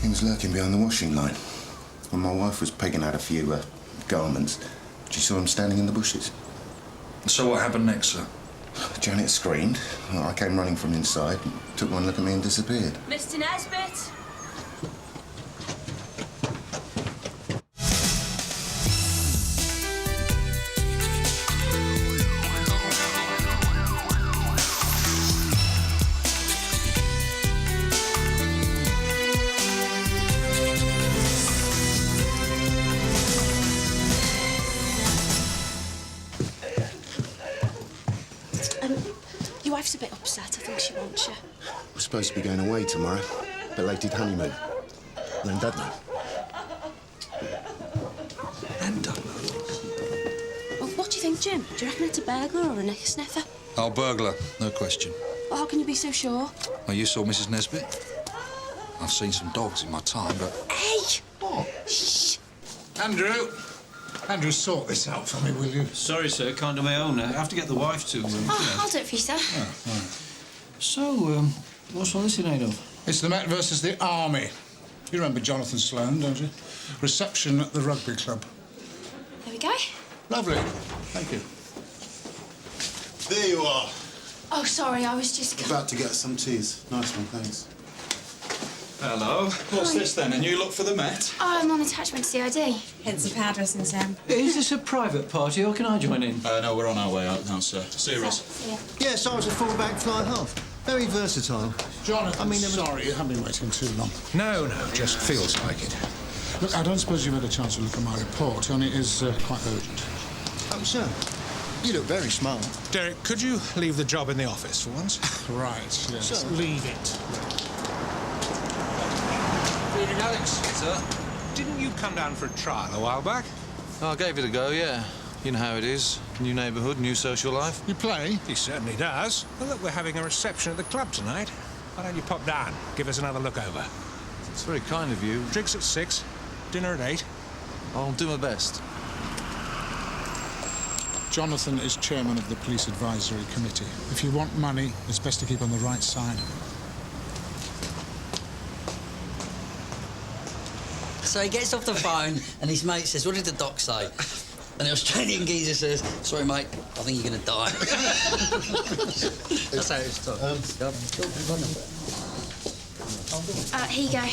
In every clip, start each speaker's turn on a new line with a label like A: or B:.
A: He was lurking behind the washing line. When my wife was pegging out a few garments, she saw him standing in the bushes.
B: So what happened next, sir?
A: Janet screamed. I came running from inside, took one look at me and disappeared.
C: Mr. Nesbitt?
D: Your wife's a bit upset. I think she wants you.
A: We're supposed to be going away tomorrow. Belated honeymoon. And Dad know.
B: And Dad know.
D: Well, what do you think, Jim? Do you reckon it's a burglar or a knicker sniffer?
B: Oh, burglar, no question.
D: Well, how can you be so sure?
B: Oh, you saw Mrs. Nesbitt? I've seen some dogs in my time, but...
D: Hey! What? Shh!
E: Andrew, sort this out for me, will you?
F: Sorry, sir, can't do my own. I have to get the wife to...
D: Oh, I'll do it for you, sir.
E: Oh, right.
F: So, what's all this in aid of?
E: It's the Met versus the Army. You remember Jonathan Sloane, don't you? Reception at the rugby club.
D: There we go.
E: Lovely. Thank you.
A: There you are.
D: Oh, sorry, I was just...
A: About to get some teas. Nice one, thanks.
F: Hello. What's this, then? A new look for the Met?
D: Oh, I'm on attachment CID.
G: Hence the powder dressing, Sam.
F: Is this a private party, or can I join in?
H: No, we're on our way out now, sir. See you, Ross.
D: Yeah.
I: Yes, I was a full-back fly half. Very versatile.
E: Jonathan, sorry, you haven't been waiting too long. No, just feels like it. Look, I don't suppose you've had a chance to look at my report, and it is quite urgent.
I: Oh, sir, you look very smart.
J: Derek, could you leave the job in the office for once?
E: Right, yes.
I: Sir.
J: Leave it.
F: Evening, Alex.
J: Sir? Didn't you come down for a trial a while back?
F: Oh, I gave it a go, yeah. You know how it is. New neighbourhood, new social life.
E: You play?
J: He certainly does. Well, look, we're having a reception at the club tonight. Why don't you pop down, give us another look over?
F: It's very kind of you.
J: Drinks at 6, dinner at 8.
F: I'll do my best.
E: Jonathan is chairman of the Police Advisory Committee. If you want money, it's best to keep on the right side.
K: So he gets off the phone and his mate says, "What did the doc say?" And the Australian geezer says, "Sorry, mate, I think you're going to die." That's how it's done.
D: Here you go.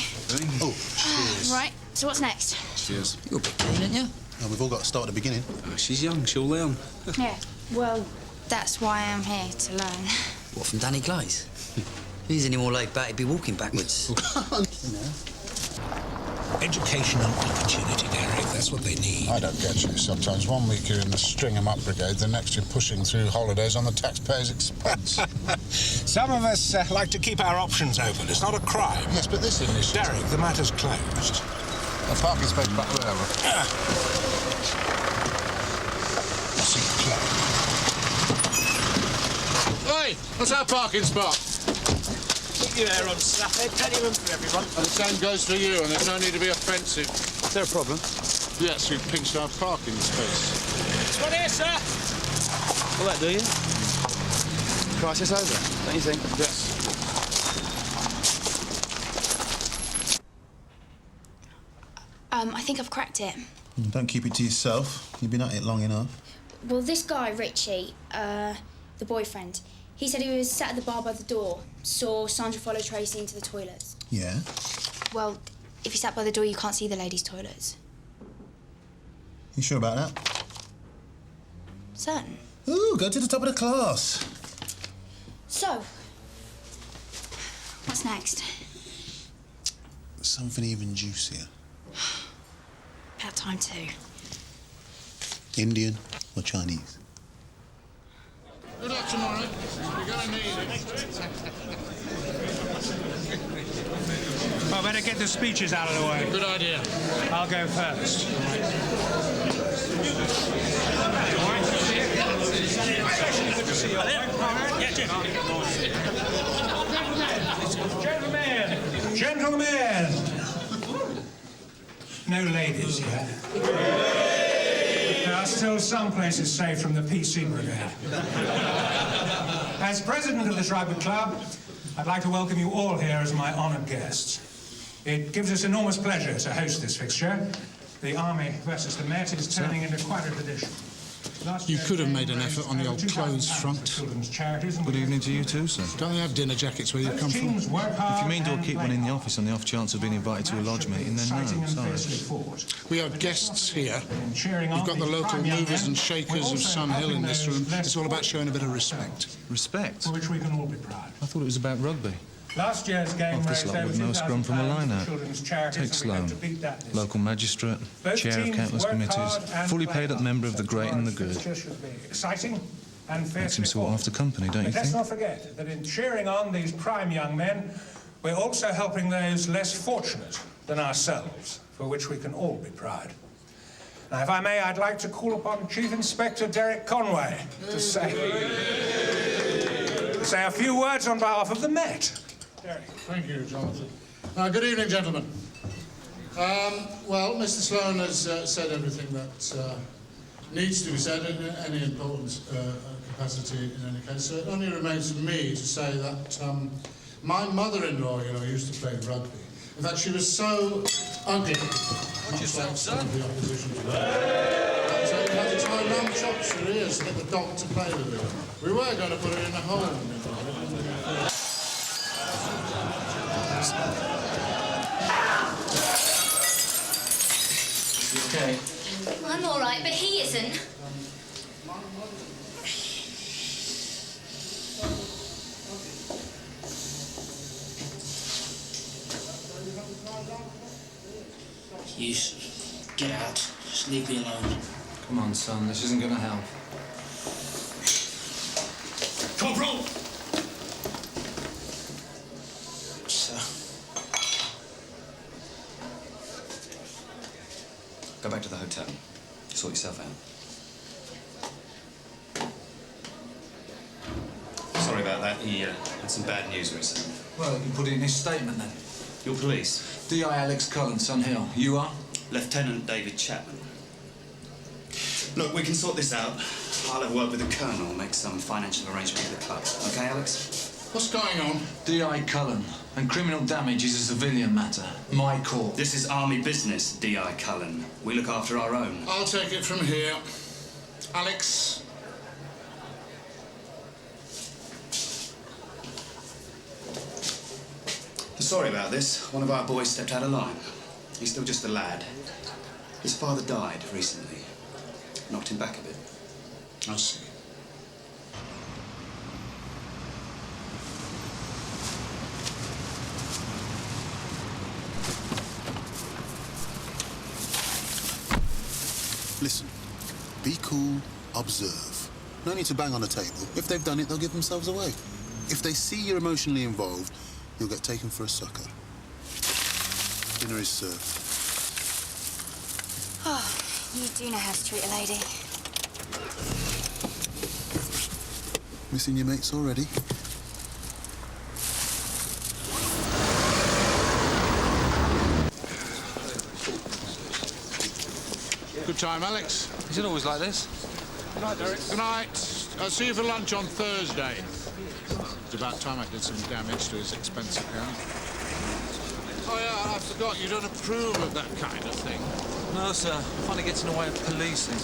A: Oh, cheers.
D: Right, so what's next?
H: Cheers.
K: You're a bit keen, aren't you?
A: Oh, we've all got to start at the beginning.
H: Oh, she's young, she'll learn.
D: Yeah, well, that's why I'm here, to learn.
K: What, from Danny Glaze? If he's any more laid back, he'd be walking backwards. You know.
J: Education and opportunity, Derek, that's what they need.
E: I don't get you. Sometimes 1 week you're in the string-em-up brigade, the next you're pushing through holidays on the taxpayer's expense.
J: Some of us like to keep our options open. It's not a crime.
E: Yes, but this initiative...
J: Derek, the matter's closed.
E: A parking space back there. Oi! What's our parking spot?
J: Keep your hair on, Slapphead. Plenty of room for everyone.
E: And the same goes for you, and there's no need to be offensive.
F: Is there a problem?
E: Yes, we've pinched our parking space.
J: This one here, sir.
F: Will that do you? Crisis over, don't you think?
E: Yes.
D: I think I've cracked it.
A: Don't keep it to yourself. You've been at it long enough.
D: Well, this guy, Richie, the boyfriend, he said he was sat at the bar by the door, saw Sandra follow Tracy into the toilets.
A: Yeah?
D: Well, if you sat by the door, you can't see the ladies' toilets.
A: You sure about that?
D: Certain.
A: Ooh, go to the top of the class.
D: So, what's next?
A: Something even juicier.
D: About time too.
A: Indian or Chinese?
E: Good luck tomorrow. You're going to need it.
J: Well, better get the speeches out of the way.
E: Good idea.
J: I'll go first. Gentlemen! No ladies yet. There are still some places safe from the PC brigade. As president of the Tribal Club, I'd like to welcome you all here as my honoured guests. It gives us enormous pleasure to host this fixture. The Army versus the Met is turning into quite a tradition.
E: You could have made an effort on the old clothes front.
C: Good evening to you too, sir.
E: Don't they have dinner jackets where you come from?
C: If you mean to keep one in the office on the off chance of being invited to a lodge meeting, then no, sorry.
E: We have guests here. We've got the local movers and shakers of Sun Hill in this room. It's all about showing a bit of respect.
C: Respect?
J: For which we can all be proud.
C: I thought it was about rugby.
J: Last year's game
C: Off this lot with no scrum from a line-out. Take Sloane, local magistrate, chair of countless committees, fully paid up member of the great and the good.
J: Exciting and
C: Makes him sought after company, don't you
J: Let's
C: think?
J: not forget that in cheering on these prime young men, we're also helping those less fortunate than ourselves, for which we can all be proud. Now, if I may, I'd like to call upon Chief Inspector Derek Conway to say a few words on behalf of the Met. Derek.
E: Thank you, Jonathan. Good evening, gentlemen. Well, Mr. Sloane has said everything that needs to be said in any important capacity in any case. So it only remains for me to say that my mother-in-law, used to play rugby. In fact, she was so ugly.
B: Watch yourself, son.
E: The opposition to that. So you had to tie lamb chops for ears to get the dog to play with it. We were going to put it in a hole.
K: Okay.
D: I'm all right, but he isn't.
K: You get out. Just leave me alone.
B: Come on, son, this isn't going to help.
K: Corporal! Sir.
G: Go back to the hotel. Sort yourself out. Sorry about that. He had some bad news recently.
B: Well, you can put it in his statement then.
G: Your police?
B: D.I. Alex Colin, Sun Hill. You are?
G: Lieutenant David Chapman. Look, we can sort this out. I'll have work with the Colonel, make some financial arrangement with the club. Okay, Alex?
E: What's going on?
B: D.I. Cullen. And criminal damage is a civilian matter. My call.
G: This is Army business, D.I. Cullen. We look after our own.
E: I'll take it from here. Alex.
G: Sorry about this. One of our boys stepped out of line. He's still just a lad. His father died recently. Knocked him back a bit.
E: I see.
L: Listen, be cool, observe. No need to bang on the table. If they've done it, they'll give themselves away. If they see you're emotionally involved, you'll get taken for a sucker. Dinner is served.
D: Oh, you do know how to treat a lady.
L: Missing your mates already?
E: Good time, Alex.
B: Is it always like this?
E: Good night, Derek. Good night. I'll see you for lunch on Thursday. It's about time I did some damage to his expense account. Oh, yeah, I forgot you don't approve of that kind of thing.
B: No, sir. I find it gets in the way of policing.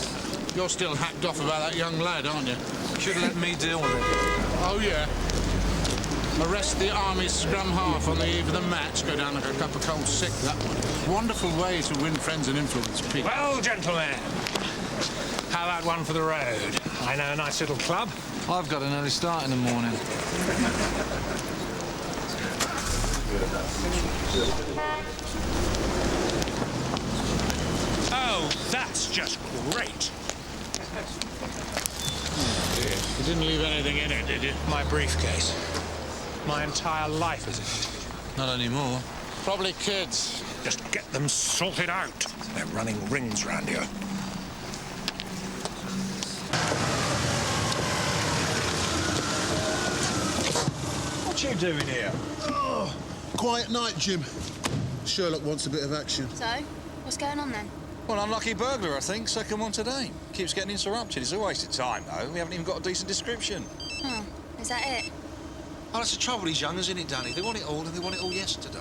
E: You're still hacked off about that young lad, aren't you?
B: You should have let me deal with it.
E: Oh, yeah. Arrest the Army scrum half on the eve of the match. Go down like a cup of cold sick, that one. Wonderful way to win friends and influence people.
J: Well, gentlemen, how about one for the road? I know a nice little club.
B: I've got an early start in the morning.
J: Oh, that's just great.
E: Oh, dear. You didn't leave anything in it, did you?
J: My briefcase. My entire life is in it.
B: Not anymore.
E: Probably kids.
J: Just get them sorted out. They're running rings round here.
I: What you doing here? Oh, quiet night, Jim. Sherlock wants a bit of action.
D: So, what's going on then?
M: Well, unlucky burglar, I think. Second one today. Keeps getting interrupted. It's a waste of time, though. We haven't even got a decent description.
D: Oh, is that it?
M: Oh, that's the trouble, these youngers, isn't it, Danny? They want it all, and they want it all yesterday.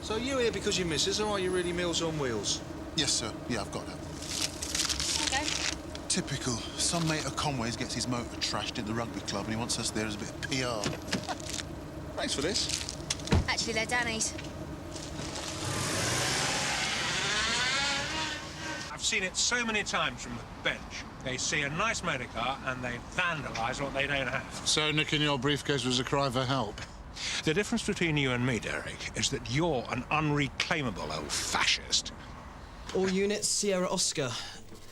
M: So you here because your missus, or are you really Meals on Wheels?
L: Yes, sir. Yeah, I've got that.
D: Okay.
L: Typical. Some mate of Conway's gets his motor trashed at the rugby club and he wants us there as a bit of PR.
M: Thanks for this.
D: Actually, they're Danny's.
J: I've seen it so many times from the bench. They see a nice motor car and they vandalise what they don't have.
E: So nicking your briefcase was a cry for help?
J: The difference between you and me, Derek, is that you're an unreclaimable old fascist.
N: All units, Sierra Oscar.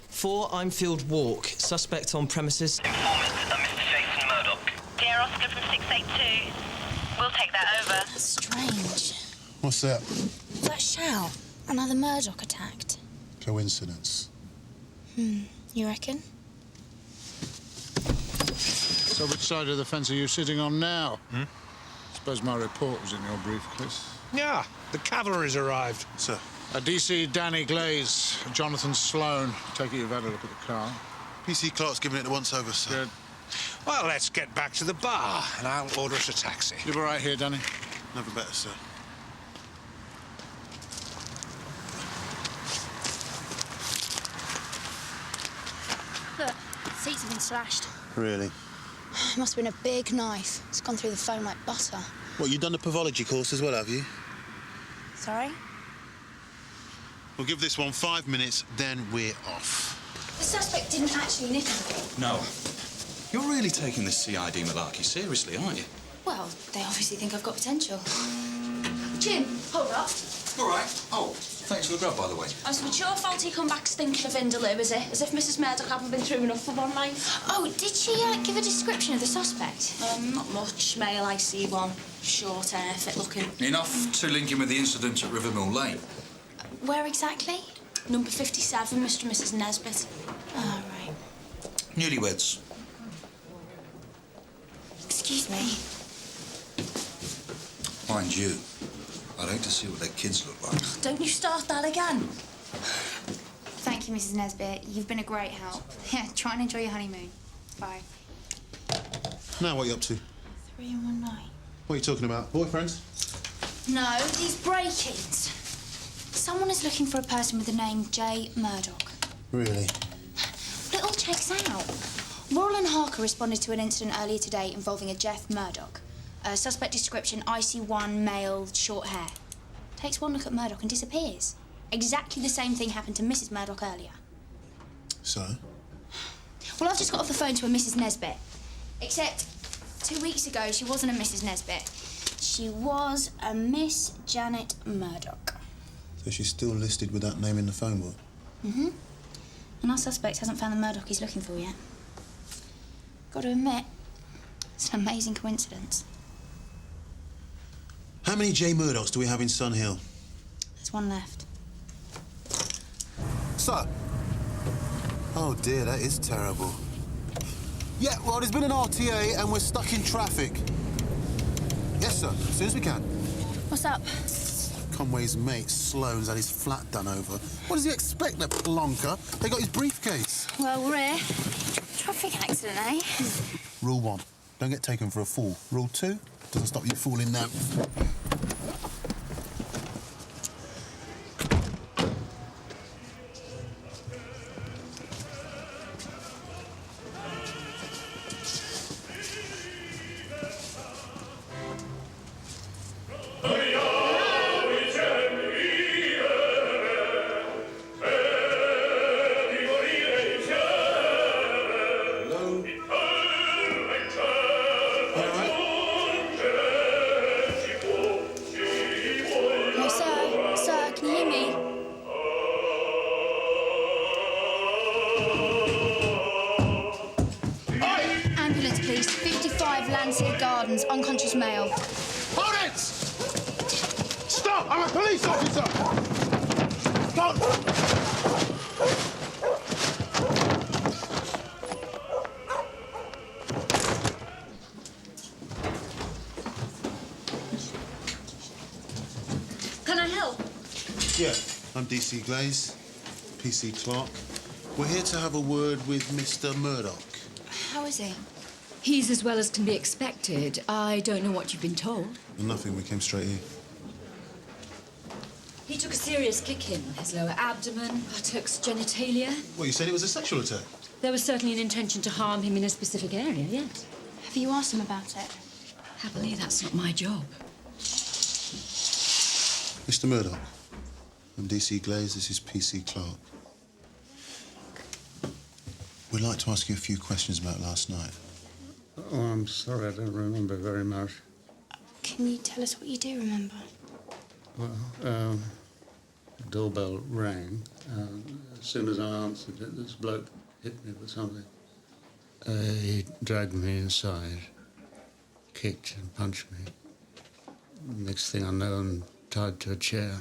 N: 4 Imefield Walk. Suspect on premises.
O: Dear Oscar from 682. We'll take that over.
D: That's strange.
L: What's that?
D: That shout. Another Murdoch attacked.
L: Coincidence.
D: You reckon?
E: So which side of the fence are you sitting on now? Suppose my report was in your briefcase.
J: Yeah, the cavalry's arrived.
L: Sir.
E: A DC Danny Glaze, Jonathan Sloan. Take it you've had a look at the car.
L: PC Clark's giving it a once-over, sir.
E: Good.
J: Well, let's get back to the bar, and I'll order us a taxi.
E: You're all right here, Danny?
L: Never better, sir.
D: Look, seats have been slashed.
L: Really?
D: Must have been a big knife. It's gone through the foam like butter.
L: What, you done the pathology course as well, have you?
D: Sorry?
L: We'll give this one 5 minutes, then we're off.
D: The suspect didn't actually nick anything.
B: No. You're really taking this CID malarkey seriously, aren't you?
D: Well, they obviously think I've got potential. Jim, hold up.
B: All right. Oh, thanks for the grub, by the way.
D: Oh, so it's your fault he come back stinking of Vindaloo, is it? As if Mrs. Murdoch hadn't been through enough for one night. Oh, did she give a description of the suspect? Not much. Male IC1. Short hair, fit looking.
B: Enough to link him with the incident at Rivermill Lane.
D: Where exactly? Number 57, Mr. and Mrs. Nesbitt. Oh, right.
B: Newlyweds.
D: Excuse me.
B: Mind you, I'd hate to see what their kids look like.
D: Don't you start that again. Thank you, Mrs. Nesbitt. You've been a great help. Yeah, try and enjoy your honeymoon. Bye.
L: Now what are you up to?
D: 3 in 1 night.
L: What are you talking about? Boyfriends?
D: No, these break-ins. Someone is looking for a person with the name J. Murdoch.
L: Really?
D: It all checks out. Worrell and Harker responded to an incident earlier today involving a Jeff Murdoch. Suspect description, IC1, male, short hair. Takes one look at Murdoch and disappears. Exactly the same thing happened to Mrs. Murdoch earlier.
L: So?
D: Well, I've just got off the phone to a Mrs. Nesbitt. Except 2 weeks ago, she wasn't a Mrs. Nesbitt. She was a Miss Janet Murdoch.
L: So she's still listed with that name in the phone book?
D: Mm-hmm. And our suspect hasn't found the Murdoch he's looking for yet. Got to admit, it's an amazing coincidence.
L: How many J. Murdochs do we have in Sun Hill?
D: There's one left.
L: Sir? Oh, dear, that is terrible. Yeah, well, there's been an RTA and we're stuck in traffic. Yes, sir, as soon as we can.
D: What's up?
L: Conway's mate, Sloane's had his flat done over. What does he expect, that plonker? They got his briefcase.
D: Well, we're here. Traffic accident, eh?
L: Rule 1, don't get taken for a fool. Rule 2, doesn't stop you fooling them.
D: Unconscious male.
I: Hold it! Stop! I'm a police officer! Stop!
D: Can I help?
L: Yeah, I'm DC Glaze, PC Clark. We're here to have a word with Mr. Murdoch.
D: How is he?
P: He's as well as can be expected. I don't know what you've been told.
L: Nothing, we came straight here.
P: He took a serious kick in his lower abdomen, buttocks, genitalia.
I: Well, you said it was a sexual attack.
P: There was certainly an intention to harm him in a specific area, yes.
D: Have you asked him about it?
P: Happily, that's not my job.
L: Mr. Murdoch, I'm DC Glaze, this is PC Clark. We'd like to ask you a few questions about last night.
Q: Oh, I'm sorry, I don't remember very much.
D: Can you tell us what you do remember?
Q: Well, the doorbell rang. As soon as I answered it, this bloke hit me with something. He dragged me inside, kicked and punched me. Next thing I know, I'm tied to a chair.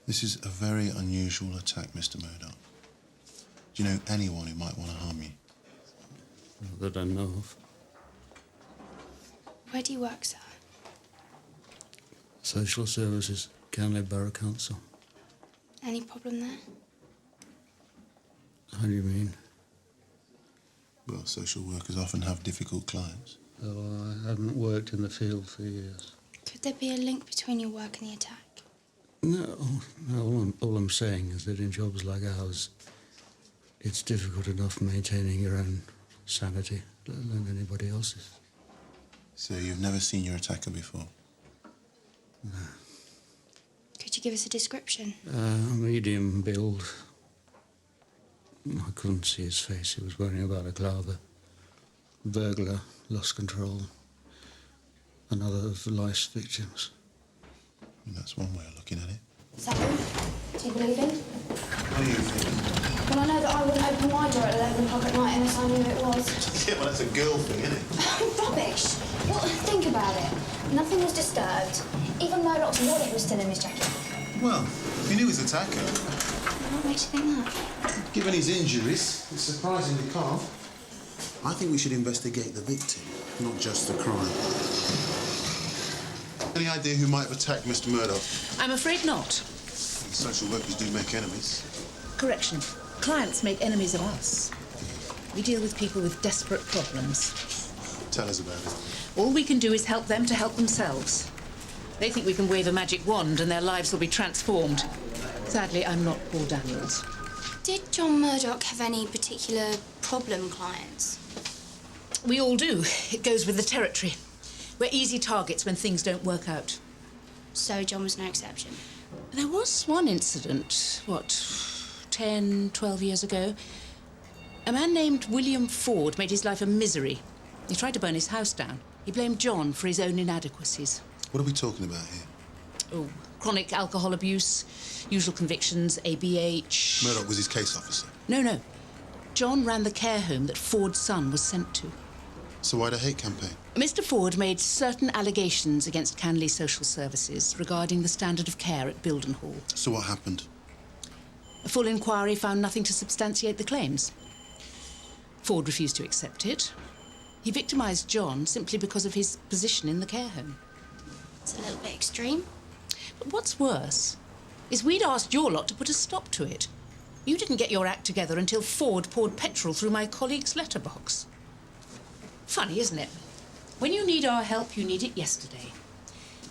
L: This is a very unusual attack, Mr. Murdoch. Do you know anyone who might want to harm you?
Q: Not that I know of.
D: Where do you work, sir?
Q: Social Services, Canley Borough Council.
D: Any problem there?
Q: How do you mean?
L: Well, social workers often have difficult clients.
Q: Oh, I haven't worked in the field for years.
D: Could there be a link between your work and the attack?
Q: No, all I'm saying is that in jobs like ours, it's difficult enough maintaining your own sanity, let alone anybody else's.
L: So you've never seen your attacker before?
Q: No.
D: Could you give us a description?
Q: Medium build. I couldn't see his face. He was wearing a balaclava. Burglar, lost control. Another of the life's victims.
L: That's one way of looking at it.
D: Sam, do you believe him?
L: What do you think?
D: Well, I know that I wouldn't open my door at 11 o'clock at night unless I knew who it was.
L: Yeah, well, that's a girl thing, isn't it?
D: Rubbish! Well, think about it. Nothing was disturbed. Even Murdoch's wallet was still in his jacket.
L: Well, he knew his attacker.
D: What makes you think that?
L: Given his injuries, it's surprisingly calm. I think we should investigate the victim, not just the crime. Any idea who might have attacked Mr. Murdoch?
R: I'm afraid not.
L: Social workers do make enemies.
R: Correction. Clients make enemies of us. We deal with people with desperate problems.
L: Tell us about it.
R: All we can do is help them to help themselves. They think we can wave a magic wand and their lives will be transformed. Sadly, I'm not Paul Daniels.
D: Did John Murdoch have any particular problem clients?
R: We all do. It goes with the territory. We're easy targets when things don't work out.
D: So John was no exception?
R: There was one incident, 10, 12 years ago. A man named William Ford made his life a misery. He tried to burn his house down. He blamed John for his own inadequacies.
L: What are we talking about here?
R: Oh, chronic alcohol abuse, usual convictions, ABH...
L: Murdoch was his case officer.
R: No. John ran the care home that Ford's son was sent to.
L: So why the hate campaign?
R: Mr. Ford made certain allegations against Canley Social Services regarding the standard of care at Bilden Hall.
L: So what happened?
R: A full inquiry found nothing to substantiate the claims. Ford refused to accept it. He victimised John simply because of his position in the care home.
D: It's a little bit extreme.
R: But what's worse is we'd asked your lot to put a stop to it. You didn't get your act together until Ford poured petrol through my colleague's letterbox. Funny, isn't it? When you need our help, you need it yesterday.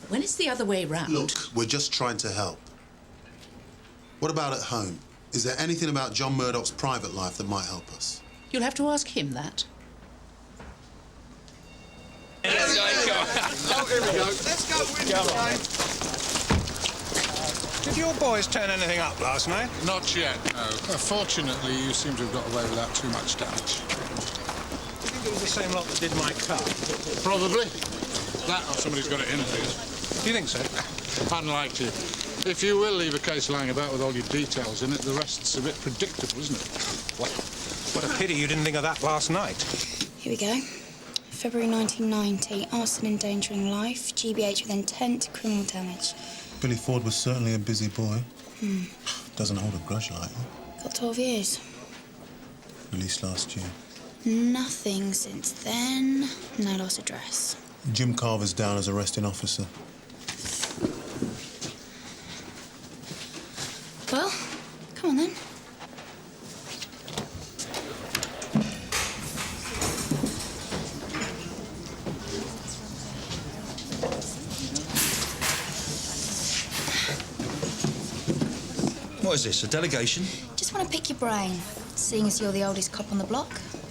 R: When it's the other way round...
L: Look, we're just trying to help. What about at home? Is there anything about John Murdoch's private life that might help us?
R: You'll have to ask him that.
J: Here we go. Let's go with the Did your boys turn anything up last night?
E: Not yet, no. Fortunately, you seem to have got away without too much damage.
J: Do you think it was the same lot that did my car?
E: Probably. That or somebody's got it in for you.
J: Do you think so?
E: Unlikely. If you will leave a case lying about with all your details in it, the rest's a bit predictable, isn't it?
J: What a pity you didn't think of that last night.
D: Here we go. February 1990, arson endangering life, GBH with intent, criminal damage.
L: Billy Ford was certainly a busy boy. Doesn't hold a grudge lightly.
D: Got 12 years.
L: Released last year.
D: Nothing since then. No lost address.
L: Jim Carver's down as arresting officer.
D: Well, come on then.
B: What is this, a delegation?
D: Just want to pick your brain, seeing as you're the oldest cop on the block.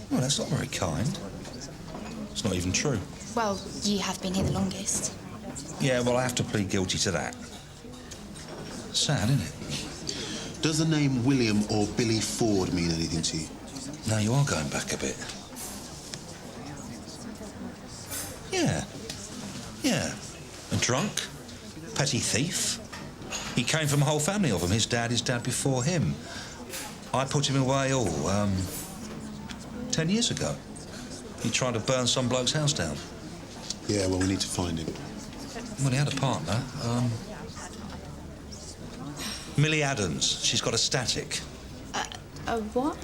B: Well, that's not very kind. It's not even true.
D: Well, you have been here the longest.
B: Yeah, well, I have to plead guilty to that. Sad, isn't it?
L: Does the name William or Billy Ford mean anything to you?
B: No, you are going back a bit. Yeah. Yeah. A drunk, petty thief. He came from a whole family of them. His dad before him. I put him away, 10 years ago. He tried to burn some bloke's house down.
L: Yeah, well, we need to find him.
B: Well, he had a partner. Millie Adams. She's got a static.
D: A what?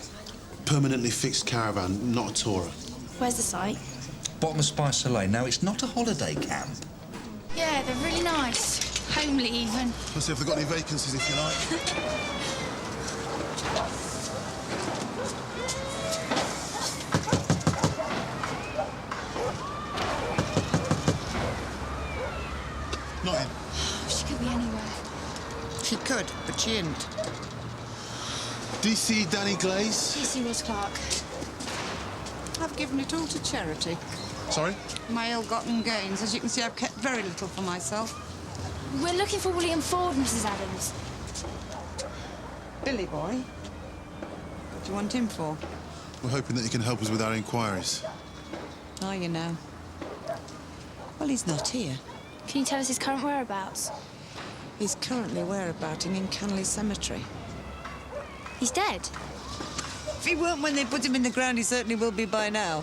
L: Permanently fixed caravan, not a tourer.
D: Where's the site?
B: Bottom of Spicer Lane. Now, it's not a holiday camp.
D: Yeah, they're really nice. Homely, even.
L: Let's see if they've got any vacancies, if you like. Not in.
D: She could be anywhere.
S: She could, but she isn't.
L: DC Danny Glaze?
D: DC Ross Clark.
S: I've given it all to charity.
L: Sorry?
S: My ill-gotten gains. As you can see, I've kept very little for myself.
D: We're looking for William Ford, Mrs. Adams.
S: Billy boy? What do you want him for?
L: We're hoping that you can help us with our inquiries.
S: Are you now? Well, he's not here.
D: Can you tell us his current whereabouts?
S: He's currently whereabouting in Canley Cemetery.
D: He's dead?
S: If he weren't when they put him in the ground, he certainly will be by now.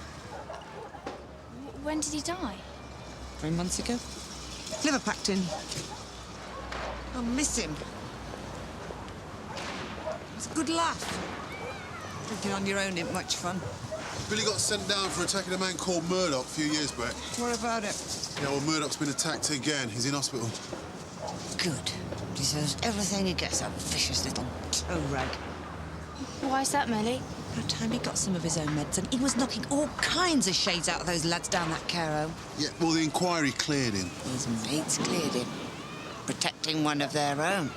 D: When did he die?
S: 3 months ago. Liver packed in. I'll miss him. It's a good laugh. Drinking on your own ain't much fun.
L: Billy got sent down for attacking a man called Murdoch a few years back.
S: What about it?
L: Yeah, well, Murdoch's been attacked again. He's in hospital.
S: Good. Deserves everything he gets, that vicious little toe rag.
D: Why's that, Millie?
S: By the time he got some of his own medicine, he was knocking all kinds of shades out of those lads down that Caro.
L: Yeah, well, the inquiry cleared him.
S: His mates cleared him. Protecting one of their own.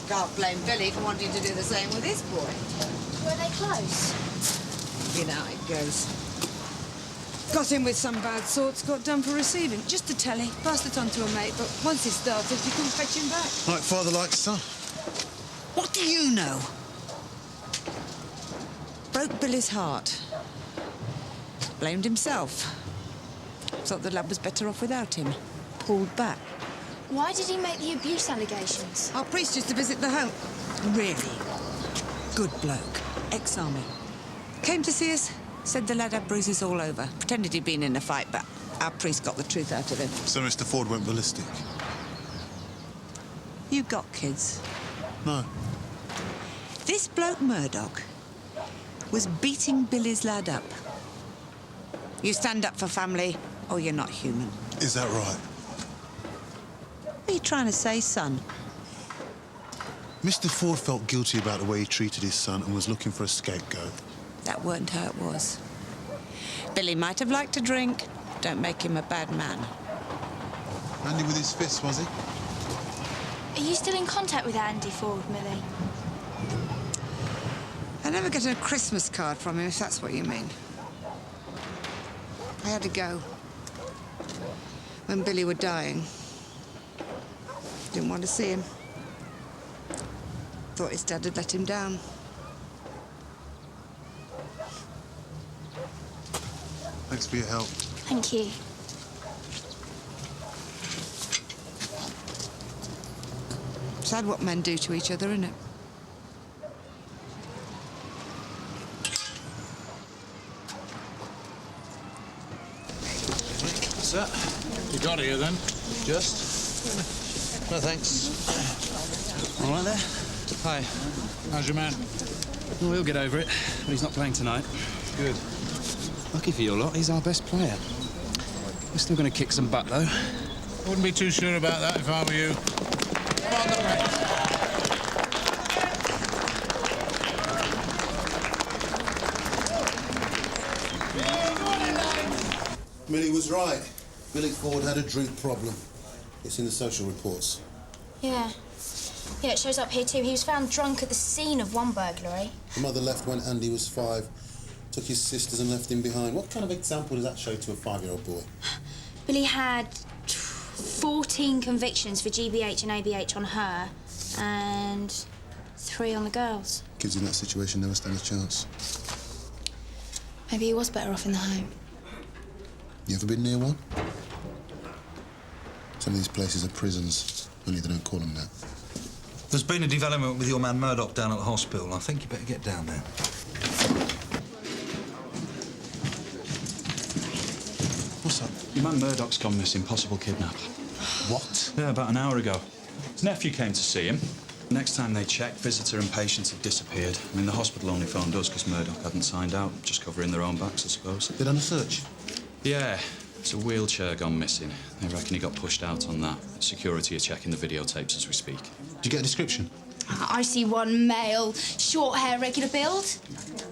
S: Can't blame Billy for wanting to do the same with his boy.
D: Were they close?
S: You know how it goes. Got in with some bad sorts, got done for receiving. Just a telly, passed it on to a mate, but once he started, you couldn't fetch him back.
L: Like father, like son.
S: What do you know? Broke Billy's heart. Blamed himself. Thought the lad was better off without him. Pulled back.
D: Why did he make the abuse allegations?
S: Our priest used to visit the home. Really good bloke. Ex-army. Came to see us. Said the lad had bruises all over. Pretended he'd been in a fight, but our priest got the truth out of him.
L: So Mr. Ford went ballistic?
S: You got kids?
L: No.
S: This bloke Murdoch was beating Billy's lad up. You stand up for family, or you're not human.
L: Is that right?
S: What are you trying to say, son?
L: Mr. Ford felt guilty about the way he treated his son and was looking for a scapegoat.
S: That weren't how it was. Billy might have liked to drink. Don't make him a bad man.
L: Andy with his fists, was he?
D: Are you still in contact with Andy Ford, Millie?
S: I never get a Christmas card from him, if that's what you mean. I had to go. When Billy were dying. Didn't want to see him. Thought his dad had let him down.
L: Thanks for your help.
D: Thank you.
S: Sad what men do to each other, isn't it?
M: What's that? You got here, then? Just? No, thanks.
F: All right there? Hi.
M: How's your man?
F: Well, we'll get over it, but he's not playing tonight.
M: Good.
F: Lucky for your lot, he's our best player. We're still going to kick some butt, though.
E: I wouldn't be too sure about that if I were you. Come on, the race.
L: Millie was right. Billy Ford had a drink problem. It's in the social reports.
D: Yeah. Yeah, it shows up here too. He was found drunk at the scene of one burglary.
L: The mother left when Andy was 5, took his sisters and left him behind. What kind of example does that show to a 5-year-old boy?
D: Billy had 14 convictions for GBH and ABH on her, and 3 on the girls.
L: Kids in that situation never stand a chance.
D: Maybe he was better off in the home.
L: You ever been near one? Some of these places are prisons, only they don't call them that.
B: There's been a development with your man Murdoch down at the hospital. I think you better get down there.
H: What's up? Your man Murdoch's gone missing, possible kidnap. What? Yeah, about an hour ago. His nephew came to see him. Next time they checked, visitor and patients had disappeared. I mean, the hospital only phoned us because Murdoch hadn't signed out, just covering their own backs, I suppose.
L: They done a search?
H: Yeah, it's a wheelchair gone missing. They reckon he got pushed out on that. Security are checking the videotapes as we speak.
L: Did you get a description?
D: IC1 male, short hair, regular build.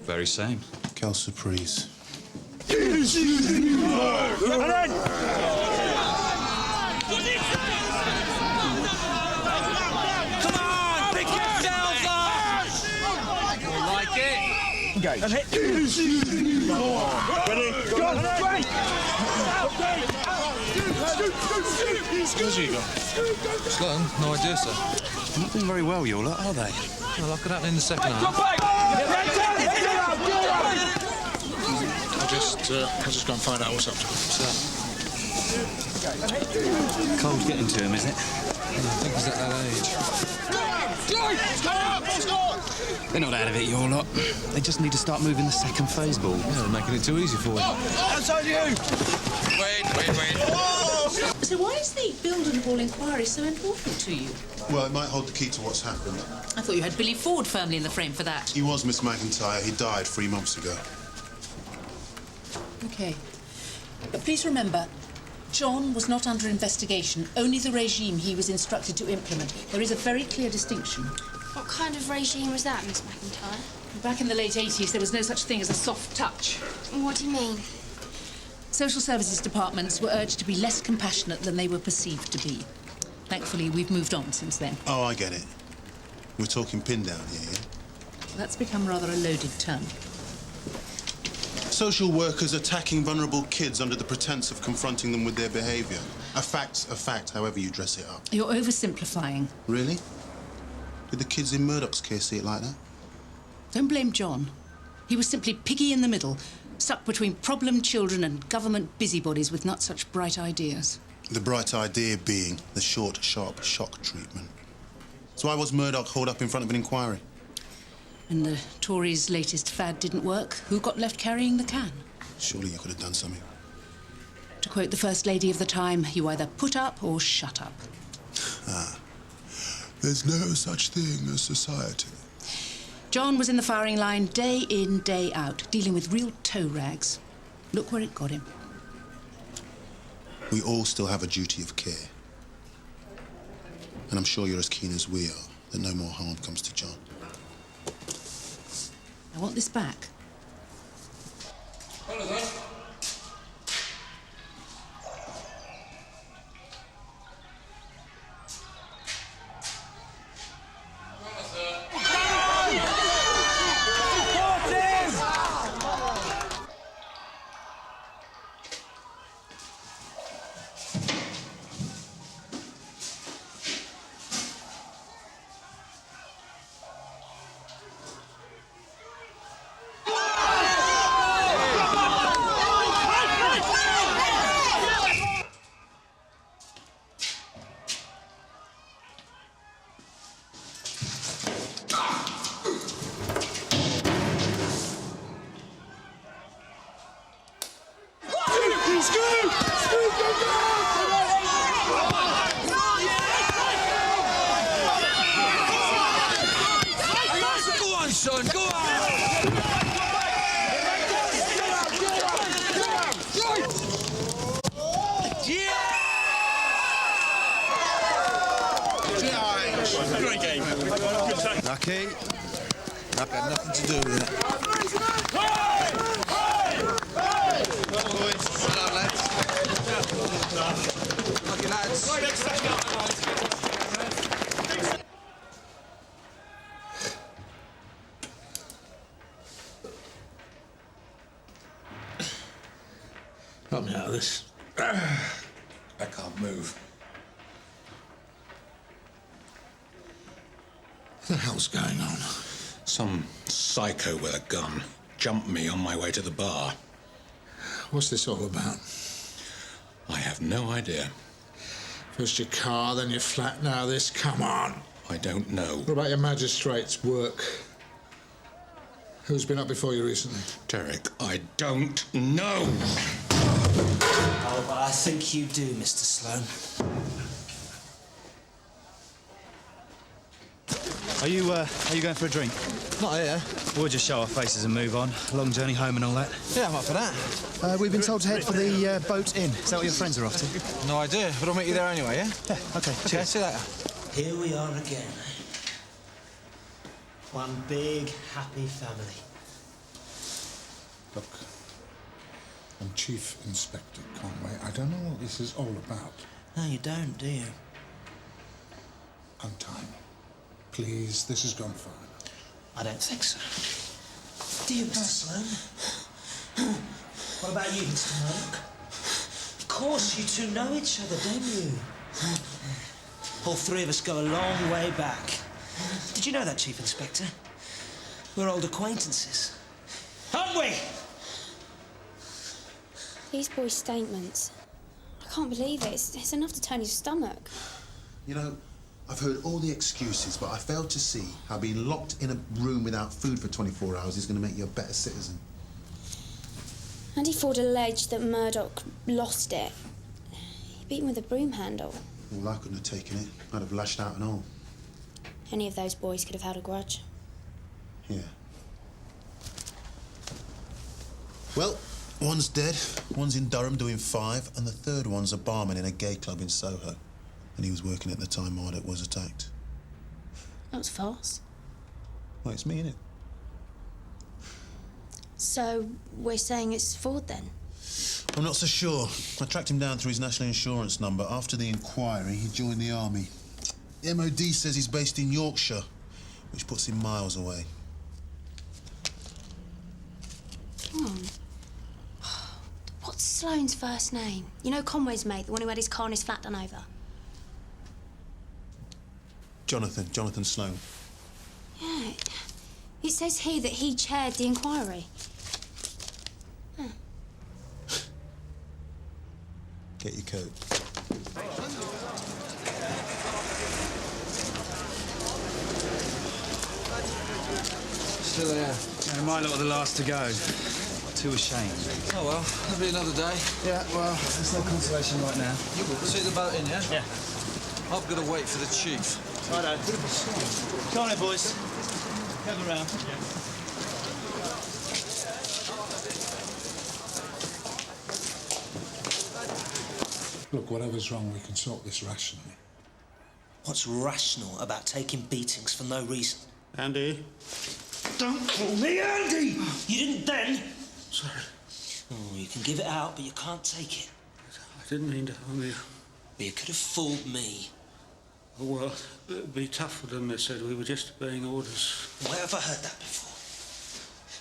H: Very same.
L: Cal Surprise.
F: Engage. And hit. Ready? Go on, straight!
C: Where's you gone? Sloan? No idea, sir.
M: They're not doing very well, you lot, are they?
C: Well, I could happen in the second half.
I: I'll just go and find out what's up to him.
H: Cold getting to him, is it?
C: I think he's at that age.
H: They're not out of it, your lot. They just need to start moving the second phase ball.
C: Yeah, they're making it too easy for you.
F: Outside you! Wait.
R: So why is the Building Hall inquiry so important to you?
L: Well, it might hold the key to what's happened.
R: I thought you had Billy Ford firmly in the frame for that.
L: He was, Miss McIntyre. He died 3 months ago.
R: OK. But please remember, John was not under investigation, only the regime he was instructed to implement. There is a very clear distinction.
D: What kind of regime was that, Miss McIntyre?
R: Back in the late 80s, there was no such thing as a soft touch.
D: What do you mean?
R: Social services departments were urged to be less compassionate than they were perceived to be. Thankfully, we've moved on since then.
L: Oh, I get it. We're talking pin down here, yeah?
R: That's become rather a loaded term.
L: Social workers attacking vulnerable kids under the pretense of confronting them with their behaviour. A fact, however you dress it up.
R: You're oversimplifying.
L: Really? Did the kids in Murdoch's care see it like that?
R: Don't blame John. He was simply piggy in the middle, stuck between problem children and government busybodies with not such bright ideas.
L: The bright idea being the short, sharp shock treatment. So why was Murdoch hauled up in front of an inquiry?
R: And the Tories' latest fad didn't work. Who got left carrying the can?
L: Surely you could have done something.
R: To quote the First Lady of the time, you either put up or shut up.
L: There's no such thing as society.
R: John was in the firing line day in, day out, dealing with real toe rags. Look where it got him.
L: We all still have a duty of care. And I'm sure you're as keen as we are that no more harm comes to John.
R: I want this back.
M: Lucky. I've got nothing to do with it. Boys, hello, lads. Lucky lads.
E: What the hell's going on?
J: Some psycho with a gun jumped me on my way to the bar.
E: What's this all about?
J: I have no idea.
E: First your car, then your flat, now this. Come on.
J: I don't know.
E: What about your magistrate's work? Who's been up before you recently?
J: Derek, I don't know.
T: Oh, but I think you do, Mr. Sloane.
H: Are you going for a drink?
N: Not here.
H: We'll just show our faces and move on. Long journey home and all that.
N: Yeah, I'm up for that.
F: We've been told to head for the boat inn. Is that what your friends are off to?
N: No idea, but I'll meet you there anyway, yeah?
F: Yeah, OK.
N: Okay,
F: Cheers.
N: see you later.
T: Here we are again. One big, happy family.
E: Look, I'm Chief Inspector Conway. I don't know what this is all about.
T: No, you don't, do you?
E: Untie me. Please, this has gone far enough.
T: I don't think so. Do you, Mr. Sloane? What about you, Mr. Murdoch? Of course, you two know each other, don't you? All three of us go a long way back. Did you know that, Chief Inspector? We're old acquaintances. Aren't we?
D: These boys' statements. I can't believe it. It's enough to turn your stomach.
L: You know, I've heard all the excuses, but I failed to see how being locked in a room without food for 24 hours is going to make you a better citizen.
D: Andy Ford alleged that Murdoch lost it. He beat him with a broom handle.
L: Well, I couldn't have taken it. I'd have lashed out and all.
D: Any of those boys could have held a grudge.
L: Yeah. Well, one's dead, one's in Durham doing 5, and the third one's a barman in a gay club in Soho. And he was working at the time Murdoch was attacked.
D: That was fast.
L: Well, it's me, innit?
D: So, we're saying it's Ford, then?
L: I'm not so sure. I tracked him down through his national insurance number. After the inquiry, he joined the army. The MOD says he's based in Yorkshire, which puts him miles away.
D: Come on. What's Sloane's first name? You know Conway's mate, the one who had his car and his flat done over?
L: Jonathan Sloane.
D: Yeah. It says here that he chaired the inquiry. Huh.
L: Get your coat.
N: Still there.
H: Yeah, my lot are the last to go. Too ashamed.
N: Oh, well, that'll be another day.
H: Yeah, well, there's no consolation right now.
N: See the boat in, yeah?
H: Yeah.
N: I've got to wait for the chief.
H: Righto. Come on in, boys. Come around.
E: Look, whatever's wrong, we can sort this rationally.
T: What's rational about taking beatings for no reason?
Q: Andy?
T: Don't call me Andy! You didn't then. Sorry. Oh, you can give it out, but you can't take it.
Q: I didn't mean to harm you.
T: But you could have fooled me.
Q: Oh, well, it'd be tougher than they said. We were just obeying orders.
T: Where have I heard that before?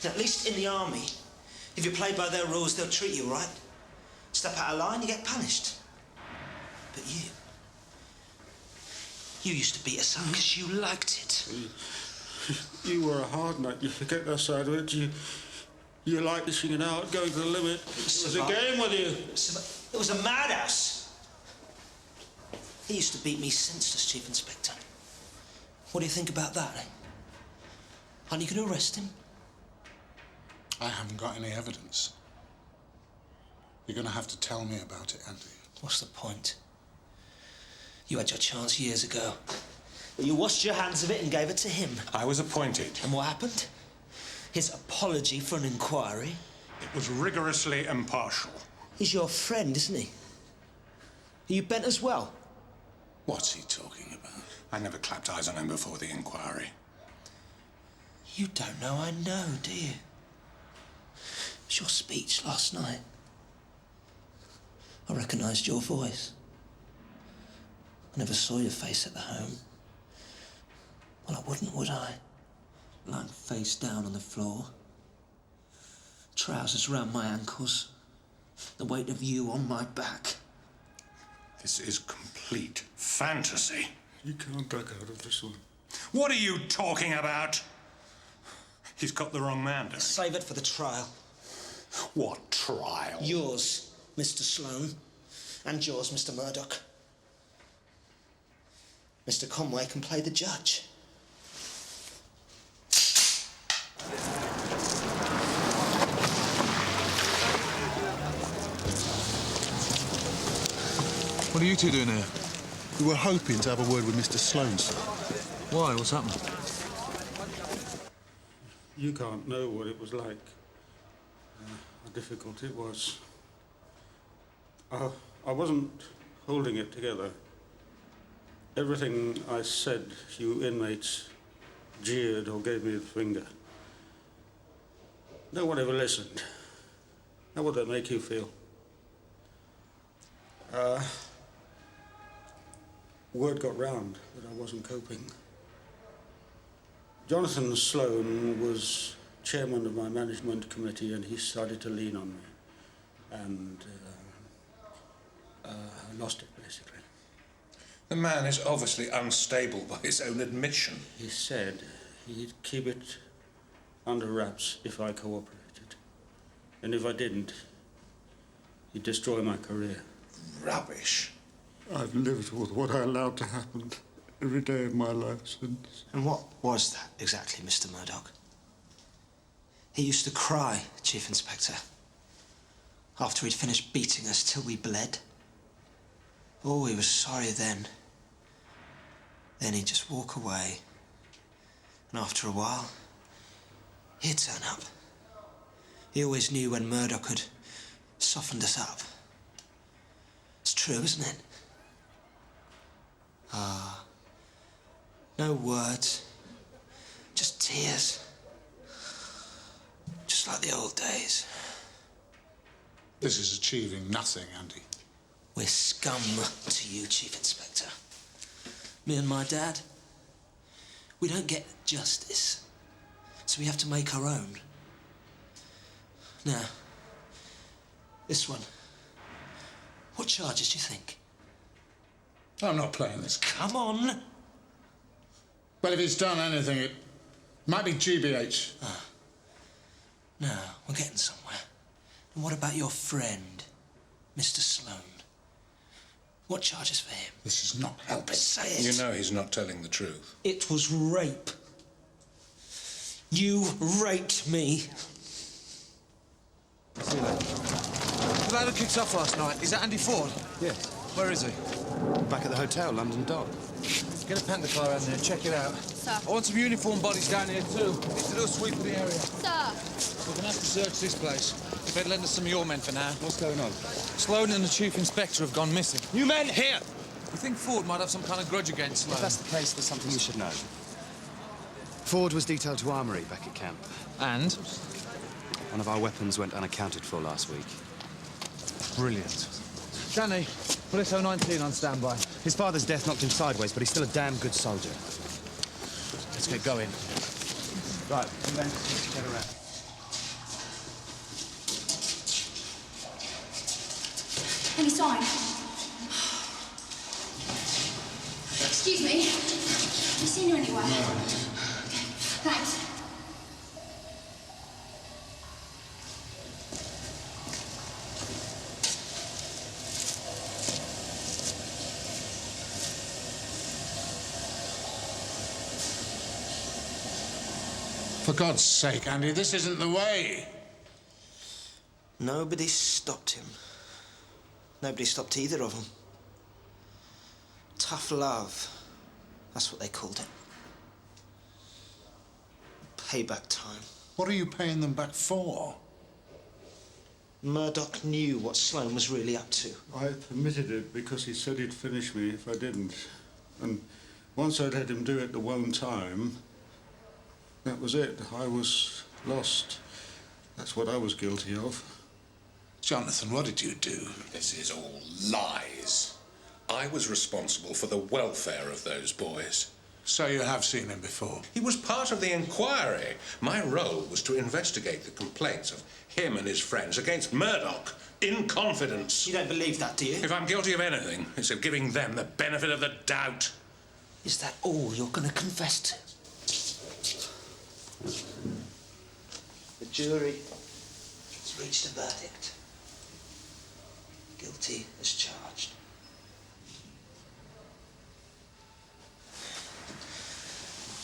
T: Now, at least in the army, if you play by their rules, they'll treat you right. Step out of line, you get punished. But you used to beat us up because you liked it.
Q: You were a hard nut. You forget that side of it. You like dishing it out, going to the limit. It was a game with you.
T: It was a madhouse. He used to beat me senseless, Chief Inspector. What do you think about that, eh? Aren't you going to arrest him?
E: I haven't got any evidence. You're going to have to tell me about it, Andy.
T: What's the point? You had your chance years ago. But you washed your hands of it and gave it to him.
J: I was appointed.
T: And what happened? His apology for an inquiry?
J: It was rigorously impartial.
T: He's your friend, isn't he? Are you bent as well?
E: What's he talking about?
J: I never clapped eyes on him before the inquiry.
T: You don't know I know, do you? It was your speech last night. I recognised your voice. I never saw your face at the home. Well, I wouldn't, would I? Lying face down on the floor. Trousers round my ankles. The weight of you on my back.
J: This is complete fantasy.
Q: You can't back out of this one.
J: What are you talking about? He's got the wrong man, Derek.
T: Save it for the trial.
J: What trial?
T: Yours, Mr. Sloane. And yours, Mr. Murdoch. Mr. Conway can play the judge.
C: What are you two doing here?
I: We were hoping to have a word with Mr. Sloane, sir.
C: Why? What's happened?
Q: You can't know what it was like, how difficult it was. I wasn't holding it together. Everything I said, you inmates jeered or gave me the finger. No one ever listened. How would that make you feel? Word got round that I wasn't coping. Jonathan Sloane was chairman of my management committee, and he started to lean on me. And I lost it, basically.
J: The man is obviously unstable by his own admission.
Q: He said he'd keep it under wraps if I cooperated. And if I didn't, he'd destroy my career.
J: Rubbish.
Q: I've lived with what I allowed to happen every day of my life since.
T: And what was that exactly, Mr. Murdoch? He used to cry, Chief Inspector, after he'd finished beating us till we bled. Oh, he was sorry then. Then he'd just walk away. And after a while, he'd turn up. He always knew when Murdoch had softened us up. It's true, isn't it? No words, just tears. Just like the old days.
E: This is achieving nothing, Andy.
T: We're scum to you, Chief Inspector. Me and my dad, we don't get justice, so we have to make our own. Now, this one. What charges do you think?
E: I'm not playing this.
T: Come on.
E: Well, if he's done anything, it might be GBH.
T: Now, we're getting somewhere. And what about your friend, Mr. Sloane? What charges for him?
E: This is not helping.
T: Say it.
J: You know he's not telling the truth.
T: It was rape. You raped me.
C: See you later. The lad who kicked off last night, is that Andy Ford?
F: Yes.
C: Where is he?
F: Back at the hotel, London Dock.
C: Get a panther car around there, check it out.
P: Sir.
C: I want some uniform bodies down here too. Need to do a sweep of the area.
P: Sir.
C: We're gonna have to search this place. You better lend us some of your men for now.
F: What's going on?
C: Sloane and the Chief Inspector have gone missing. You men, here! You think Ford might have some kind of grudge against Sloane?
F: If that's the case, there's something you should know. Ford was detailed to Armory back at camp.
C: And?
F: One of our weapons went unaccounted for last week.
C: Brilliant. Danny, police 019 on standby.
F: His father's death knocked him sideways, but he's still a damn good soldier.
C: Let's get going.
F: Right, let's get around.
D: Any sign? Excuse me. Have you seen her anywhere? No. Okay, thanks.
E: For God's sake, Andy, this isn't the way.
T: Nobody stopped him. Nobody stopped either of them. Tough love. That's what they called it. Payback time.
E: What are you paying them back for?
T: Murdoch knew what Sloane was really up to.
Q: I permitted it because he said he'd finish me if I didn't. And once I'd had him do it the one time, that was it. I was lost. That's what I was guilty of.
J: Jonathan, what did you do? This is all lies. I was responsible for the welfare of those boys.
E: So you have seen him before?
J: He was part of the inquiry. My role was to investigate the complaints of him and his friends against Murdoch, in confidence.
T: You don't believe that, do you?
J: If I'm guilty of anything, it's of giving them the benefit of the doubt.
T: Is that all you're going to confess to? The jury has reached a verdict. Guilty as charged.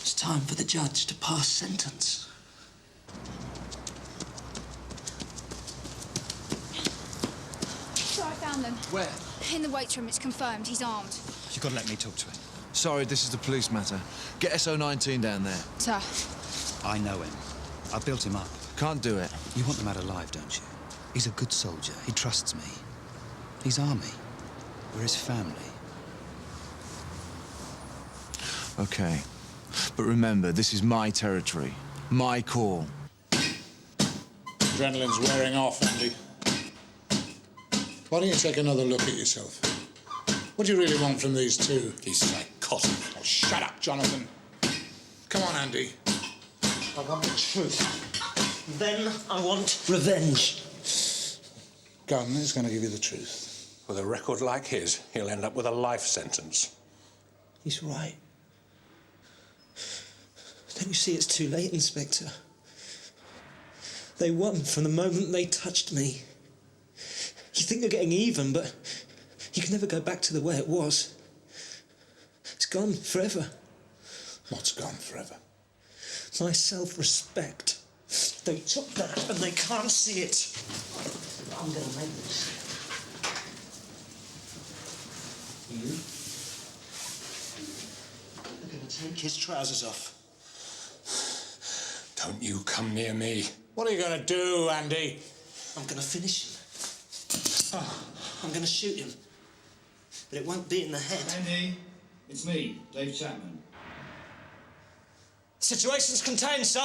T: It's time for the judge to pass sentence.
D: So I found them.
C: Where?
D: In the weight room, it's confirmed. He's armed.
C: You've got to let me talk to him. Sorry, this is the police matter. Get SO19 down there.
D: Sir.
G: I know him. I built him up.
C: Can't do it.
G: You want the man alive, don't you? He's a good soldier. He trusts me. He's army. We're his family.
C: OK. But remember, this is my territory. My call.
E: Adrenaline's wearing off, Andy. Why don't you take another look at yourself? What do you really want from these two?
J: He's psychotic.
E: Oh, shut up, Jonathan. Come on, Andy.
T: I want the truth. Then I want revenge.
E: Gunn is going to give you the truth.
J: With a record like his, he'll end up with a life sentence.
T: He's right. Don't you see it's too late, Inspector? They won from the moment they touched me. You think you're getting even, but you can never go back to the way it was. It's gone forever.
E: What's gone forever?
T: My self-respect. They took that and they can't see it. I'm going to make this. You are going to take his trousers off.
J: Don't you come near me.
E: What are you going to do, Andy?
T: I'm going to finish him. I'm going to shoot him. But it won't be in the head.
G: Andy, it's me, Dave Chapman.
T: Situation's contained, sir.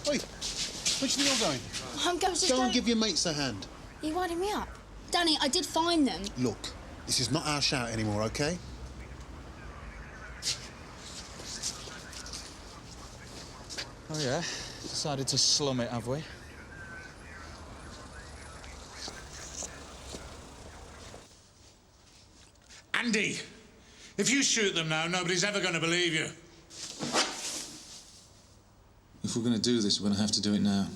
L: Oi, where do you think you're going?
D: I'm going to
L: Go and give your mates a hand.
D: Are you winding me up? Danny, I did find them.
L: Look, this is not our shout anymore, OK?
H: Oh, yeah? Decided to slum it, have we?
E: Andy, if you shoot them now, nobody's ever going to believe you.
C: If we're going to do this, we're going to have to do it now.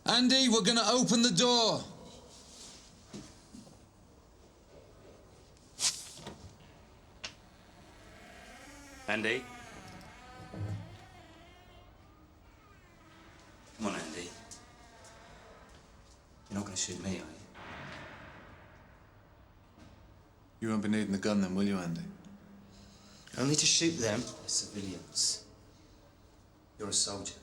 C: Andy, we're going to open the door.
G: Andy? Come on, Andy. You're not going to shoot me, are you?
C: You won't be needing the gun then, will you, Andy?
T: Only to shoot them.
G: They're civilians. You're a soldier.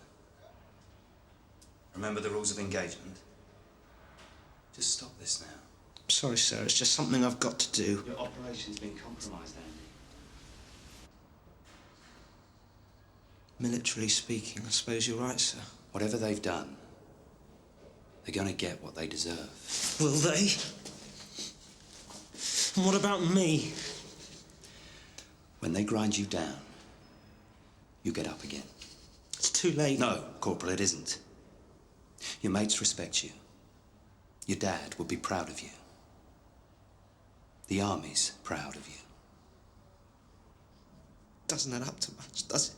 G: Remember the rules of engagement? Just stop this now.
T: I'm sorry, sir. It's just something I've got to do.
G: Your operation's been compromised, Andy.
T: Militarily speaking, I suppose you're right, sir.
G: Whatever they've done, they're going to get what they deserve.
T: Will they? And what about me?
G: When they grind you down, you get up again.
T: It's too late.
G: No, Corporal, it isn't. Your mates respect you. Your dad would be proud of you. The Army's proud of you.
T: Doesn't add up to much, does it?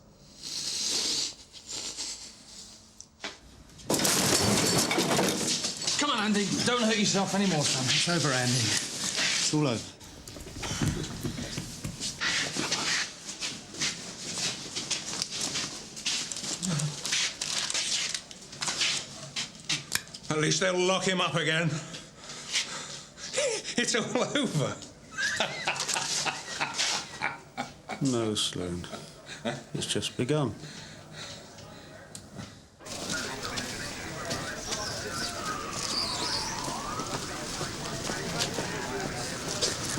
C: Come on, Andy. Don't hurt yourself anymore, son.
L: It's over, Andy. It's all over.
J: At least they'll lock him up again. It's all over.
Q: No, Sloane. It's just begun.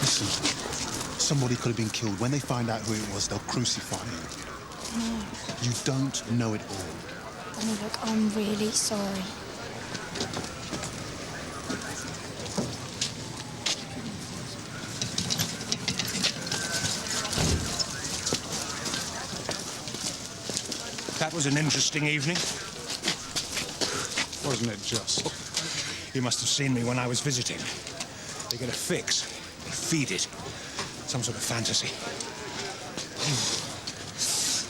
L: Listen, somebody could have been killed. When they find out who it was, they'll crucify you.
D: No.
L: You don't know it all.
D: Danny, look, I'm really sorry.
J: That was an interesting evening.
I: Wasn't it just?
J: You must have seen me when I was visiting. They get a fix, they feed it. Some sort of fantasy.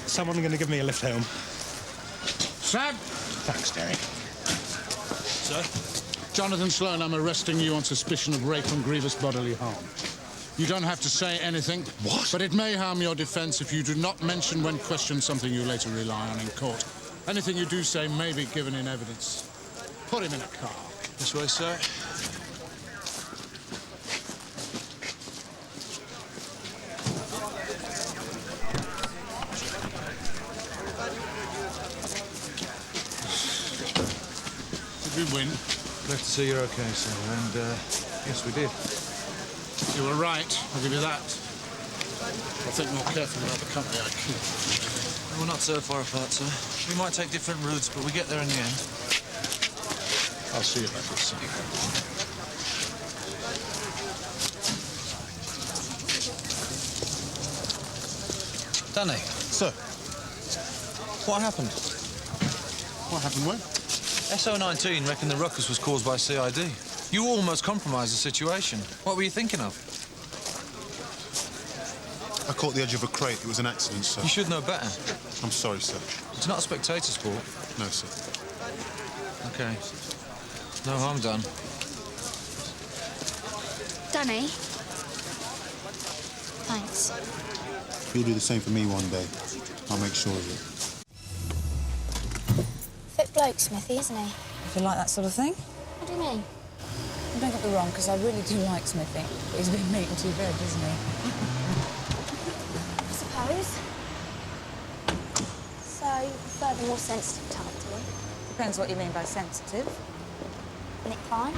J: Someone going to give me a lift home?
E: Sam!
J: Thanks, Terry.
E: Sir? Jonathan Sloane, I'm arresting you on suspicion of rape and grievous bodily harm. You don't have to say anything. What? But it may harm your defence if you do not mention when questioned something you later rely on in court. Anything you do say may be given in evidence. Put him in a car.
M: This way, sir.
E: Did we win?
C: Glad to see you're okay, sir. And, yes, we did.
E: You were right. I'll give you that. I'll think more carefully about the company I keep.
C: We're not so far apart, sir. We might take different routes, but we get there in the end.
E: I'll see you about this, son.
C: Danny.
I: Sir.
C: What happened?
I: What happened when?
C: SO19 reckoned the ruckus was caused by CID. You almost compromised the situation. What were you thinking of?
I: I caught the edge of a crate. It was an accident, sir.
C: You should know better.
I: I'm sorry, sir.
C: It's not a spectator sport.
I: No, sir.
C: OK. No harm done.
D: Danny? Thanks.
L: You'll do the same for me one day. I'll make sure of it.
D: Fit bloke, Smithy, isn't he?
S: Do you like that sort of thing?
D: What do you mean?
S: Don't get me wrong, because I really do like Smithy. But he's been making too bad, isn't he?
D: I suppose. So, you prefer the more sensitive type, do you?
S: Depends what you mean by sensitive.
D: Nick fine?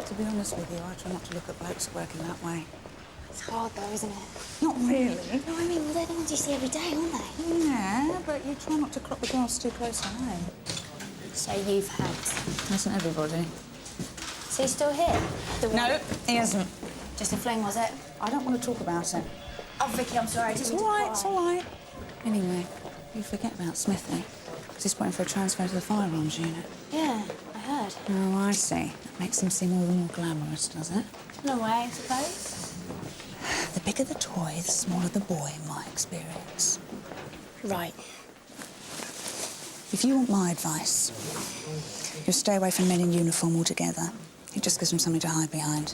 S: To be honest with you, I try not to look at blokes working that way.
D: It's hard, though, isn't it?
S: Not really.
D: No, I mean, well, they're the ones you see every day, aren't they?
S: Yeah, but you try not to crop the grass too close to home.
D: So you've had...
S: Isn't everybody?
D: So he's still here?
S: No, he isn't.
D: Just a fling, was it?
S: I don't want to talk about it.
D: Oh, Vicky, I'm sorry. I didn't
S: It's
D: mean to
S: all right,
D: pry.
S: it's all right. Anyway, you forget about Smithy. Because he's waiting for a transfer to the firearms unit.
D: Yeah, I heard.
S: Oh, I see. That makes him seem all the more glamorous, does it?
D: In a way, I suppose.
S: The bigger the toy, the smaller the boy, in my experience.
D: Right.
S: If you want my advice, you'll stay away from men in uniform altogether. It just gives them something to hide behind.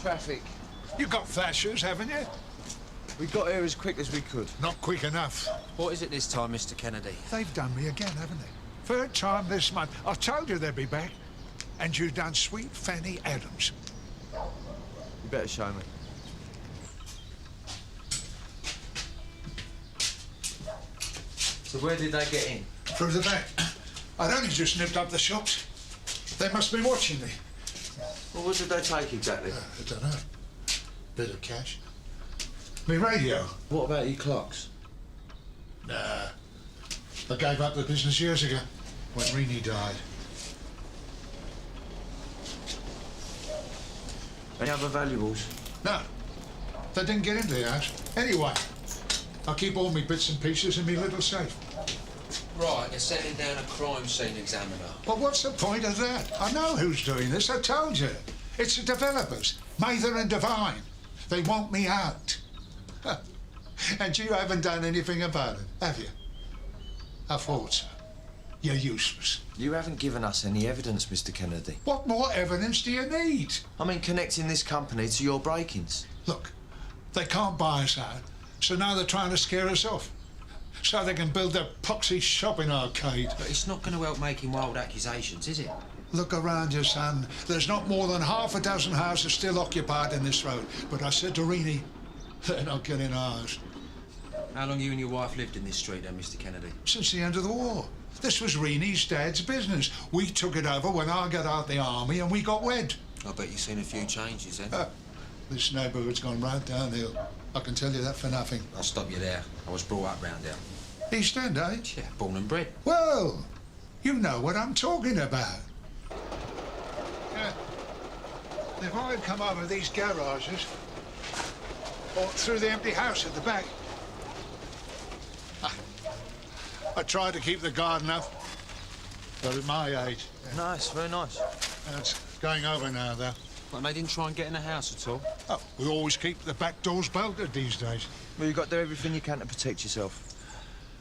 U: Traffic.
V: You got flashers, haven't you?
U: We got here as quick as we could.
V: Not quick enough.
U: What is it this time, Mr. Kennedy?
V: They've done me again, haven't they? Third time this month. I told you they'd be back. And you done sweet Fanny Adams.
U: You better show me. So where did they get in?
V: Through the back. I'd only just nipped up the shops. They must be watching me.
U: Well, what did they take exactly?
V: I don't know. Bit of cash. Me radio.
U: What about your clocks?
V: Nah. I gave up the business years ago, when Reenie died.
U: Any other valuables?
V: No. They didn't get into the house. Anyway, I keep all me bits and pieces in me little safe.
U: Right, you're sending down a crime scene examiner.
V: But what's the point of that? I know who's doing this, I told you. It's the developers, Mather and Devine. They want me out. And you haven't done anything about it, have you? I thought so. You're useless.
U: You haven't given us any evidence, Mr. Kennedy.
V: What more evidence do you need?
U: I mean, connecting this company to your break-ins.
V: Look, they can't buy us out, so now they're trying to scare us off. So they can build their poxy shopping arcade.
U: But it's not going to help making wild accusations, is it?
V: Look around you, son. There's not more than half a dozen houses still occupied in this road. But I said to Reenie, they're not getting ours.
U: How long you and your wife lived in this street then, Mr. Kennedy?
V: Since the end of the war. This was Reenie's dad's business. We took it over when I got out the army and we got wed.
U: I bet you've seen a few changes, then.
V: This neighbourhood's gone right downhill. I can tell you that for nothing.
U: I'll stop you there. I was brought up round here.
V: East End, eh?
U: Yeah, born and bred.
V: Well, you know what I'm talking about. Yeah. If I had come over these garages, or through the empty house at the back, I tried to keep the garden up, but at my age...
U: Nice, very nice.
V: It's going over now, though.
U: Well, they didn't try and get in the house at all?
V: Oh, we always keep the back doors bolted these days.
F: Well, you've got to do everything you can to protect yourself.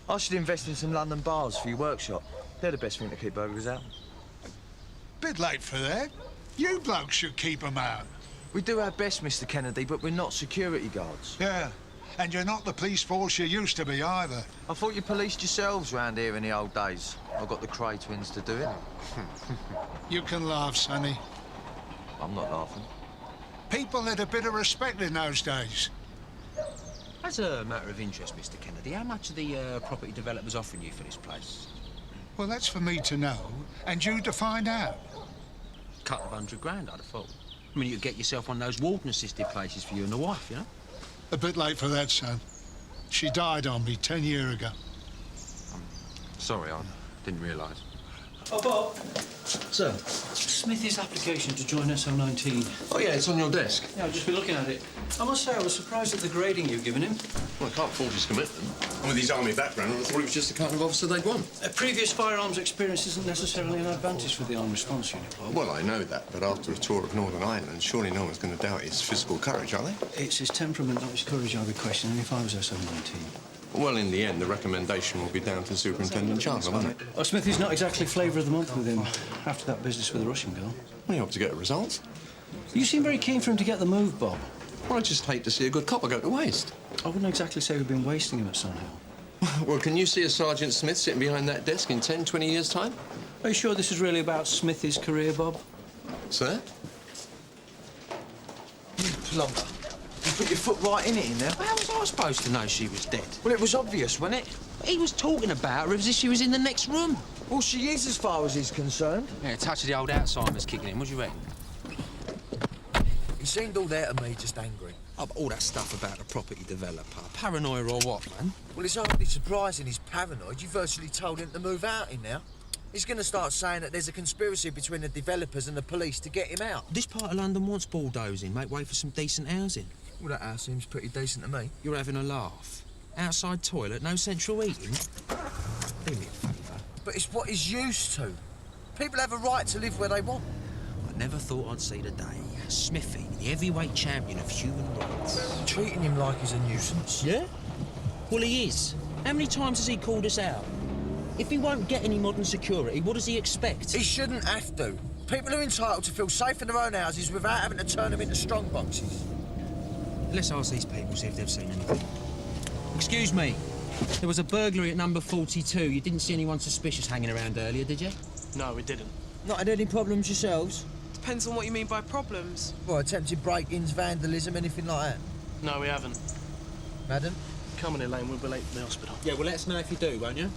F: I should invest in some London bars for your workshop. They're the best thing to keep burglars out.
V: Bit late for that. You blokes should keep 'em out.
F: We do our best, Mr. Kennedy, but we're not security guards.
V: Yeah, and you're not the police force you used to be either.
F: I thought you policed yourselves round here in the old days. I got the Cray twins to do it.
V: You can laugh, Sonny.
F: I'm not laughing.
V: People had a bit of respect in those days.
U: As a matter of interest, Mr. Kennedy, how much are the property developers offering you for this place?
V: Well, that's for me to know, and you to find out.
U: Couple of $100 grand, I'd have thought. I mean, you could get yourself one of those warden-assisted places for you and the wife, you know?
V: A bit late for that, son. She died on me 10 years ago.
U: Sorry, I didn't realise.
N: Oh, Bob. Sir, Smithy's application to join SO19.
U: Oh, yeah, it's on your desk.
N: Yeah, I've just been looking at it. I must say I was surprised at the grading you've given him.
A: Well, I can't fault his commitment. And with his army background, I thought he was just the kind of officer they'd want.
N: Previous firearms experience isn't necessarily an advantage for the armed response unit, Bob.
A: Well, I know that, but after a tour of Northern Ireland, surely no one's going to doubt his physical courage, are they?
N: It's his temperament, not his courage I'd be questioning if I was SO19.
A: Well, in the end, the recommendation will be down to Superintendent Chandler, won't it?
N: Oh, Smithy's not exactly flavour of the month with him after that business with the Russian girl.
A: Well, you hope to get a result.
N: You seem very keen for him to get the move, Bob.
A: Well, I just hate to see a good copper go to waste.
N: I wouldn't exactly say we've been wasting him at Sunhill.
A: Well, can you see a Sergeant Smith sitting behind that desk in 10, 20 years' time?
N: Are you sure this is really about Smithy's career, Bob?
A: Sir?
F: You plumber. You put your foot right in it in there.
U: How was I supposed to know she was dead?
F: Well, it was obvious, wasn't it?
U: He was talking about her as if she was in the next room.
F: Well, she is as far as he's concerned.
U: Yeah, a touch of the old Alzheimer's kicking in. What do you reckon?
F: He seemed all there to me, just angry.
U: Oh, but all that stuff about the property developer. Paranoia or what, man?
F: Well, it's hardly surprising he's paranoid. You virtually told him to move out in now. He's going to start saying that there's a conspiracy between the developers and the police to get him out.
U: This part of London wants bulldozing, make way for some decent housing.
F: Well, that house seems pretty decent to me.
U: You're having a laugh. Outside toilet, no central heating. Do me a favour.
F: But it's what he's used to. People have a right to live where they want.
U: I never thought I'd see the day. Smithy, the heavyweight champion of human rights.
F: Treating him like he's a nuisance.
U: Yeah? Well, he is. How many times has he called us out? If he won't get any modern security, what does he expect?
F: He shouldn't have to. People are entitled to feel safe in their own houses without having to turn them into strong boxes.
U: Let's ask these people, see if they've seen anything. Excuse me. There was a burglary at number 42. You didn't see anyone suspicious hanging around earlier, did you?
N: No, we didn't.
F: Not had any problems yourselves?
K: Depends on what you mean by problems.
F: Well, attempted break-ins, vandalism, anything like that?
N: No, we haven't.
F: Madam?
N: Come on, Elaine, we'll be late for the hospital.
U: Yeah, well, let us know if you do, won't you?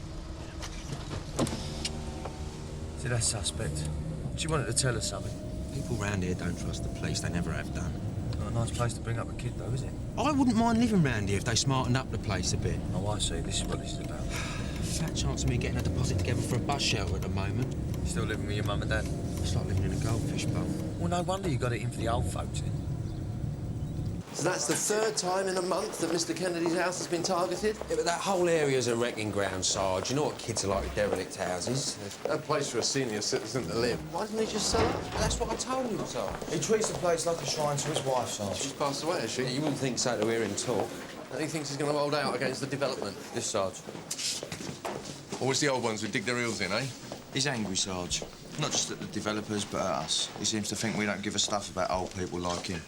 F: See, that suspect. She wanted to tell us something.
U: People round here don't trust the police. They never have done.
F: Not a nice place to bring up a kid, though, is it?
U: I wouldn't mind living round here if they smartened up the place a bit.
F: Oh, I see. This is what this is about.
U: Fat chance of me getting a deposit together for a bus shelter at the moment.
F: You still living with your mum and dad?
U: It's like living in a goldfish bowl.
F: Well, no wonder you got it in for the old folks, then.
A: So that's the third time in a month that Mr. Kennedy's house has been targeted?
U: Yeah, but that whole area's a wrecking ground, Sarge. You know what kids are like with derelict houses.
A: No place for a senior citizen to live. Why didn't he just sell it?
U: That's what I told him, Sarge.
F: He treats the place like a shrine to his wife, Sarge.
A: She's passed away, has she?
U: Yeah, you wouldn't think so to hear him talk.
A: And he thinks he's going to hold out against the development.
F: This, Sarge.
A: Always the old ones who dig their heels in, eh?
W: He's angry, Sarge. Not just at the developers, but at us. He seems to think we don't give a stuff about old people like him.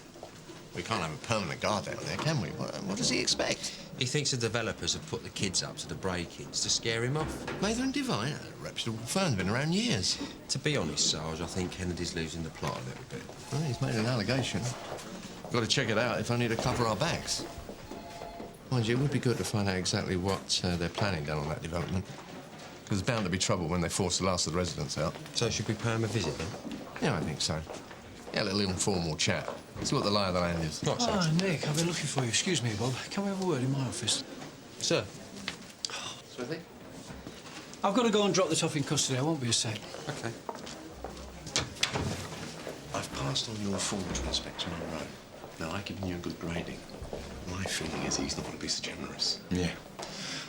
A: We can't have a permanent guard down there, can we? What does he expect?
U: He thinks the developers have put the kids up to the break-ins to scare him off.
A: Mather and Devine, a reputable firm, been around years.
U: To be honest, Sarge, I think Kennedy's losing the plot a little bit.
A: Well, he's made an allegation. Got to check it out, if only to cover our backs. Mind you, it would be good to find out exactly what they're planning down on that development. There's bound to be trouble when they force the last of the residents out.
B: So should we pay him a visit, then?
A: Yeah, I think so. Yeah, a little informal chat. See what the lie of the land is.
B: Right,
O: Ah, Nick, I've been looking for you. Excuse me, Bob. Can we have a word in my office?
B: Sir?
A: Smithy?
O: I've got to go and drop this off in custody. I won't be a sec.
B: OK. I've passed on your form to Inspector Monroe. Now, I've given you a good grading. My feeling is he's not going to be so generous. Yeah.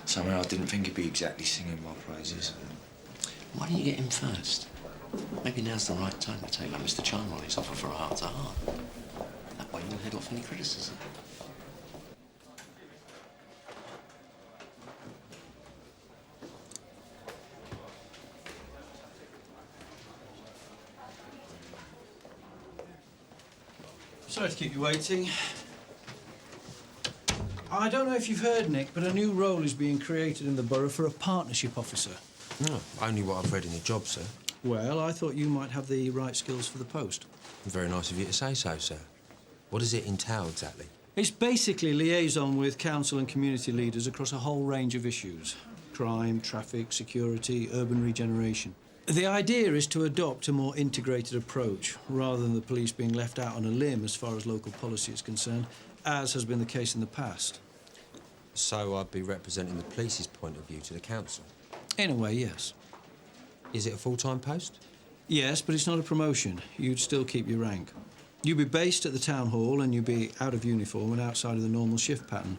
B: Somehow I didn't think he'd be exactly singing my praises. Why don't you get him first? Maybe now's the right time to take up Mr. Chandler on his offer for a heart-to-heart. That way you'll head off any criticism.
O: Sorry to keep you waiting. I don't know if you've heard, Nick, but a new role is being created in the borough for a partnership officer.
B: No, only what I've read in the job, sir.
O: Well, I thought you might have the right skills for the post.
B: Very nice of you to say so, sir. What does it entail, exactly?
O: It's basically liaison with council and community leaders across a whole range of issues. Crime, traffic, security, urban regeneration. The idea is to adopt a more integrated approach, rather than the police being left out on a limb as far as local policy is concerned, as has been the case in the past.
B: So I'd be representing the police's point of view to the council?
O: In a way, yes.
B: Is it a full-time post?
O: Yes, but it's not a promotion. You'd still keep your rank. You'd be based at the town hall and you'd be out of uniform and outside of the normal shift pattern.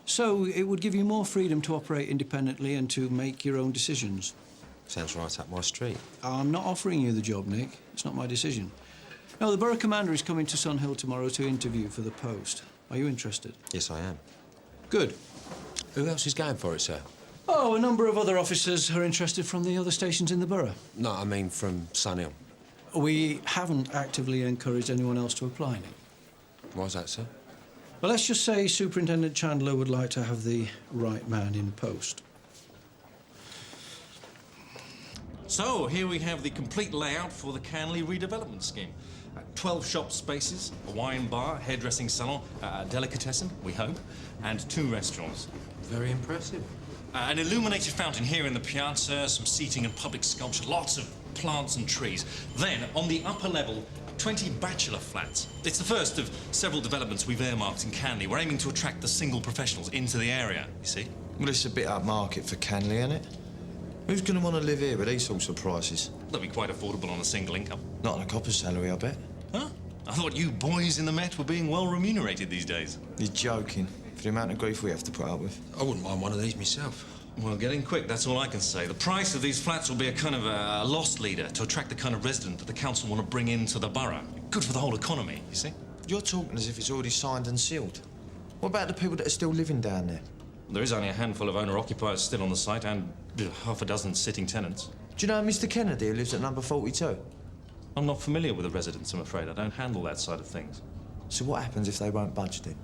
O: So it would give you more freedom to operate independently and to make your own decisions.
B: Sounds right up my street.
O: I'm not offering you the job, Nick. It's not my decision. No, the borough commander is coming to Sun Hill tomorrow to interview for the post. Are you interested?
B: Yes, I am.
O: Good.
B: Who else is going for it, sir?
O: Oh, a number of other officers are interested from the other stations in the borough.
B: No, I mean from Sun Hill.
O: We haven't actively encouraged anyone else to apply, Nick.
B: Why's that, sir?
O: Well, let's just say Superintendent Chandler would like to have the right man in post.
R: So, here we have the complete layout for the Canley redevelopment scheme. 12 shop spaces, a wine bar, hairdressing salon, a delicatessen, we hope, and 2 restaurants.
B: Very impressive.
R: An illuminated fountain here in the piazza, some seating and public sculpture, lots of plants and trees. Then, on the upper level, 20 bachelor flats. It's the first of several developments we've earmarked in Canley. We're aiming to attract the single professionals into the area, you see.
W: Well, it's a bit upmarket for Canley, isn't it? Who's going to want to live here with these sorts of prices?
R: They'll be quite affordable on a single income.
W: Not on a copper's salary, I bet.
R: Huh? I thought you boys in the Met were being well remunerated these days.
W: You're joking. For the amount of grief we have to put up with.
B: I wouldn't mind one of these myself.
R: Well, get in quick, that's all I can say. The price of these flats will be a kind of a loss leader to attract the kind of resident that the council want to bring into the borough. Good for the whole economy, you see?
W: You're talking as if it's already signed and sealed. What about the people that are still living down there?
R: There is only a handful of owner-occupiers still on the site and half a dozen sitting tenants.
W: Do you know Mr. Kennedy who lives at number 42?
R: I'm not familiar with the residents, I'm afraid. I don't handle that side of things.
W: So what happens if they won't budge then?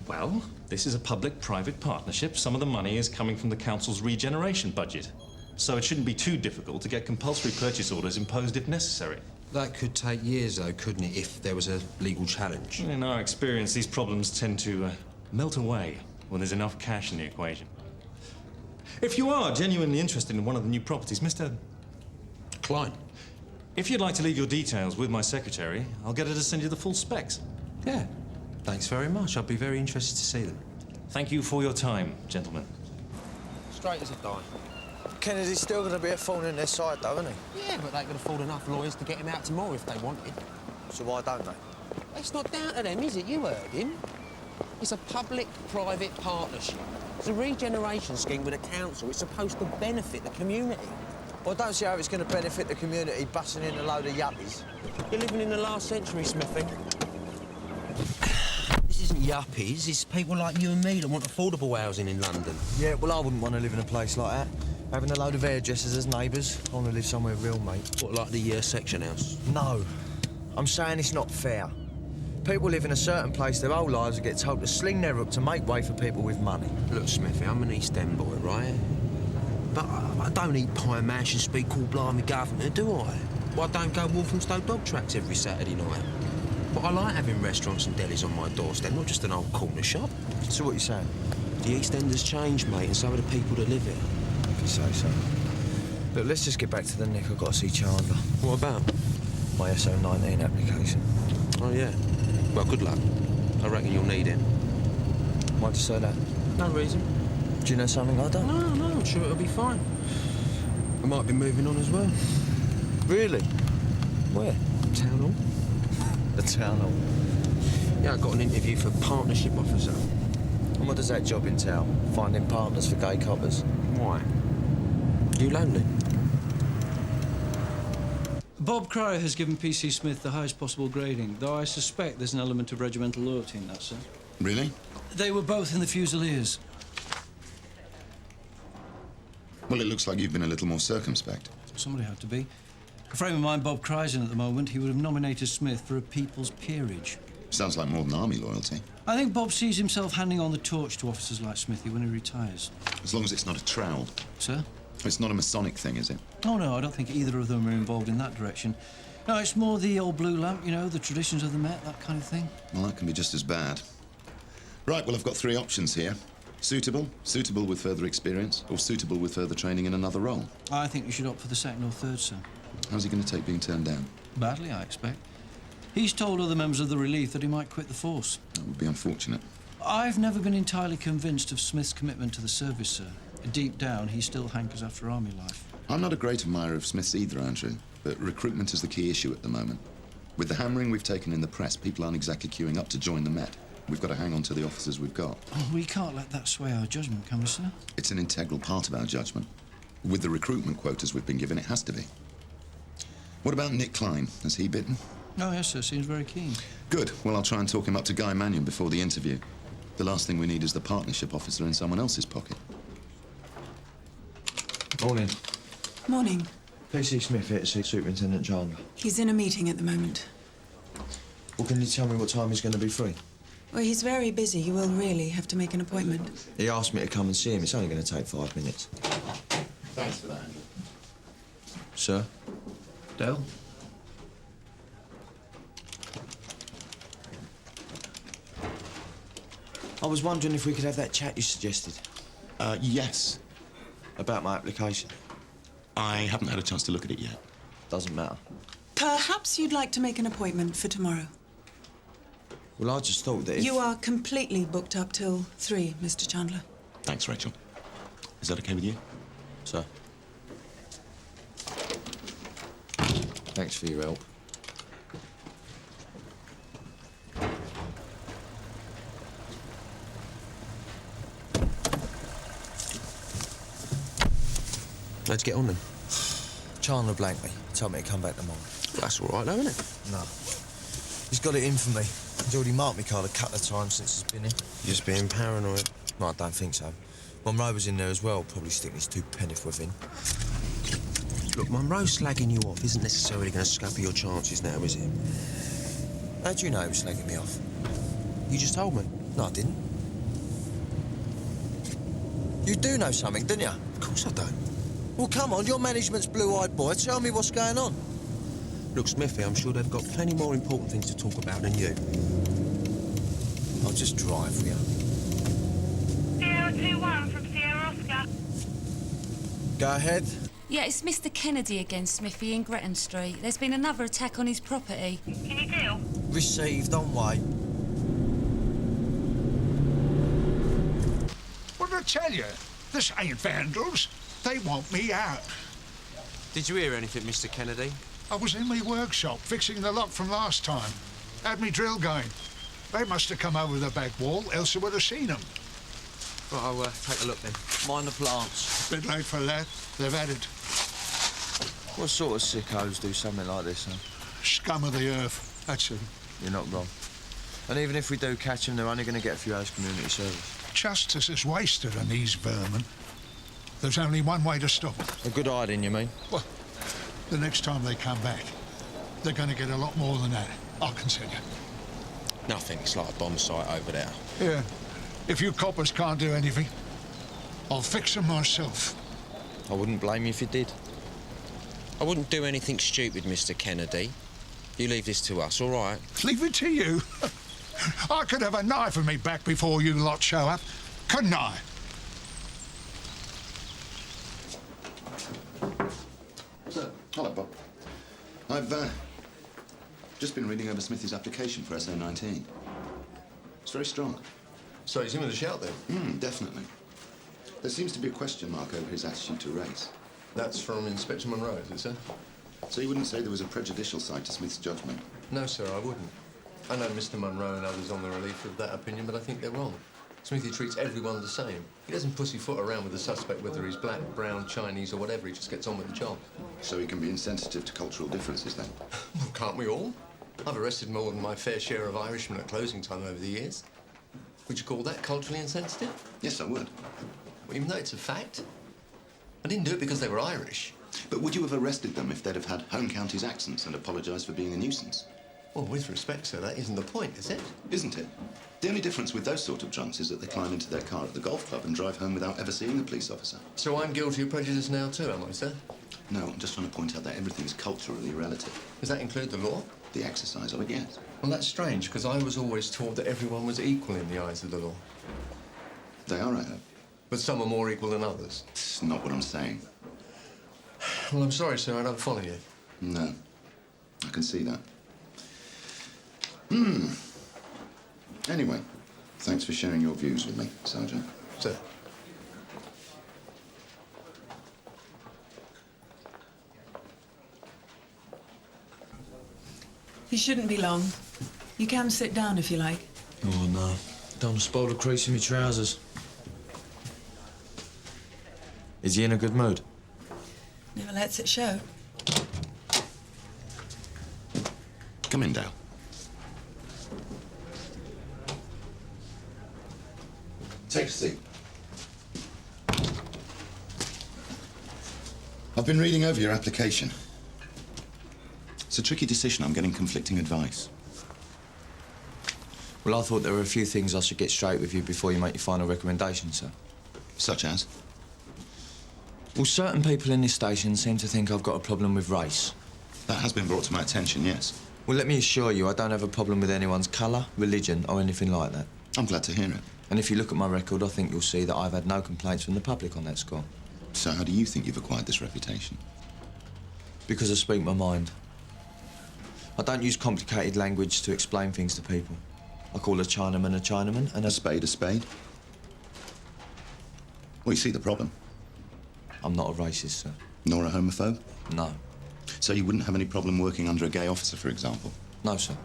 R: Well, this is a public-private partnership. Some of the money is coming from the council's regeneration budget. So it shouldn't be too difficult to get compulsory purchase orders imposed if necessary.
B: That could take years, though, couldn't it, if there was a legal challenge?
R: In our experience, these problems tend to melt away when there's enough cash in the equation. If you are genuinely interested in one of the new properties, Mr.
B: Klein.
R: If you'd like to leave your details with my secretary, I'll get her to send you the full specs.
B: Yeah. Thanks very much. I'd be very interested to see them.
R: Thank you for your time, gentlemen.
F: Straight as a die. Kennedy's still going to be a thorn in their side, though, isn't he?
U: Yeah, but they could afford enough lawyers to get him out tomorrow if they wanted.
F: So why don't they?
U: It's not down to them, is it? You heard him. It's a public-private partnership. It's a regeneration scheme with a council. It's supposed to benefit the community.
F: Well, I don't see how it's going to benefit the community bussing in a load of yuppies.
U: You're living in the last century, Smithy. This isn't yuppies. It's people like you and me that want affordable housing in London.
F: Yeah, well, I wouldn't want to live in a place like that. Having a load of hairdressers as neighbours. I want to live somewhere real, mate.
U: What, like the section house?
F: No. I'm saying it's not fair. People live in a certain place their whole lives and get told to sling their hook to make way for people with money.
U: Look, Smithy, I'm an East End boy, right? But I don't eat pie mash and speak all blimey governor, do I? Well, I don't go Walthamstow dog tracks every Saturday night. But I like having restaurants and delis on my doorstep, not just an old corner shop.
F: So what are you saying?
U: The East End has changed, mate, and so are the people that live here. you say so. Look, let's just get back to the nick. I've got to see Chandler. What about? My SO19 application. Oh, yeah. Well, good luck. I reckon you'll need it. Why'd you say that? No reason. Do you know something I don't?
T: No, I'm sure it'll be fine.
U: I might be moving on as well. Really? Where?
T: Town hall.
U: The town hall.
T: Yeah, I got an interview for partnership officer.
U: And what does that job entail? Finding partners for gay coppers?
T: Why? You lonely?
O: Bob Cryer has given PC Smith the highest possible grading, though I suspect there's an element of regimental loyalty in that, sir.
L: Really?
O: They were both in the Fusiliers.
L: Well, it looks like you've been a little more circumspect.
O: Somebody had to be. A frame of mind Bob Cryer's in at the moment, he would have nominated Smith for a People's Peerage.
L: Sounds like more than army loyalty.
O: I think Bob sees himself handing on the torch to officers like Smithy when he retires.
L: As long as it's not a trowel.
O: Sir?
L: It's not a Masonic thing, is it?
O: Oh, no, I don't think either of them are involved in that direction. No, it's more the old blue lamp, you know, the traditions of the Met, that kind of thing.
L: Well, that can be just as bad. Right, well, I've got three options here. Suitable, suitable with further experience, or suitable with further training in another role.
O: I think you should opt for the second or third, sir.
L: How's he going to take being turned down?
O: Badly, I expect. He's told other members of the relief that he might quit the force.
L: That would be unfortunate.
O: I've never been entirely convinced of Smith's commitment to the service, sir. Deep down, he still hankers after army life.
L: I'm not a great admirer of Smith's either, Andrew, but recruitment is the key issue at the moment. With the hammering we've taken in the press, people aren't exactly queuing up to join the Met. We've got to hang on to the officers we've got.
O: Oh, we can't let that sway our judgment, can we, sir?
L: It's an integral part of our judgment. With the recruitment quotas we've been given, it has to be. What about Nick Klein? Has he bitten?
O: Oh, yes, sir. Seems very keen.
L: Good. Well, I'll try and talk him up to Guy Mannion before the interview. The last thing we need is the partnership officer in someone else's pocket.
U: Morning.
G: Morning.
U: PC Smith here to see Superintendent Chandler.
G: He's in a meeting at the moment.
U: Well, can you tell me what time he's going to be free?
G: Well, he's very busy. You will really have to make an appointment.
U: He asked me to come and see him. It's only going to take 5 minutes.
L: Thanks for that, Andrew.
U: Sir?
O: Dale?
U: I was wondering if we could have that chat you suggested.
L: Yes.
U: About my application.
L: I haven't had a chance to look at it yet.
U: Doesn't matter.
G: Perhaps you'd like to make an appointment for tomorrow.
U: Well, I just thought that if...
G: You are completely booked up till 3, Mr. Chandler.
L: Thanks, Rachel. Is that okay with you?
U: Sir. Thanks for your help.
T: Let's get on then.
U: Chandler blanked me. Told me to come back tomorrow.
T: Well, that's all right, though, isn't it?
U: No. He's got it in for me. He's already marked me card a couple of times since he's been here.
T: Just being paranoid.
U: No, I don't think so. Monroe was in there as well, probably sticking his 2 pennies with him.
T: Look, Monroe slagging you off isn't necessarily going to scupper your chances now, is it?
U: How do you know he was slagging me off?
T: You just told me.
U: No, I didn't. You do know something, didn't you?
T: Of course I don't.
U: Well, come on, you're management's blue-eyed boy. Tell me what's going on.
T: Look, Smithy, I'm sure they've got plenty more important things to talk about than you.
U: I'll just drive for you.
H: Sierra 2-1 from Sierra Oscar.
U: Go ahead.
P: Yeah, it's Mr. Kennedy again, Smithy, in Gretton Street. There's been another attack on his property.
H: Can you deal?
U: Received, on way.
V: What did I tell you? This ain't vandals. They want me out.
T: Did you hear anything, Mr. Kennedy?
V: I was in my workshop fixing the lock from last time. Had me drill going. They must have come over the back wall, else I would have seen them.
T: Right, I'll take a look then.
U: Mind the plants.
V: Bit late for that. They've had it.
U: What sort of sickos do something like this, huh?
V: Scum of the earth. That's it.
U: You're not wrong. And even if we do catch them, they're only going to get a few hours community service.
V: Justice is wasted on these vermin. There's only one way to stop them.
U: A good hiding, you mean?
V: Well, the next time they come back, they're going to get a lot more than that, I can tell you.
T: Nothing's like a bomb site over there.
V: Yeah. If you coppers can't do anything, I'll fix them myself.
T: I wouldn't blame you if you did. I wouldn't do anything stupid, Mr. Kennedy. You leave this to us, all right?
V: Leave it to you? I could have a knife in me back before you lot show up, couldn't I?
J: Hello, Bob. I've just been reading over Smithy's application for SO19. It's very strong.
A: So he's in with a shout, then?
J: Definitely. There seems to be a question mark over his attitude to race.
A: That's from Inspector Monroe, is it, sir?
J: So you wouldn't say there was a prejudicial side to Smith's judgment?
A: No, sir, I wouldn't. I know Mr. Monroe and others on the relief of that opinion, but I think they're wrong. Smithy treats everyone the same. He doesn't pussyfoot around with the suspect, whether he's black, brown, Chinese, or whatever. He just gets on with the job.
J: So he can be insensitive to cultural differences, then?
A: Well, can't we all? I've arrested more than my fair share of Irishmen at closing time over the years. Would you call that culturally insensitive?
J: Yes, I would.
A: Well, even though it's a fact. I didn't do it because they were Irish.
J: But would you have arrested them if they'd have had home counties accents and apologised for being a nuisance?
A: Well, with respect, sir, that isn't the point, is it?
J: Isn't it? The only difference with those sort of drunks is that they climb into their car at the golf club and drive home without ever seeing the police officer.
A: So I'm guilty of prejudice now too, am I, sir?
J: No, I'm just trying to point out that everything is culturally relative.
A: Does that include the law?
J: The exercise of it, yes.
A: Well, that's strange, because I was always taught that everyone was equal in the eyes of the law.
J: They are, I hope.
A: But some are more equal than others.
J: It's not what I'm saying.
A: Well, I'm sorry, sir, I don't follow you.
J: No, I can see that. Anyway, thanks for sharing your views with me, Sergeant.
A: Sir.
G: You shouldn't be long. You can sit down if you like.
U: Oh, no. Don't want to spoil the crease in my trousers. Is he in a good mood?
G: Never lets it show.
J: Come in, Dale. Take a seat. I've been reading over your application. It's a tricky decision. I'm getting conflicting advice.
U: Well, I thought there were a few things I should get straight with you before you make your final recommendation, sir.
J: Such as?
U: Well, certain people in this station seem to think I've got a problem with race.
J: That has been brought to my attention, yes.
U: Well, let me assure you, I don't have a problem with anyone's colour, religion, or anything like that.
J: I'm glad to hear it.
U: And if you look at my record, I think you'll see that I've had no complaints from the public on that score.
J: So how do you think you've acquired this reputation?
U: Because I speak my mind. I don't use complicated language to explain things to people. I call a Chinaman and
J: a spade a spade? Well, you see the problem.
U: I'm not a racist, sir.
J: Nor a homophobe?
U: No.
J: So you wouldn't have any problem working under a gay officer, for example?
U: No, sir.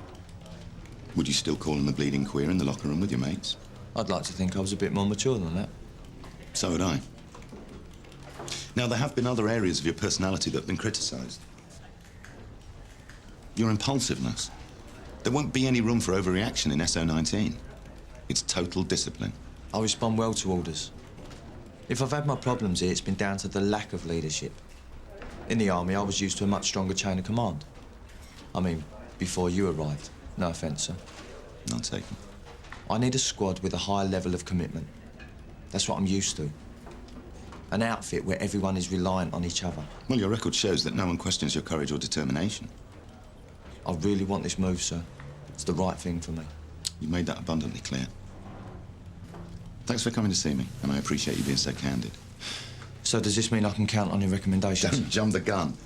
J: Would you still call him a bleeding queer in the locker room with your mates?
U: I'd like to think I was a bit more mature than that.
J: So would I. Now, there have been other areas of your personality that have been criticised. Your impulsiveness. There won't be any room for overreaction in SO19. It's total discipline.
U: I respond well to orders. If I've had my problems here, it's been down to the lack of leadership. In the army, I was used to a much stronger chain of command. I mean, before you arrived. No offence, sir.
J: None taken.
U: I need a squad with a high level of commitment. That's what I'm used to. An outfit where everyone is reliant on each other.
J: Well, your record shows that no one questions your courage or determination.
U: I really want this move, sir. It's the right thing for me.
J: You made that abundantly clear. Thanks for coming to see me, and I appreciate you being so candid.
U: So does this mean I can count on your recommendations?
J: Don't jump the gun.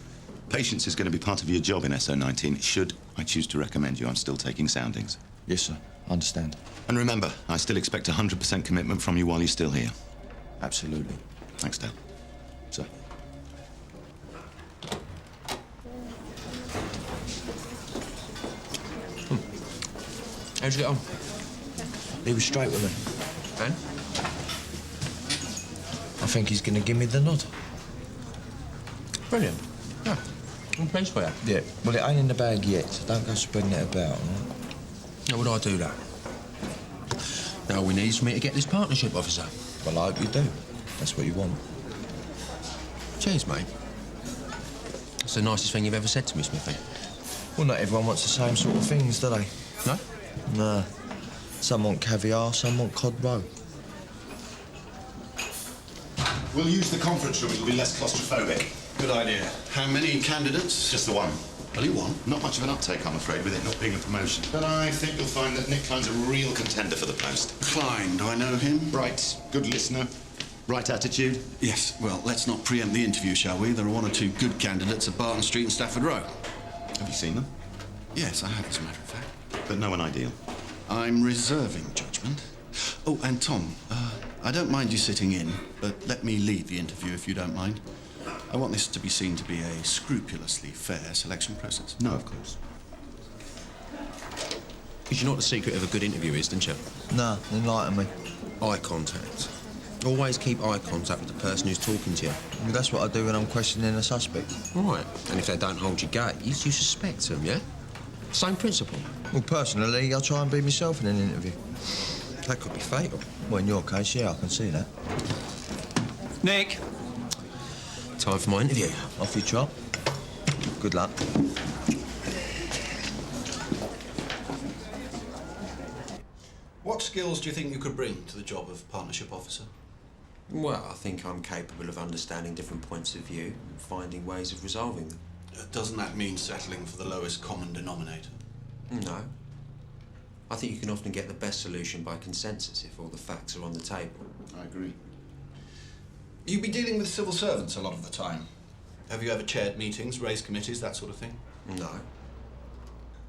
J: Patience is going to be part of your job in SO19. Should I choose to recommend you, I'm still taking soundings.
U: Yes, sir. I understand.
J: And remember, I still expect 100% commitment from you while you're still here.
U: Absolutely.
J: Thanks, Dale.
U: Sir.
B: How'd you get on?
U: He was straight with me.
B: And?
U: I think he's going to give me the nod.
B: Brilliant. Yeah. I'm pleased for you.
U: Yeah. Well, it ain't in the bag yet, so don't go spreading it about, all right?
B: How would I do that? Now, we need me to get this partnership officer.
U: Well, I hope you do. That's what you want.
B: Cheers, mate. That's the nicest thing you've ever said to me, Smithy.
U: Well, not everyone wants the same sort of things, do they?
B: No?
U: No. Some want caviar, some want cod roe.
J: We'll use the conference room. It'll be less claustrophobic.
I: Good idea. How many candidates?
J: Just the one.
I: Only one?
J: Not much of an uptake, I'm afraid, with it not being a promotion. But I think you'll find that Nick Klein's a real contender for the post.
I: Klein, do I know him?
J: Bright, good listener, Right attitude?
L: Yes, well, let's not preempt the interview, shall we? There are one or two good candidates at Barton Street and Stafford Row.
J: Have you seen them?
L: Yes, I have, as a matter of fact.
J: But no one ideal.
L: I'm reserving judgment. Oh, and Tom, I don't mind you sitting in, but let me lead the interview if you don't mind. I want this to be seen to be a scrupulously fair selection process.
J: No, of course.
U: Because you know what the secret of a good interview is, don't you?
W: No, enlighten me.
U: Eye contact. Always keep eye contact with the person who's talking to you.
W: Well, that's what I do when I'm questioning a suspect.
U: Right. And if they don't hold your gaze, you suspect them, yeah? Same principle.
W: Well, personally, I try and be myself in an interview.
U: That could be fatal.
W: Well, in your case, yeah, I can see that.
U: Nick! Time for my interview.
W: Off you trot. Good luck.
L: What skills do you think you could bring to the job of partnership officer?
U: Well, I think I'm capable of understanding different points of view and finding ways of resolving them.
L: Doesn't that mean settling for the lowest common denominator?
U: No. I think you can often get the best solution by consensus if all the facts are on the table.
L: I agree. You'd be dealing with civil servants a lot of the time. Have you ever chaired meetings, raised committees, that sort of thing?
U: No.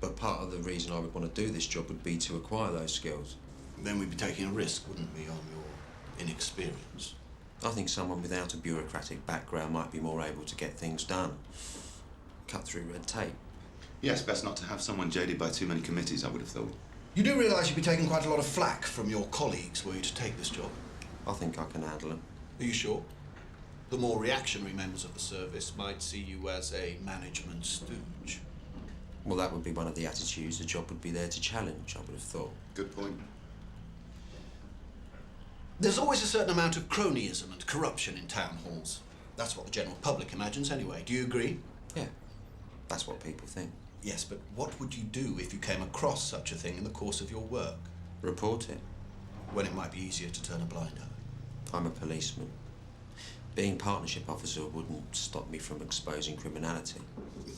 U: But part of the reason I would want to do this job would be to acquire those skills.
L: Then we'd be taking a risk, wouldn't we, on your inexperience?
U: I think someone without a bureaucratic background might be more able to get things done. Cut through red tape.
J: Yes, best not to have someone jaded by too many committees, I would have thought.
L: You do realise you'd be taking quite a lot of flack from your colleagues were you to take this job?
U: I think I can handle them.
L: Are you sure? The more reactionary members of the service might see you as a management stooge.
U: Well, that would be one of the attitudes the job would be there to challenge, I would have thought.
J: Good point.
L: There's always a certain amount of cronyism and corruption in town halls. That's what the general public imagines anyway. Do you agree?
U: Yeah, that's what people think.
L: Yes, but what would you do if you came across such a thing in the course of your work?
U: Report it.
L: When it might be easier to turn a blind eye.
U: I'm a policeman. Being partnership officer wouldn't stop me from exposing criminality.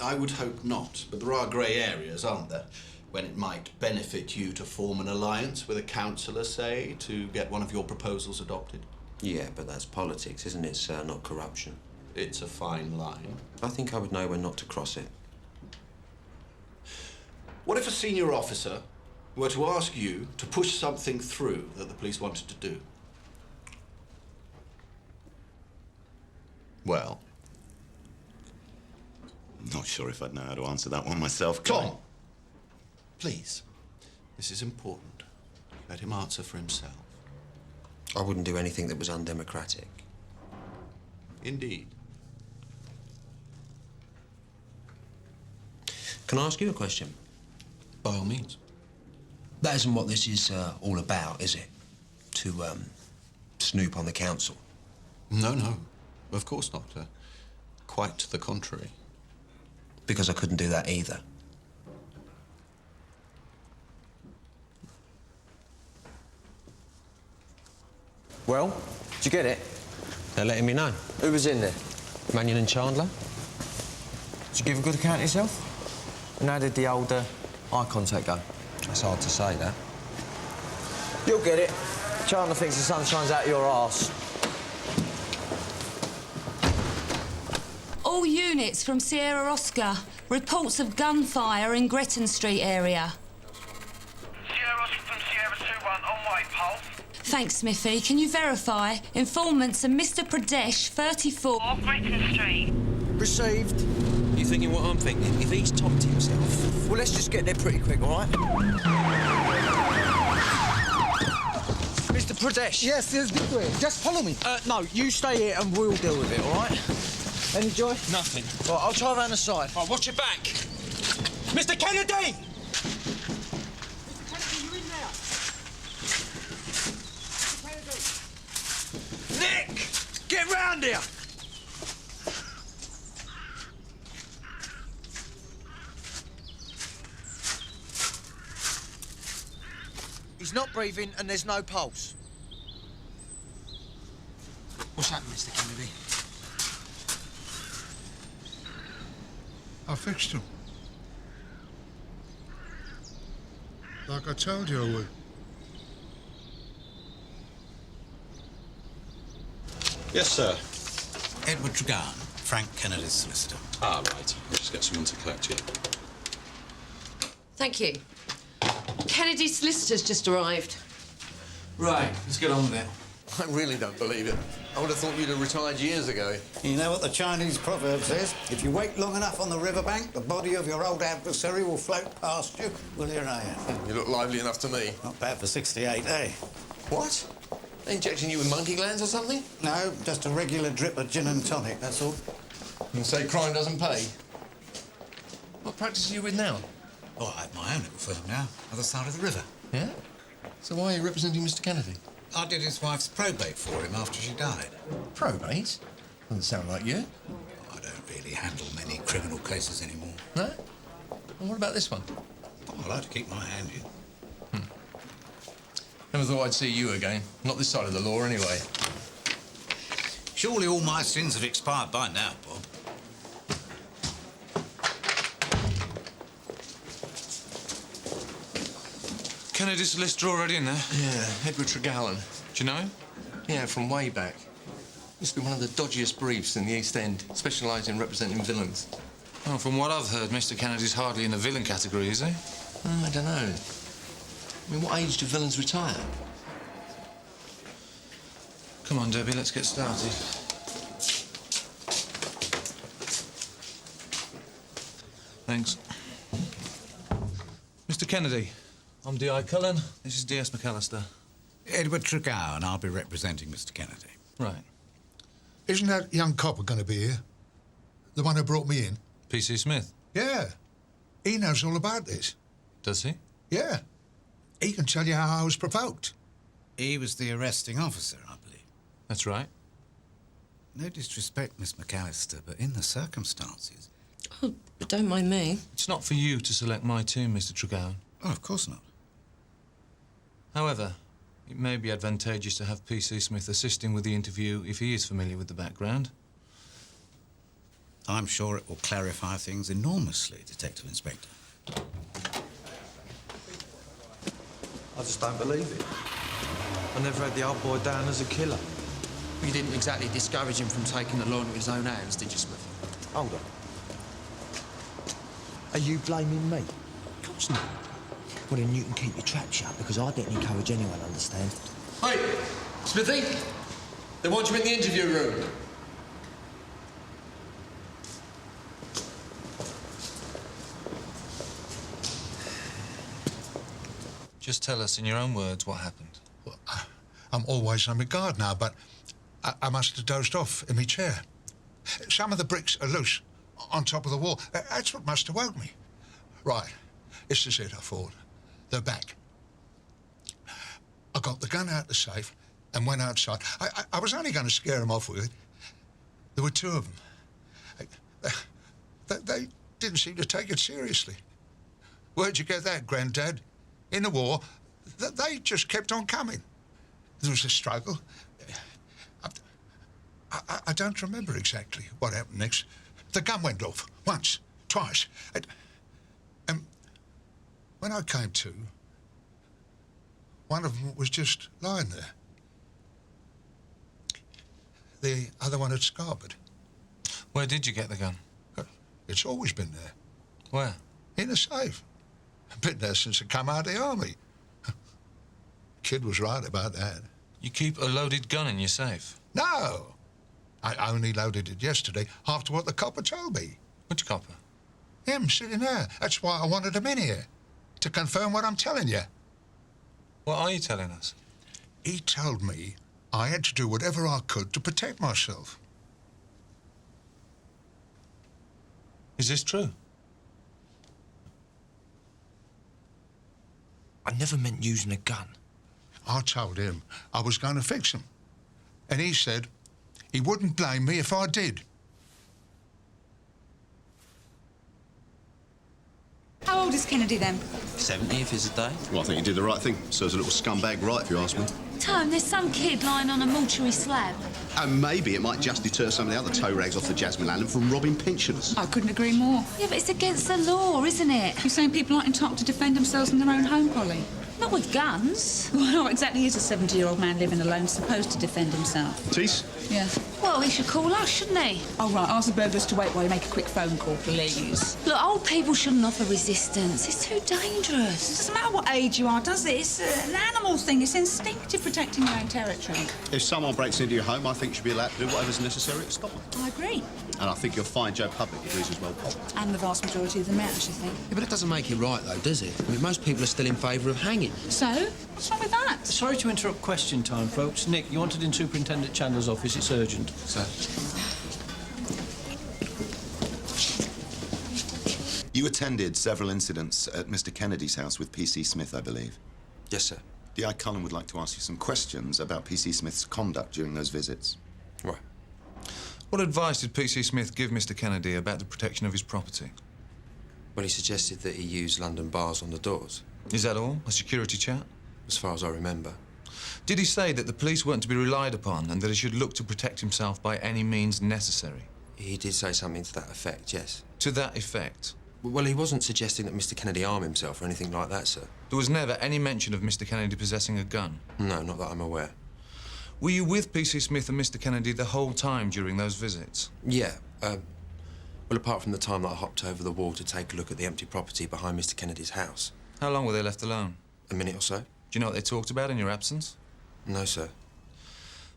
L: I would hope not, but there are grey areas, aren't there? When it might benefit you to form an alliance with a councillor, say, to get one of your proposals adopted.
U: Yeah, but that's politics, isn't it, sir? Not corruption.
L: It's a fine line.
U: I think I would know when not to cross it.
L: What if a senior officer were to ask you to push something through that the police wanted to do? Well?
J: Not sure if I'd know how to answer that one myself.
L: Tom! Please. This is important. Let him answer for himself.
U: I wouldn't do anything that was undemocratic.
L: Indeed.
U: Can I ask you a question?
L: By all means.
U: That isn't what this is all about, is it? To snoop on the council?
L: No, no. Of course not. Quite the contrary.
U: Because I couldn't do that either.
W: Well, did you get it?
U: They're letting me know.
W: Who was in there?
U: Mannion and Chandler.
W: Did you give a good account of yourself? And how did the old eye contact go?
U: That's hard to say, that.
W: You'll get it. Chandler thinks the sun shines out of your arse.
P: All units from Sierra Oscar. Reports of gunfire in Gretton Street area.
H: Sierra Oscar from Sierra 2-1 on White Pole.
P: Thanks, Smithy. Can you verify? Informants are Mr. Pradesh, 34...
H: Off Gretton Street.
W: Received.
U: You thinking what I'm thinking? If he's topped himself...
W: Well, let's just get there pretty quick, all right? Mr. Pradesh.
E: Yes, this way. Just follow me.
W: No, you stay here and we'll deal with it, all right? Any joy?
R: Nothing.
W: Right, I'll try around the side.
R: Right, watch your back. Mr. Kennedy!
W: Nick! Get round here! He's not breathing and there's no pulse.
E: What's happened, Mr. Kennedy?
V: I fixed him. Like I told you I would.
C: Yes, sir.
M: Edward Tregowan, Frank Kennedy's solicitor.
C: Ah, right. I'll just get someone to collect you.
Q: Thank you. Kennedy's solicitor's just arrived.
O: Right, let's get on with it.
A: I really don't believe it. I would have thought you'd have retired years ago.
X: You know what the Chinese proverb says? If you wait long enough on the riverbank, the body of your old adversary will float past you. Well, here I am.
A: You look lively enough to me.
X: Not bad for 68, eh?
A: What? They injecting you with monkey glands or something?
X: No, just a regular drip of gin and tonic, that's all.
A: You say crime doesn't pay? What practice are you with now?
X: Oh, I have my own little firm now, other side of the river.
A: Yeah? So why are you representing Mr. Kennedy?
X: I did his wife's probate for him after she died.
A: Probate? Doesn't sound like you.
X: I don't really handle many criminal cases anymore.
A: No? And what about this one?
X: Oh, I like to keep my hand in.
A: Never thought I'd see you again. Not this side of the law, anyway.
X: Surely all my sins have expired by now, Bob.
C: Kennedy's solicitor already in there?
A: Yeah, Edward Tregowan.
C: Do you know him?
A: Yeah, from way back. Used to be one of the dodgiest briefs in the East End, specialising in representing villains.
C: Oh, from what I've heard, Mr. Kennedy's hardly in the villain category, is he?
A: I don't know. I mean, what age do villains retire?
C: Come on, Debbie, let's get started. Thanks. Mr. Kennedy, I'm D.I. Colin. This is D.S. McAllister.
X: Edward Tregowan, I'll be representing Mr. Kennedy.
C: Right.
V: Isn't that young copper going to be here? The one who brought me in?
C: P.C. Smith?
V: Yeah. He knows all about this.
C: Does he?
V: Yeah. He can tell you how I was provoked.
X: He was the arresting officer, I believe.
C: That's right.
X: No disrespect, Miss McAllister, but in the circumstances...
Q: Oh, but don't mind me.
C: It's not for you to select my team, Mr. Tregowan.
X: Oh, of course not.
C: However, it may be advantageous to have P.C. Smith assisting with the interview if he is familiar with the background.
X: I'm sure it will clarify things enormously, Detective Inspector.
N: I just don't believe it. I never had the old boy down as a killer.
E: You didn't exactly discourage him from taking the law into his own hands, did you, Smith?
N: Hold on. Are you blaming me?
U: Of course not. Well, then you can keep your trap shut, because I didn't encourage anyone, understand?
A: Hey, Smithy! They want you in the interview room.
C: Just tell us in your own words what happened.
V: Well, I'm always on my guard now, but I must have dozed off in my chair. Some of the bricks are loose on top of the wall. That's what must have woke me. Right, this is it, I thought. They're back. I got the gun out the safe and went outside. I was only going to scare them off with it. There were two of them. They didn't seem to take it seriously. Where'd you get that, Grandad? In the war, they just kept on coming. There was a struggle. I don't remember exactly what happened next. The gun went off once, twice. And when I came to, one of them was just lying there. The other one had scarpered.
C: Where did you get the gun?
V: It's always been there.
C: Where?
V: In a safe. Been there since I come out of the army. Kid was right about that.
C: You keep a loaded gun in your safe?
V: No! I only loaded it yesterday after what the copper told me.
C: Which copper?
V: Him, sitting there. That's why I wanted him in here. To confirm what I'm telling you.
C: What are you telling us?
V: He told me I had to do whatever I could to protect myself.
C: Is this true?
U: I never meant using a gun.
V: I told him I was going to fix him. And he said he wouldn't blame me if I did.
S: How old is Kennedy then?
U: 70th is a day.
J: Well, I think he did the right thing. Serves a little scumbag right, if you ask me.
P: Tone, there's some kid lying on a mortuary slab.
J: And maybe it might just deter some of the other toe rags off the Jasmine Island from robbing pensioners.
S: I couldn't agree more.
P: Yeah, but it's against the law, isn't it?
S: You're saying people aren't entitled to defend themselves in their own home, Polly?
P: Not with guns.
D: Well, not exactly is a 70-year-old man living alone supposed to defend himself.
I: Tease?
D: Yeah.
P: Well, he should call us, shouldn't he?
D: Oh, right, ask the burglars to wait while you make a quick phone call, please.
P: Look, old people shouldn't offer resistance. It's too dangerous.
D: It doesn't matter what age you are, does it? It's an animal thing. It's instinctive protecting your own territory.
F: If someone breaks into your home, I think you should be allowed to do whatever's necessary to stop them.
D: I agree.
F: And I think you'll find Joe Public agrees as well.
D: And the vast majority of them out, I should think.
U: Yeah, but it doesn't make it right, though, does it? I mean, most people are still in favour of hanging.
D: So? What's wrong with that?
O: Sorry to interrupt question time, folks. Nick, you wanted in Superintendent Chandler's office. It's urgent.
U: Sir.
J: You attended several incidents at Mr. Kennedy's house with P.C. Smith, I believe.
U: Yes, sir.
J: D.I. Colin would like to ask you some questions about P.C. Smith's conduct during those visits.
U: Right.
C: What advice did P.C. Smith give Mr. Kennedy about the protection of his property?
U: Well, he suggested that he use London bars on the doors.
C: Is that all? A security chat?
U: As far as I remember.
C: Did he say that the police weren't to be relied upon and that he should look to protect himself by any means necessary?
U: He did say something to that effect, yes.
C: To that effect?
U: Well, he wasn't suggesting that Mr. Kennedy arm himself or anything like that, sir.
C: There was never any mention of Mr. Kennedy possessing a gun?
U: No, not that I'm aware.
C: Were you with P.C. Smith and Mr. Kennedy the whole time during those visits?
U: Yeah. Well, apart from the time that I hopped over the wall to take a look at the empty property behind Mr. Kennedy's house.
C: How long were they left alone?
U: A minute or so.
C: Do you know what they talked about in your absence?
U: No, sir.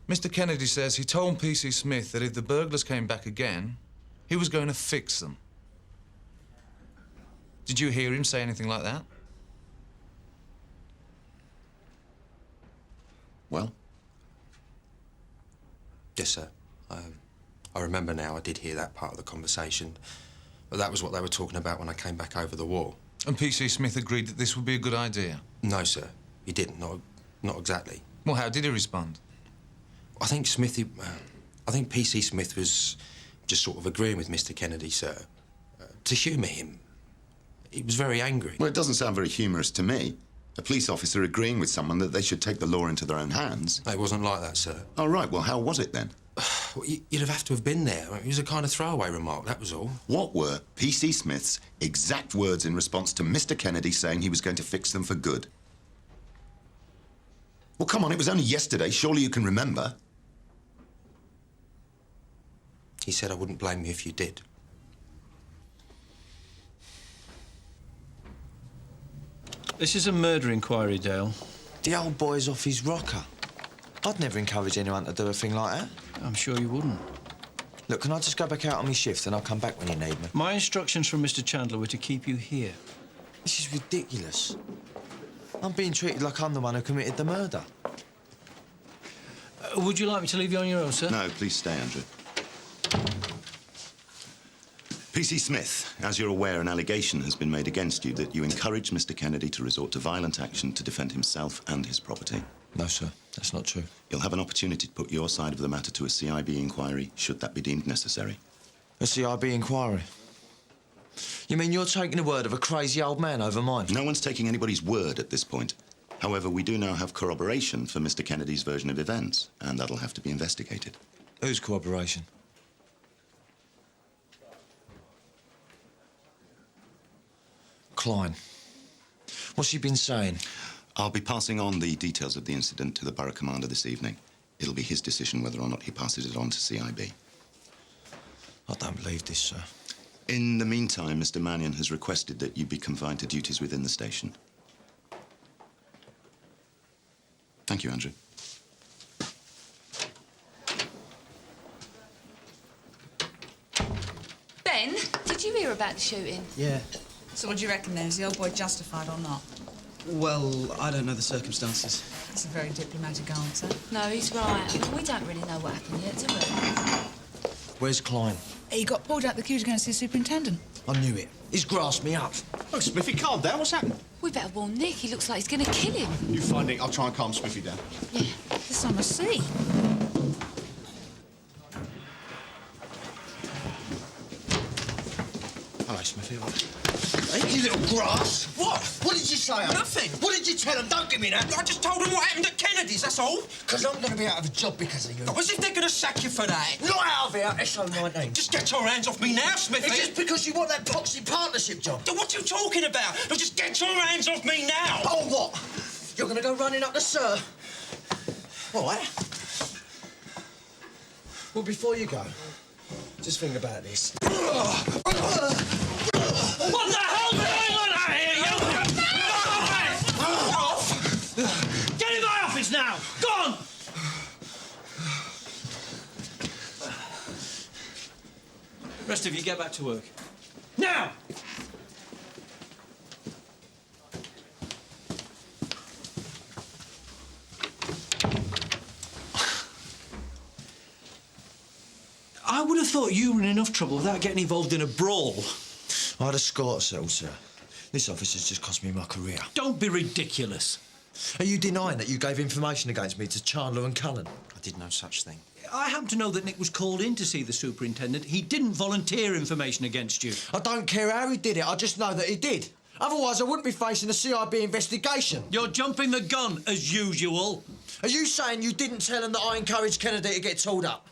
C: Mr. Kennedy says he told P.C. Smith that if the burglars came back again, he was going to fix them. Did you hear him say anything like that?
J: Well?
U: Yes, sir. I remember now I did hear that part of the conversation. But that was what they were talking about when I came back over the wall.
C: And P.C. Smith agreed that this would be a good idea?
U: No, sir. He didn't. Not exactly.
C: Well, how did he respond?
U: I think Smithy... I think P.C. Smith was just sort of agreeing with Mr. Kennedy, sir. To humour him. He was very angry.
J: Well, it doesn't sound very humorous to me. A police officer agreeing with someone that they should take the law into their own hands.
U: It wasn't like that, sir.
J: Oh, right. Well, how was it then?
U: Well, you'd have to have been there. It was a kind of throwaway remark, that was all.
J: What were P.C. Smith's exact words in response to Mr. Kennedy saying he was going to fix them for good? Well, come on, it was only yesterday. Surely you can remember.
U: He said I wouldn't blame you if you did.
O: This is a murder inquiry, Dale.
W: The old boy's off his rocker. I'd never encourage anyone to do a thing like that.
O: I'm sure you wouldn't.
W: Look, can I just go back out on my shift and I'll come back when you need me?
O: My instructions from Mr. Chandler were to keep you here.
W: This is ridiculous. I'm being treated like I'm the one who committed the murder.
O: Would you like me to leave you on your own, sir?
J: No, please stay, Andrew. P.C. Smith, as you're aware, an allegation has been made against you that you encouraged Mr. Kennedy to resort to violent action to defend himself and his property.
W: No, sir. That's not true.
J: You'll have an opportunity to put your side of the matter to a CIB inquiry, should that be deemed necessary.
W: A CIB inquiry? You mean you're taking the word of a crazy old man over mine?
J: No one's taking anybody's word at this point. However, we do now have corroboration for Mr. Kennedy's version of events, and that'll have to be investigated.
W: Whose corroboration? Klein. What's she been saying?
J: I'll be passing on the details of the incident to the borough commander this evening. It'll be his decision whether or not he passes it on to CIB.
W: I don't believe this, sir.
J: In the meantime, Mr. Mannion has requested that you be confined to duties within the station. Thank you, Andrew.
P: Ben, did you hear about the shooting?
K: Yeah.
D: So what do you reckon then? Is the old boy justified or not?
K: Well, I don't know the circumstances.
D: That's a very diplomatic answer.
P: No, he's right. I mean, we don't really know what happened yet, do we?
W: Where's Klein?
D: He got pulled out the queue to go and see the superintendent.
W: I knew it. He's grasped me up.
F: Oh, Smithy, calm down. What's happened?
P: We better warn Nick. He looks like he's going to kill him.
F: You find Nick. I'll try and calm Smithy down.
D: Yeah, this I must see.
W: Hello, Smithy.
U: Hey, you little grass! What? What did you say?
W: Nothing.
U: What did you tell him? Don't give me that.
W: I just told him what happened at Kennedy's, that's all.
U: Because I'm going to be out of a job because of you.
W: As if they're going to sack you for that.
U: Not out of here, SO19.
W: Just get your hands off me now, Smithy.
U: It's just because you want that poxy partnership job.
W: What are you talking about? No, just get your hands off me now.
U: Oh, what? You're going to go running up to Sir? All right. Well, before you go, just think about this.
R: What the hell's going on out here, you? Get in my office now! Go on!
O: Rest of you get back to work.
R: Now!
O: I would have thought you were in enough trouble without getting involved in a brawl.
U: I had a score to settle, sir. This office has just cost me my career.
O: Don't be ridiculous.
U: Are you denying that you gave information against me to Chandler and Colin?
E: I did no such thing.
O: I happen to know that Nick was called in to see the superintendent. He didn't volunteer information against you.
U: I don't care how he did it, I just know that he did. Otherwise, I wouldn't be facing a CIB investigation.
O: You're jumping the gun, as usual.
U: Are you saying you didn't tell him that I encouraged Kennedy to get tooled up?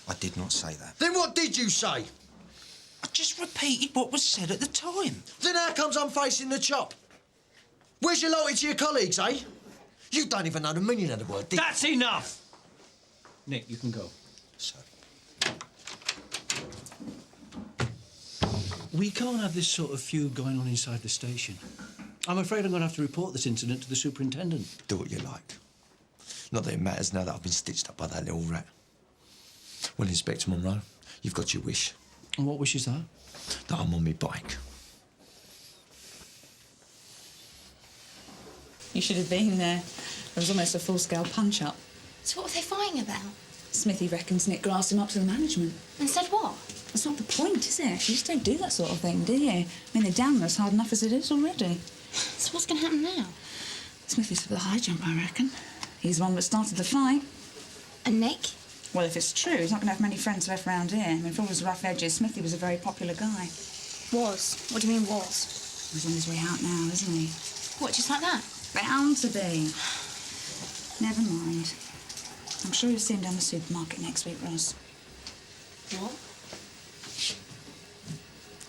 E: I did not say that.
U: Then what did you say?
E: I just repeated what was said at the time.
U: Then how comes I'm facing the chop? Where's your loyalty to your colleagues, eh? You don't even know the meaning of the word, do you?
O: That's enough! Nick, you can go.
E: Sir.
O: We can't have this sort of feud going on inside the station. I'm afraid I'm going to have to report this incident to the superintendent.
U: Do what you like. Not that it matters now that I've been stitched up by that little rat. Well, Inspector Monroe, you've got your wish.
O: And what wish is that?
U: That I'm on my bike.
D: You should have been there. There was almost a full-scale punch-up.
B: So what were they fighting about?
D: Smithy reckons Nick grassed him up to the management.
B: And said what?
D: That's not the point, is it? You just don't do that sort of thing, do you? I mean, they're damn us hard enough as it is already.
B: So what's going to happen now?
D: Smithy's for the high jump, I reckon. He's the one that started the fight.
B: And Nick?
D: Well, if it's true, he's not going to have many friends left round here. I mean, for all his rough edges, Smithy was a very popular guy.
B: Was? What do you mean, was?
D: He's on his way out now, isn't he?
B: What, just like that?
D: Bound to be. Never mind. I'm sure you'll see him down the supermarket next week, Ross.
B: What?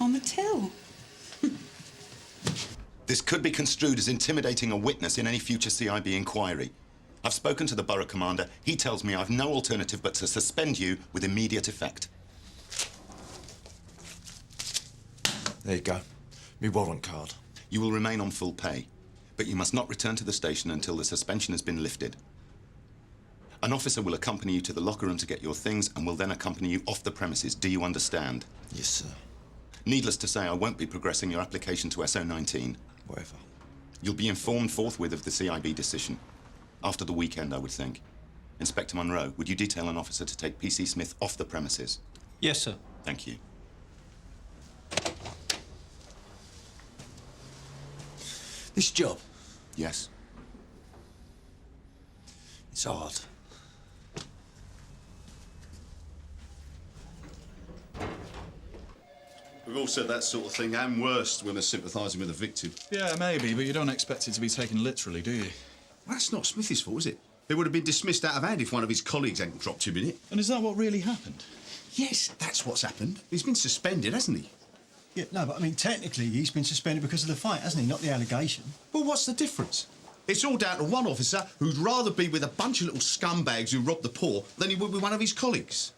D: On the till.
J: This could be construed as intimidating a witness in any future CIB inquiry. I've spoken to the borough commander. He tells me I've no alternative but to suspend you with immediate effect.
U: There you go. Me warrant card.
J: You will remain on full pay, but you must not return to the station until the suspension has been lifted. An officer will accompany you to the locker room to get your things and will then accompany you off the premises. Do you understand?
U: Yes, sir.
J: Needless to say, I won't be progressing your application to SO19.
U: Whatever.
J: You'll be informed forthwith of the CIB decision. After the weekend, I would think. Inspector Monroe, would you detail an officer to take PC Smith off the premises?
O: Yes, sir.
J: Thank you.
U: This job?
J: Yes.
U: It's hard.
F: We've all said that sort of thing, and worse, when they're sympathising with the victim.
G: Yeah, maybe, but you don't expect it to be taken literally, do you?
F: Well, that's not Smithy's fault, is it? It would have been dismissed out of hand if one of his colleagues hadn't dropped him in it.
G: And is that what really happened?
F: Yes, that's what's happened. He's been suspended, hasn't he?
L: Yeah, no, but I mean, technically, he's been suspended because of the fight, hasn't he? Not the allegation.
F: Well, what's the difference? It's all down to one officer who'd rather be with a bunch of little scumbags who rob the poor than he would with one of his colleagues.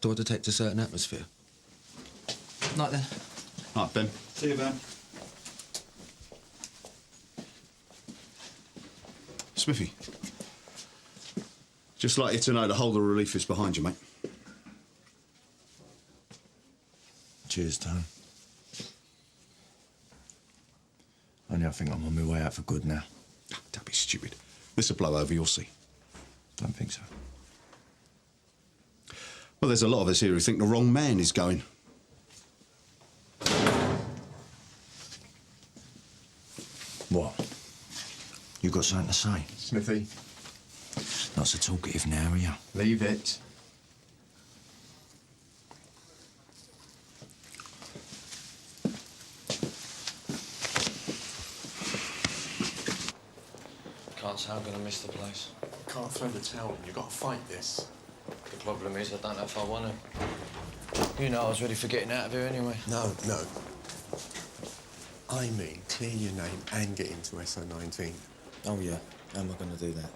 U: Do I detect a certain atmosphere?
N: Night then.
F: Right, Ben.
G: See you, Ben.
F: Smithy. Just like you to know the whole of the relief is behind you, mate.
U: Cheers, Tarrant. Only I think I'm on my way out for good now.
F: Don't be stupid. This'll blow over, you'll see.
U: Don't think so.
F: Well, there's a lot of us here who think the wrong man is going.
U: What? You got something to say?
A: Smithy.
U: Not so talkative now, are you?
A: Leave it.
K: can't say I'm going to miss the place.
A: Can't throw the towel in. You've got to fight this.
K: The problem is I don't know if I want to. You know I was ready for getting out of here anyway.
A: No. I mean, clear your name and get into SO19.
K: Oh, yeah. How am I going to do that?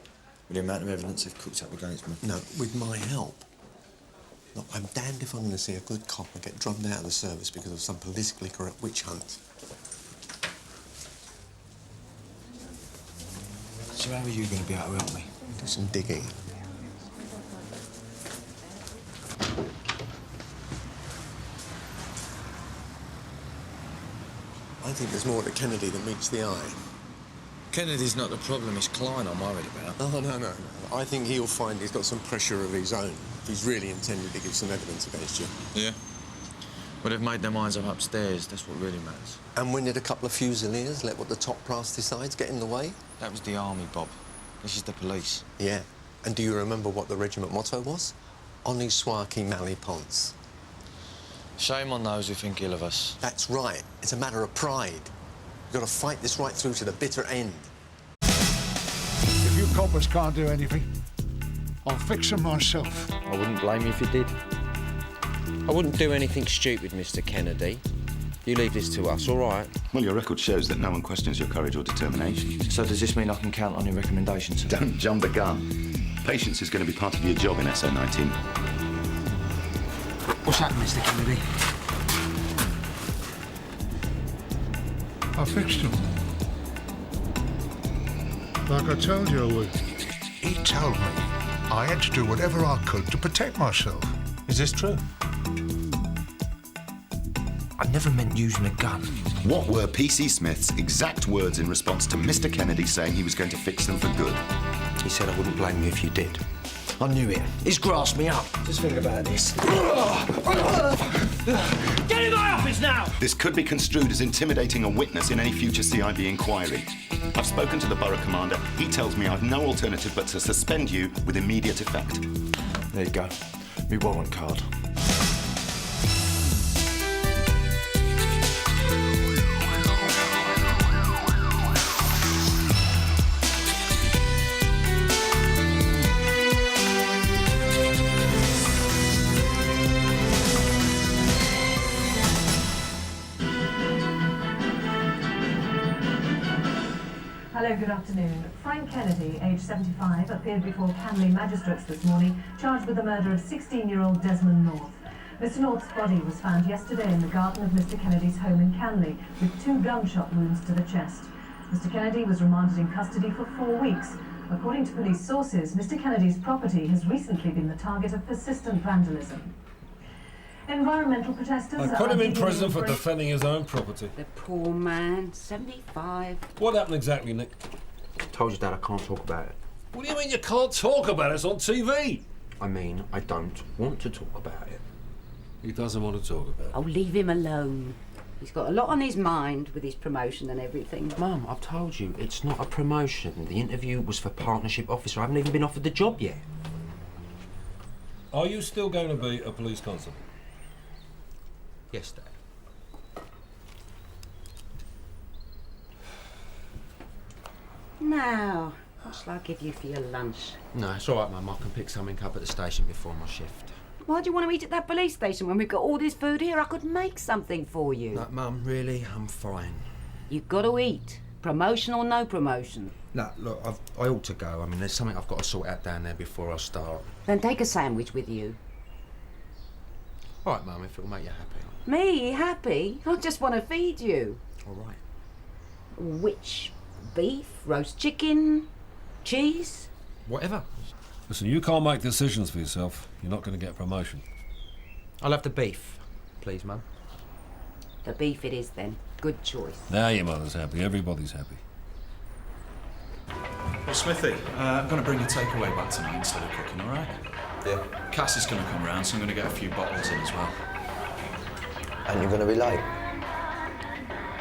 K: With the amount of evidence they've cooked up against me?
A: No, with my help. Look, I'm damned if I'm going to see a good cop and get drummed out of the service because of some politically correct witch hunt.
K: So how are you going to be able to help me?
A: Do some digging. I think there's more to Kennedy than meets the eye.
K: Kennedy's not the problem, it's Klein I'm worried about.
A: Oh, no. I think he'll find he's got some pressure of his own if he's really intended to give some evidence against you.
K: Yeah? Well, they've made their minds up upstairs. That's what really matters.
A: And when did a couple of fusiliers let what the top brass decides get in the way?
K: That was the army, Bob. This is the police.
A: Yeah. And do you remember what the regiment motto was? Honi soit qui mal y pense.
K: Shame on those who think ill of us.
A: That's right. It's a matter of pride. You've got to fight this right through to the bitter end.
V: If you coppers can't do anything, I'll fix them myself.
U: I wouldn't blame you if you did. I wouldn't do anything stupid, Mr. Kennedy. You leave this to us, all right?
J: Well, your record shows that no one questions your courage or determination.
K: So does this mean I can count on your recommendations?
J: Don't jump the gun. Patience is going to be part of your job in SO19.
U: What's happened, Mr. Kennedy?
V: I fixed him. Like I told you I would. He told me I had to do whatever I could to protect myself.
C: Is this true?
U: I never meant using a gun.
J: What were PC Smith's exact words in response to Mr. Kennedy saying he was going to fix them for good?
U: He said I wouldn't blame you if you did. I knew it. He's grasped me up. Just think about this. Get in my office now!
J: This could be construed as intimidating a witness in any future CIB inquiry. I've spoken to the borough commander. He tells me I've no alternative but to suspend you with immediate effect.
K: There you go. Me warrant card.
H: Hello, good afternoon. Frank Kennedy, aged 75, appeared before Canley magistrates this morning, charged with the murder of 16-year-old Desmond North. Mr. North's body was found yesterday in the garden of Mr. Kennedy's home in Canley, with 2 gunshot wounds to the chest. Mr. Kennedy was remanded in custody for 4 weeks. According to police sources, Mr. Kennedy's property has recently been the target of persistent vandalism. Environmental protesters
M: I put him in
H: digging
M: prison for
H: break-
M: defending his own property.
S: The poor man, 75.
M: What happened exactly, Nick?
U: Told you, Dad, I can't talk about it.
M: What do you mean you can't talk about it? It's on TV.
U: I mean, I don't want to talk about it.
M: He doesn't want to talk about it.
S: Oh, leave him alone. He's got a lot on his mind with his promotion and everything.
U: Mum, I've told you, it's not a promotion. The interview was for partnership officer. I haven't even been offered the job yet.
M: Are you still going to be a police constable?
U: Yes, Dad.
S: Now, what shall I give you for your lunch?
U: No, it's all right, Mum. I can pick something up at the station before my shift.
S: Why do you want to eat at that police station when we've got all this food here? I could make something for you.
U: No, Mum, really, I'm fine.
S: You've got to eat. Promotion or no promotion.
U: No, look, I ought to go. I mean, there's something I've got to sort out down there before I start.
S: Then take a sandwich with you.
U: All right, Mum, if it'll make you happy.
S: Me? Happy? I just want to feed you.
U: All right.
S: Which? Beef? Roast chicken? Cheese?
U: Whatever.
M: Listen, you can't make decisions for yourself. You're not going to get a promotion.
U: I'll have the beef, please, Mum.
S: The beef it is then. Good choice.
M: Now your mother's happy. Everybody's happy.
G: Well, Smithy, I'm going to bring your takeaway back tonight instead of cooking, all right?
U: Yeah.
G: Cass is going to come round, so I'm going to get a few bottles in as well.
U: And you're going to be late?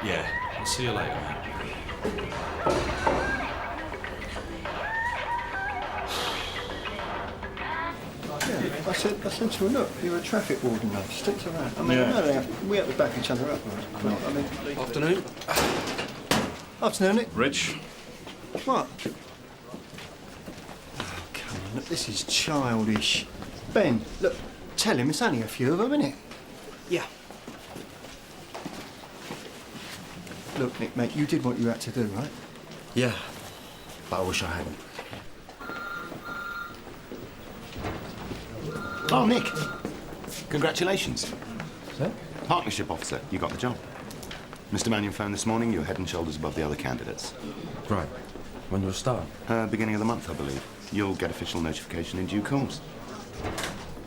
G: Yeah, I'll see you later, mate.
L: Yeah, I said to her, look, you're a traffic warden, mate. Stick to that. I mean,
G: Yeah.
L: I know we have to back each other up, right? No, I mean,
M: Afternoon.
L: afternoon, Nick.
G: Rich,
L: What? look, this is childish. Ben, look, tell him it's only a few of them, isn't it?
N: Yeah.
L: Look, Nick, mate, you did what you had to do, right?
U: Yeah, but I wish I hadn't.
J: Oh, Nick. Congratulations.
U: Sir?
J: Partnership officer, you got the job. Mr. Mannion phoned this morning, you're head and shoulders above the other candidates.
U: Right. When do I start?
J: Beginning of the month, I believe. You'll get official notification in due course.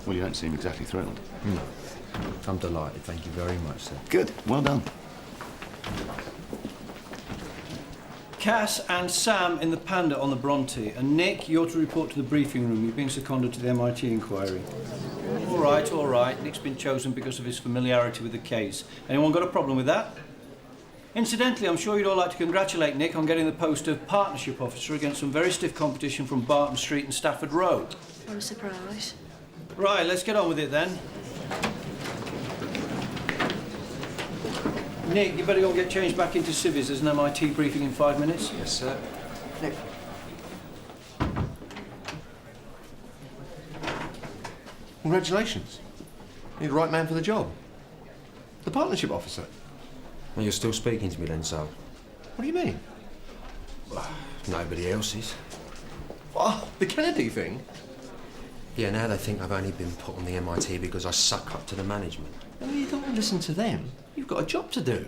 J: Well, you don't seem exactly thrilled.
U: No. I'm delighted. Thank you very much, sir.
J: Good. Well done.
O: Cass and Sam in the Panda on the Bronte. And Nick, you're to report to the briefing room. You've been seconded to the MIT inquiry. All right, all right. Nick's been chosen because of his familiarity with the case. Anyone got a problem with that? Incidentally, I'm sure you'd all like to congratulate Nick on getting the post of partnership officer against some very stiff competition from Barton Street and Stafford Road.
B: What a surprise.
O: Right, let's get on with it then. Nick, you better go and get changed back into civvies. There's an MIT briefing in 5 minutes.
U: Yes, sir.
O: Nick.
A: Congratulations. You're the right man for the job. The partnership officer.
U: Well, you're still speaking to me then, so?
A: What do you mean?
U: Nobody else is.
A: Oh, the Kennedy thing?
U: Yeah, now they think I've only been put on the MIT because I suck up to the management.
A: No, you don't want to listen to them. You've got a job to do.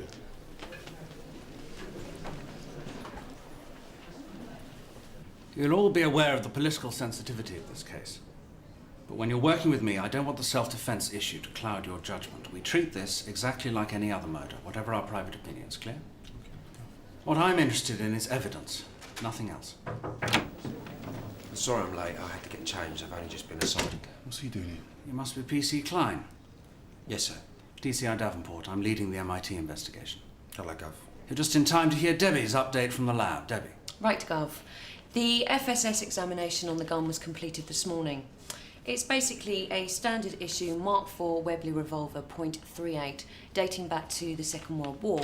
G: You'll all be aware of the political sensitivity of this case. But when you're working with me, I don't want the self-defense issue to cloud your judgment. We treat this exactly like any other murder, whatever our private opinions, clear? What I'm interested in is evidence, nothing else.
U: Sorry I'm late. I had to get changed. I've only just been assigned.
G: What's he doing here? You must be PC Klein.
U: Yes, sir.
G: DCI Davenport. I'm leading the MIT investigation.
U: Hello, Gov.
G: You're just in time to hear Debbie's update from the lab. Debbie.
I: Right, Gov. The FSS examination on the gun was completed this morning. It's basically a standard issue Mark IV Webley revolver .38 dating back to the Second World War.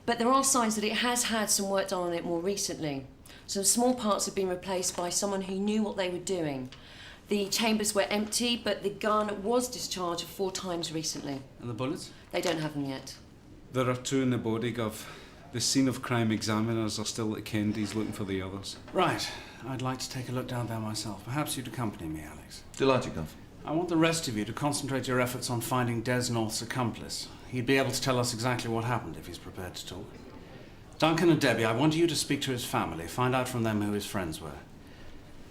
I: But there are signs that it has had some work done on it more recently. Some small parts have been replaced by someone who knew what they were doing. The chambers were empty, but the gun was discharged 4 times recently.
G: And the bullets?
I: They don't have them yet.
Q: There are 2 in the body, Gov. The scene of crime examiners are still at Kennedy's looking for the others.
G: Right. I'd like to take a look down there myself. Perhaps you'd accompany me, Alex.
A: Delighted, Gov.
G: I want the rest of you to concentrate your efforts on finding Des North's accomplice. He'd be able to tell us exactly what happened if he's prepared to talk. Duncan and Debbie, I want you to speak to his family, find out from them who his friends were.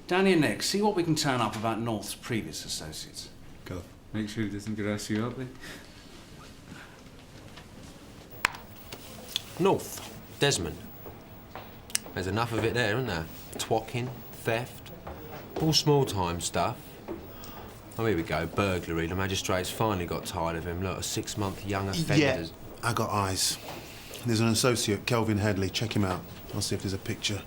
G: Danny and Nick, see what we can turn up about North's previous associates.
Q: Gov, make sure he doesn't grass you up, eh?
U: North. Desmond. There's enough of it there, isn't there? Twocking, theft, all small-time stuff. Oh, here we go, burglary. The magistrate's finally got tired of him. Look, a 6-month young offender.
T: Yeah, I got eyes. There's an associate, Kelvin Hadley. Check him out. I'll see if there's a picture.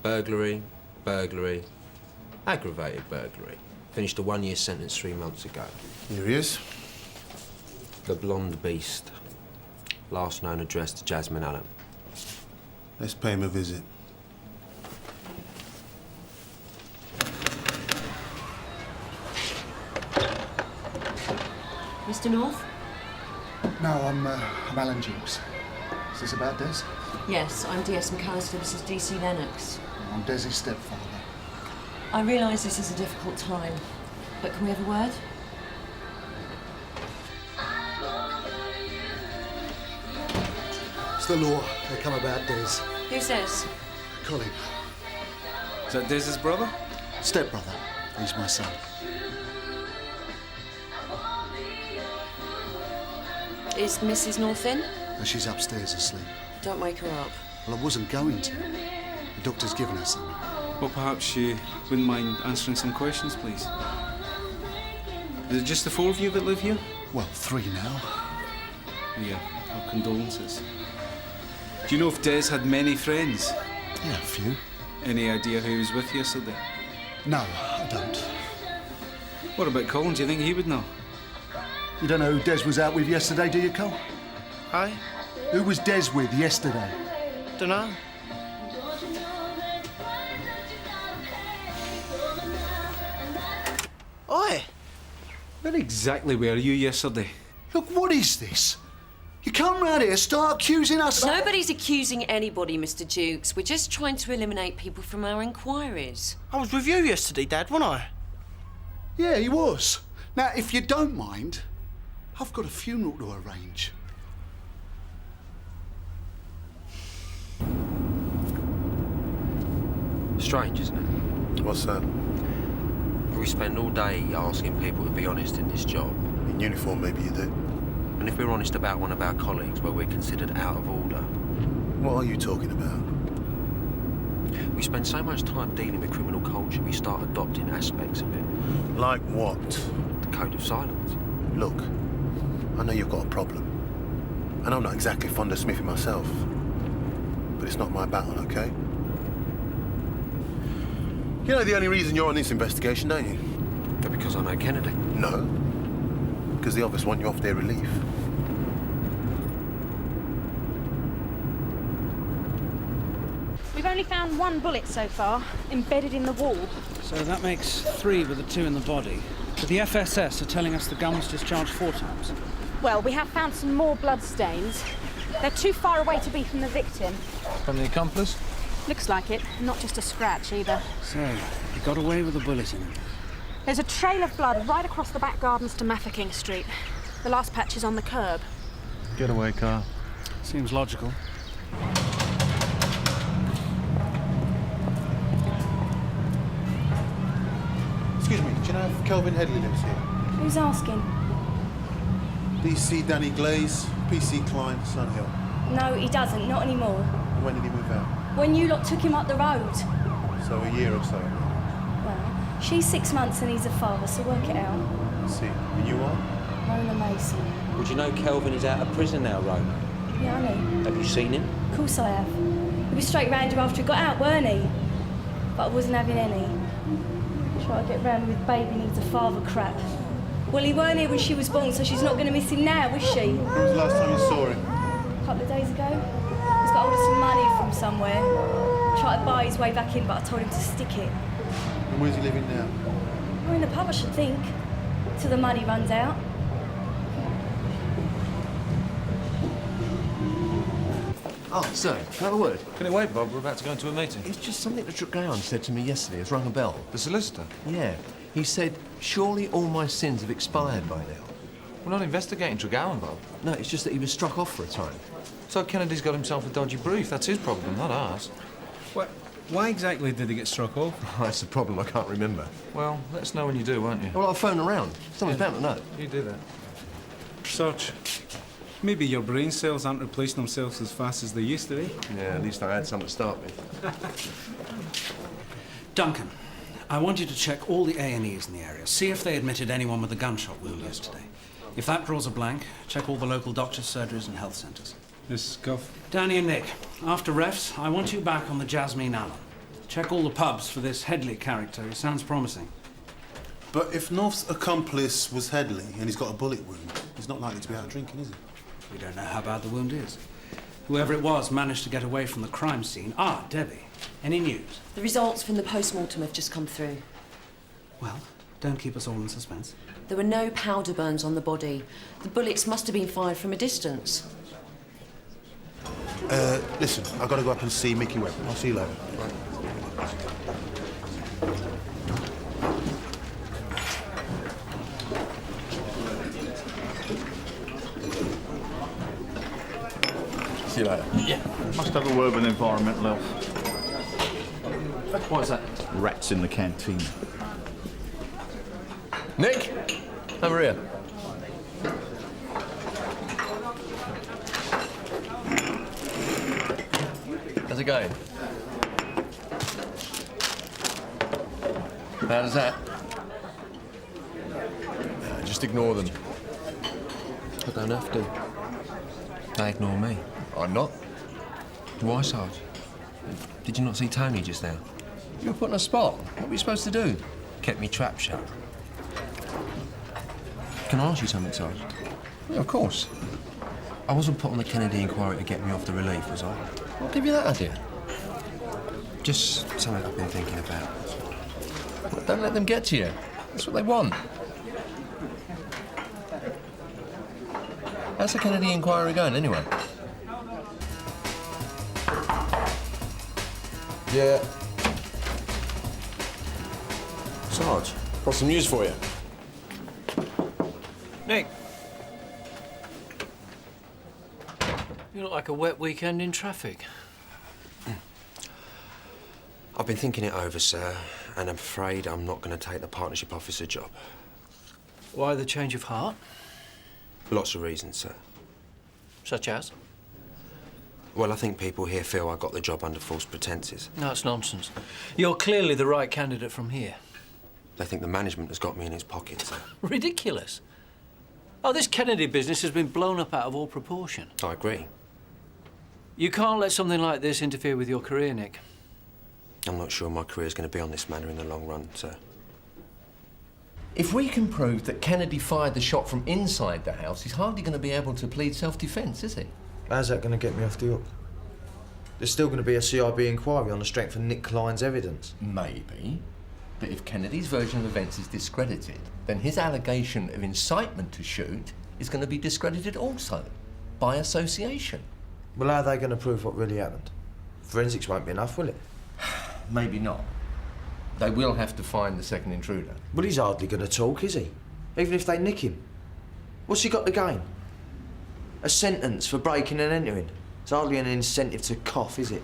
U: Burglary, burglary, aggravated burglary. Finished a 1-year sentence 3 months ago.
T: Here he is.
U: The blonde beast. Last known address to Jasmine Allen.
T: Let's pay him a visit.
I: Mr. North?
X: No, I'm Alan Jukes. Is this about Des?
I: Yes, I'm DS McAllister. This is DC Lennox.
X: I'm Des's stepfather.
I: I realise this is a difficult time, but can we have a word?
X: It's the law. They come about Des.
I: Who's this?
X: Colin.
Q: Is that Des's brother?
X: Stepbrother. He's my son.
I: Is Mrs. North in?
X: She's upstairs asleep.
I: Don't wake her up.
X: Well, I wasn't going to. The doctor's given her something.
Q: Well, perhaps you wouldn't mind answering some questions, please. Is it just the 4 of you that live here?
X: Well, 3 now.
Q: Yeah, our condolences. Do you know if Des had many friends?
X: Yeah, a few.
Q: Any idea who he was with yesterday?
X: No, I don't.
Q: What about Colin? Do you think he would know?
X: You don't know who Des was out with yesterday, do you, Cole?
N: Hey?
X: Who was Des with yesterday?
N: Dunno. Oi!
Q: Where exactly were you yesterday?
X: Look, what is this? You come round here, start accusing us...
I: Nobody's accusing anybody, Mr. Dukes. We're just trying to eliminate people from our inquiries.
N: I was with you yesterday, Dad, wasn't I?
X: Yeah, he was. Now, if you don't mind, I've got a funeral to arrange.
U: Strange, isn't it?
T: What's that?
U: We spend all day asking people to be honest in this job.
T: In uniform, maybe you do.
U: And if we're honest about one of our colleagues, well, we're considered out of order.
T: What are you talking about?
U: We spend so much time dealing with criminal culture, we start adopting aspects of it.
T: Like what?
U: The code of silence.
T: Look, I know you've got a problem. And I'm not exactly fond of Smithy myself. But it's not my battle, OK? You know the only reason you're on this investigation, don't you?
U: Because I know Kennedy.
T: No. Because the others want you off their relief.
B: We've only found one bullet so far, embedded in the wall.
G: So that makes 3 with the 2 in the body. But the FSS are telling us the gun was discharged 4 times.
B: Well, we have found some more blood stains. They're too far away to be from the victim.
C: From the accomplice?
B: Looks like it. Not just a scratch, either.
G: So, he got away with a bullet in him.
B: There's a trail of blood right across the back gardens to Mafeking Street. The last patch is on the curb.
C: Getaway car.
G: Seems logical.
T: Excuse me, do you know if Kelvin Headley lives here?
B: Who's asking?
T: DC Danny Glaze, PC Klein, Sunhill.
E: No, he doesn't. Not anymore.
T: When did he move out?
E: When you lot took him up the road.
T: So a year or so.
E: Well, she's 6 months and he's a father, so work it out.
T: I see. And you are?
E: Rona Mason.
U: Would you know Kelvin is out of prison now, Rona?
E: Yeah, I know.
U: Have you seen him?
E: Of course I have. He was straight round you after he got out, weren't he? But I wasn't having any. Try to get round with baby needs a father crap. Well, he weren't here when she was born, so she's not going to miss him now, is she?
T: When was the last time you saw him?
E: A couple of days ago. He's got hold of some money from somewhere. Tried to buy his way back in, but I told him to stick it.
T: And where's he living now?
E: We're in the pub, I should think. Till the money runs out.
A: Oh, sir, have a word.
C: Can it wait, Bob? We're about to go into a meeting.
A: It's just something that Tregowan said to me yesterday. It's rung a bell.
C: The solicitor?
A: Yeah. He said, surely all my sins have expired by now.
C: We're not investigating Tregowan, Bob.
A: No, it's just that he was struck off for a time.
C: So Kennedy's got himself a dodgy brief. That's his problem, not ours.
Q: Why exactly did he get struck off?
A: That's the problem, I can't remember.
C: Well, let us know when you do, won't you?
A: Well, I'll phone around. Someone's bound to know.
C: You do that.
Q: Search. Maybe your brain cells aren't replacing themselves as fast as they used to be.
A: Yeah, at least I had some to start with.
G: Duncan, I want you to check all the A&Es in the area. See if they admitted anyone with a gunshot wound yesterday. If that draws a blank, check all the local doctors, surgeries and health centres.
Q: This Guff.
G: Danny and Nick, after refs, I want you back on the Jasmine Allen. Check all the pubs for this Headley character. He sounds promising.
T: But if North's accomplice was Headley and he's got a bullet wound, he's not likely to be out drinking, is he?
G: We don't know how bad the wound is. Whoever it was managed to get away from the crime scene. Ah, Debbie, any news?
I: The results from the post-mortem have just come through.
G: Well, don't keep us all in suspense.
I: There were no powder burns on the body. The bullets must have been fired from a distance.
T: Listen, I've got to go up and see Mickey Webb. I'll see you later.
A: See you later.
P: Yeah. Must have a word with environmental health.
A: What's that?
P: Rats in the canteen.
A: Nick, over here. How's it going? How does that? Just ignore them.
U: I don't have to. They ignore me.
A: I'm not.
U: Why, Sarge? Did you not see Tony just now?
A: You were put on a spot. What were you supposed to do?
U: Kept me trap shut. Can I ask you something, Sarge?
A: Yeah, of course.
U: I wasn't put on the Kennedy inquiry to get me off the relief, was I?
A: What gave you that idea?
U: Just something I've been thinking about.
A: Well, don't let them get to you. That's what they want. How's the Kennedy inquiry going, anyway?
U: Yeah. Sarge, got some news for you.
O: Nick. You look like a wet weekend in traffic.
U: I've been thinking it over, sir, and I'm afraid I'm not going to take the partnership officer job.
O: Why the change of heart?
U: Lots of reasons, sir.
O: Such as?
U: Well, I think people here feel I got the job under false pretences.
O: No, it's nonsense. You're clearly the right candidate from here.
U: They think the management has got me in his pocket, sir.
O: Ridiculous. Oh, this Kennedy business has been blown up out of all proportion.
U: I agree.
O: You can't let something like this interfere with your career, Nick.
U: I'm not sure my career's going to be on this manner in the long run, sir.
A: If we can prove that Kennedy fired the shot from inside the house, he's hardly going to be able to plead self-defence, is he?
D: How's that going to get me off the hook? There's still going to be a CIB inquiry on the strength of Nick Klein's evidence.
A: Maybe. But if Kennedy's version of events is discredited, then his allegation of incitement to shoot is going to be discredited also, by association.
D: Well, how are they going to prove what really happened? Forensics won't be enough, will it?
A: Maybe not. They will have to find the second intruder.
D: Well, he's hardly going to talk, is he? Even if they nick him. What's he got to gain? A sentence for breaking and entering. It's hardly an incentive to cough, is it?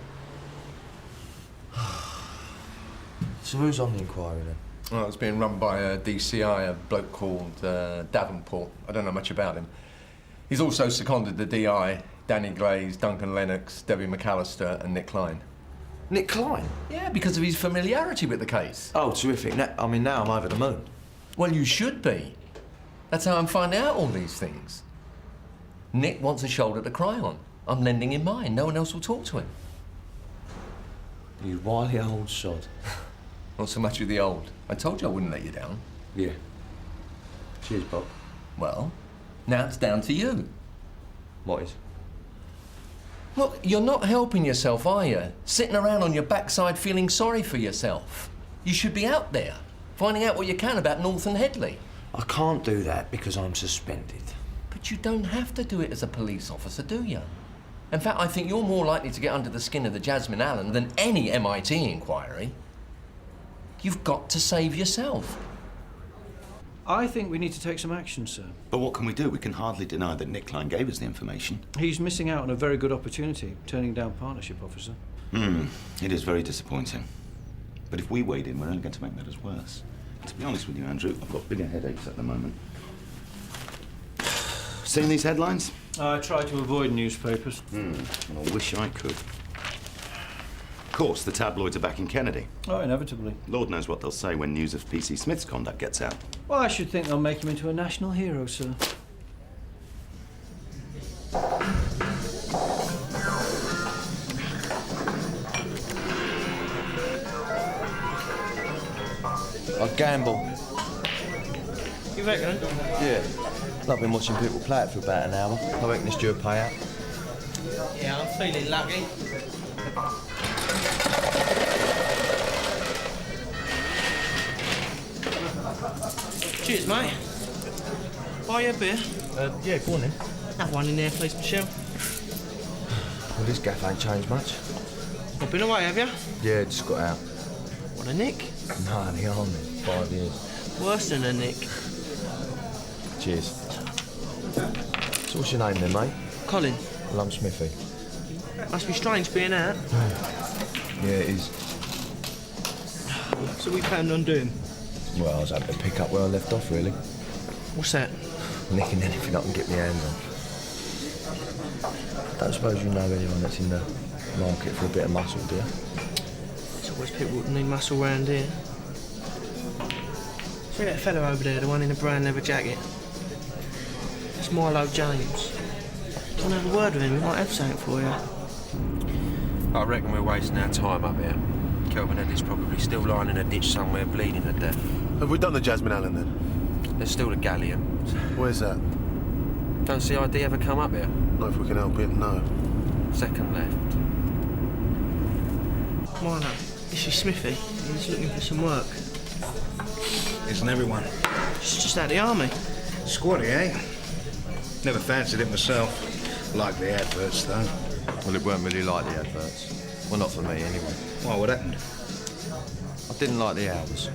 D: So who's on the inquiry then?
A: Well, it's being run by a DCI, a bloke called Davenport. I don't know much about him. He's also seconded the DI, Danny Glaze, Duncan Lennox, Debbie McAllister and Nick Klein.
D: Nick Klein?
A: Yeah, because of his familiarity with the case.
D: Oh, terrific. Now I'm over the moon.
A: Well, you should be. That's how I'm finding out all these things. Nick wants a shoulder to cry on. I'm lending him mine. No one else will talk to him.
D: You wily old sod.
A: Not so much with the old. I told you I wouldn't let you down.
D: Yeah. Cheers, Bob.
A: Well, now it's down to you.
D: What is?
A: Look, you're not helping yourself, are you? Sitting around on your backside feeling sorry for yourself. You should be out there, finding out what you can about North and Headley.
D: I can't do that because I'm suspended.
A: But you don't have to do it as a police officer, do you? In fact, I think you're more likely to get under the skin of the Jasmine Allen than any MIT inquiry. You've got to save yourself.
O: I think we need to take some action, sir.
J: But what can we do? We can hardly deny that Nick Klein gave us the information.
O: He's missing out on a very good opportunity, turning down partnership officer.
J: It is very disappointing. But if we wade in, we're only going to make matters worse. To be honest with you, Andrew, I've got bigger headaches at the moment. Seen these headlines?
O: I try to avoid newspapers.
J: Well, I wish I could. Of course, the tabloids are backing Kennedy.
O: Oh, inevitably.
J: Lord knows what they'll say when news of PC Smith's conduct gets out.
O: Well, I should think they'll make him into a national hero, sir.
D: I gamble.
N: You reckon?
D: Yeah. I've been watching people play it for about an hour. I reckon it's due a payout.
N: Yeah, I'm feeling lucky. Cheers, mate. Buy you a beer?
D: Yeah, go on then.
N: Have one in there, please, Michelle.
D: Well, this gaff ain't changed much.
N: Not been away, have you?
D: Yeah, just got out.
N: What, a nick?
D: No, the army. 5 years.
N: Worse than a nick.
D: Cheers. So what's your name then, mate?
N: Colin.
D: Well, I'm Smithy.
N: Must be strange being out.
D: Yeah, it is.
N: So we planned on doing?
D: Well, I was hoping to pick up where I left off, really.
N: What's that?
D: Nicking anything I can get my hands on. I don't suppose you know anyone that's in the market for a bit of muscle, do you?
N: There's always people that need muscle round here. See that fella over there, the one in the brown leather jacket? It's Milo James. Do you want to have a word with him? He might have something for you.
U: I reckon we're wasting our time up here. Kelvin Headley's probably still lying in a ditch somewhere bleeding to death.
T: Have we done the Jasmine Allen then?
U: There's still the galleon.
T: Where's that?
U: Don't see ID ever come up here?
T: Not if we can help it, no.
U: Second left.
N: Marno, this is Smithy. He's looking for some work.
F: Isn't everyone?
N: She's just out of the army.
F: Squatty, eh? Never fancied it myself. Like the adverts, though.
U: Well, it weren't really like the adverts. Well, not for me, anyway.
F: Why, what happened?
U: I didn't like the hours.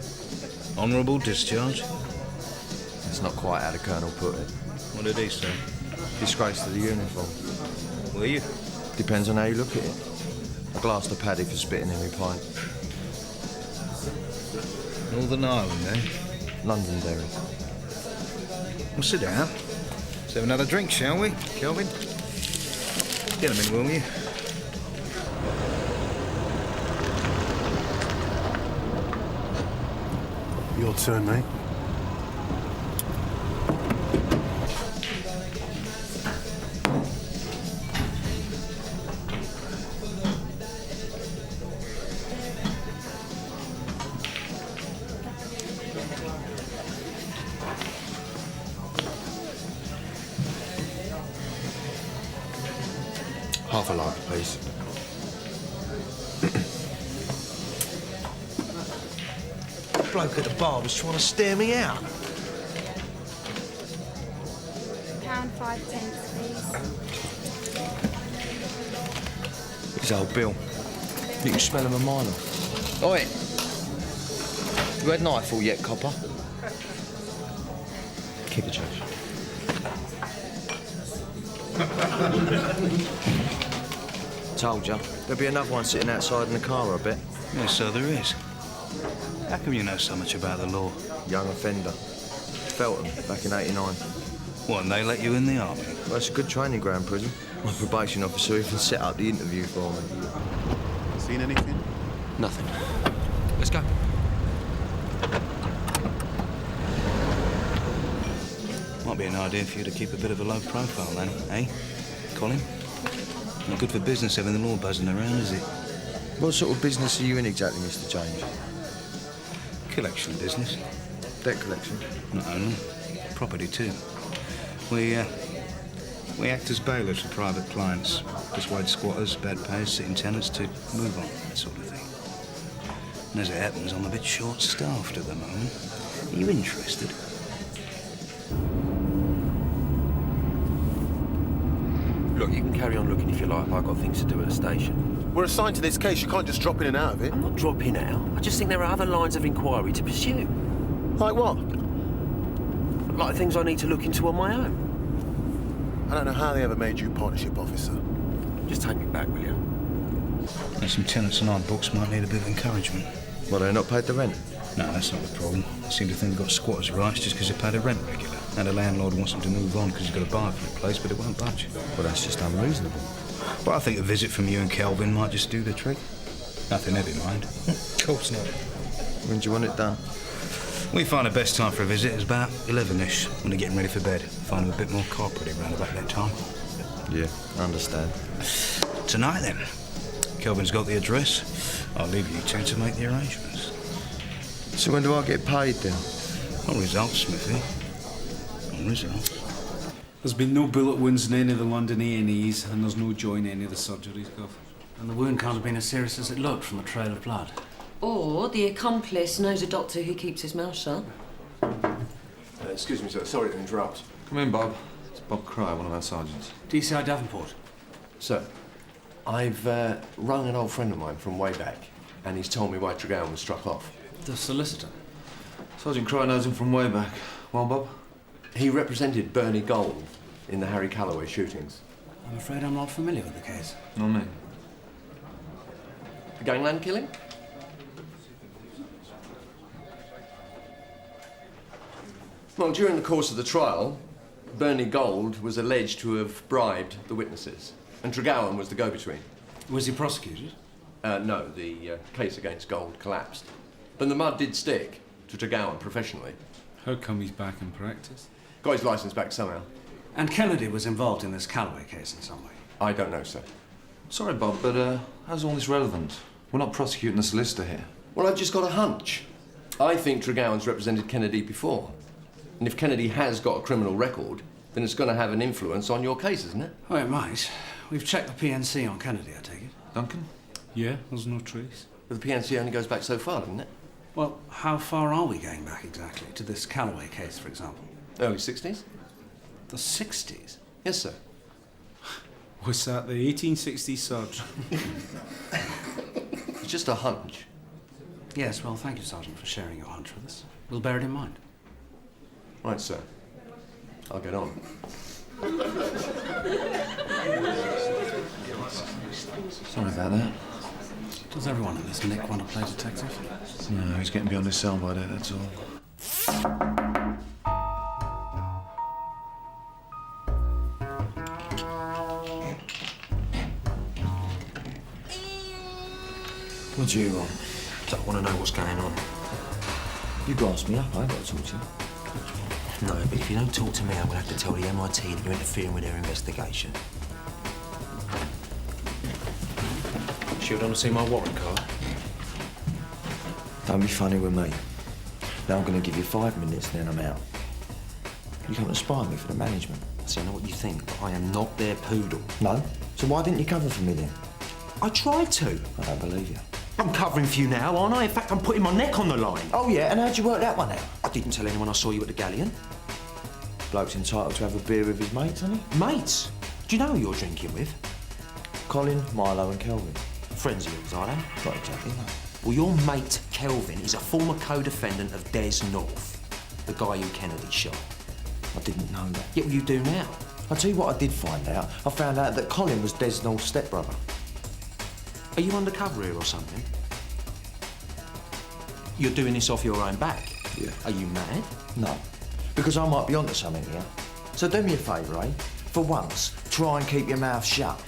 F: Honourable discharge?
U: That's not quite how the Colonel put it.
F: What did he say?
U: Disgrace to the uniform.
F: Were you?
U: Depends on how you look at it. I glassed a paddy for spitting in my pint.
F: Northern Ireland, eh?
U: Londonderry.
F: Well, sit down. Let's have another drink, shall we, Kelvin? Get 'em in, will you?
T: Your turn, mate.
U: Half a lager, please.
N: The bloke at the bar was trying to stare me out.
B: £1.05, please.
U: His old Bill. You can smell him a mile off. Oi! You had nightfall yet, copper? Keep the change. Told you. There'll be another one sitting outside in the car, I bet.
F: Yes, so there is. How come you know so much about the law?
U: Young offender. Felton, back in '89.
F: What, and they let you in the army?
U: Well, it's a good training ground, prison. My probation officer even set up the interview for me.
T: Seen anything?
U: Nothing. Let's go.
F: Might be an idea for you to keep a bit of a low profile then, eh, Colin? Not good for business having the law buzzing around, is it?
U: What sort of business are you in exactly, Mr. Change?
F: Collection business.
U: Debt collection?
F: Not only. Property, too. We act as bailiffs for private clients. Persuade squatters, bad payers, sitting tenants to move on, that sort of thing. And as it happens, I'm a bit short-staffed at the moment. Are you interested?
U: Look, you can carry on looking if you like. I've got things to do at the station.
T: We're assigned to this case. You can't just drop in and out of it.
U: I'm not dropping out. I just think there are other lines of inquiry to pursue.
T: Like what?
U: Like things I need to look into on my own.
T: I don't know how they ever made you partnership officer.
U: Just take me back, will you?
F: And some tenants on our books might need a bit of encouragement.
U: Well, they're not paid the rent?
F: No, that's not the problem. They seem to think they've got squatters' rights just because they pay the rent regular. And the landlord wants them to move on because he's got a buyer for the place, but it won't budge.
U: Well, that's just unreasonable.
F: But I think a visit from you and Kelvin might just do the trick. Nothing heavy, mind.
N: Of course not.
U: When do you want it done?
F: We find the best time for a visit is about 11-ish, when they're getting ready for bed. Find them a bit more cooperative around about that time.
U: Yeah, I understand.
F: Tonight, then. Kelvin's got the address. I'll leave you two to make the arrangements.
U: So when do I get paid, then?
F: On results, Smithy. On results.
Q: There's been no bullet wounds in any of the London A&Es, and there's no joy in any of the surgeries, Gov.
G: And the wound can't have been as serious as it looked from the trail of blood.
I: Or the accomplice knows a doctor who keeps his mouth shut.
A: Excuse me, sir. Sorry to interrupt.
C: Come in, Bob. It's Bob Cryer, one of our sergeants.
G: DCI Davenport.
A: Sir, I've rung an old friend of mine from way back, and he's told me why Tregowan was struck off.
G: The solicitor.
C: Sergeant Cryer knows him from way back. Well, Bob?
A: He represented Bernie Gold in the Harry Calloway shootings.
G: I'm afraid I'm not familiar with the case.
C: Not me.
A: The gangland killing? Well, during the course of the trial, Bernie Gold was alleged to have bribed the witnesses, and Tregowan was the go-between.
G: Was he prosecuted?
A: No, the case against Gold collapsed. But the mud did stick to Tregowan professionally.
Q: How come he's back in practice?
A: Got his licence back somehow.
G: And Kennedy was involved in this Calloway case in some way?
A: I don't know, sir.
C: Sorry, Bob, but how's all this relevant? We're not prosecuting a solicitor here.
A: Well, I've just got a hunch. I think Tregowan's represented Kennedy before. And if Kennedy has got a criminal record, then it's going to have an influence on your case, isn't it?
G: Oh, it might. We've checked the PNC on Kennedy, I take it.
F: Duncan? Yeah, there's no trace.
A: But the PNC only goes back so far, doesn't it?
G: Well, how far are we going back exactly? To this Calloway case, for example?
A: Early 60s?
G: The 60s?
A: Yes, sir.
Q: What's that, the 1860s, Sarge?
A: It's just a hunch.
G: Yes, well, thank you, Sergeant, for sharing your hunch with us. We'll bear it in mind.
A: Right, sir. I'll get on.
C: Sorry about that.
G: Does everyone in this nick want to play detective?
C: No, he's getting beyond his sell-by date, that's all.
D: What do you want?
U: Don't want to know what's going on.
D: You grasped me up, I ain't got to talk to you.
U: No, but if you don't talk to me, I will have to tell the MIT that you're interfering with their investigation. Sure don't want to see my warrant card?
D: Don't be funny with me. Now I'm going to give you 5 minutes and then I'm out. You come to spy me for the management.
U: See, I know what you think, but I am not their poodle.
D: No? So why didn't you cover for me then?
U: I tried to.
D: I don't believe you.
U: I'm covering for you now, aren't I? In fact, I'm putting my neck on the line.
D: Oh, yeah? And how'd you work that one out?
U: I didn't tell anyone I saw you at the Galleon.
D: Bloke's entitled to have a beer with his mates, isn't he?
U: Mates? Do you know who you're drinking with?
D: Colin, Milo and Kelvin.
U: Friends of yours, are they?
D: Not exactly, no.
U: Well, your mate, Kelvin, is a former co-defendant of Des North, the guy who Kennedy shot.
D: I didn't know that.
U: Yeah, well, you do now.
D: I'll tell you what I did find out. I found out that Colin was Des North's stepbrother.
U: Are you undercover here or something? You're doing this off your own back?
D: Yeah.
U: Are you mad?
D: No. Because I might be onto something here. So do me a favour, eh? For once, try and keep your mouth shut.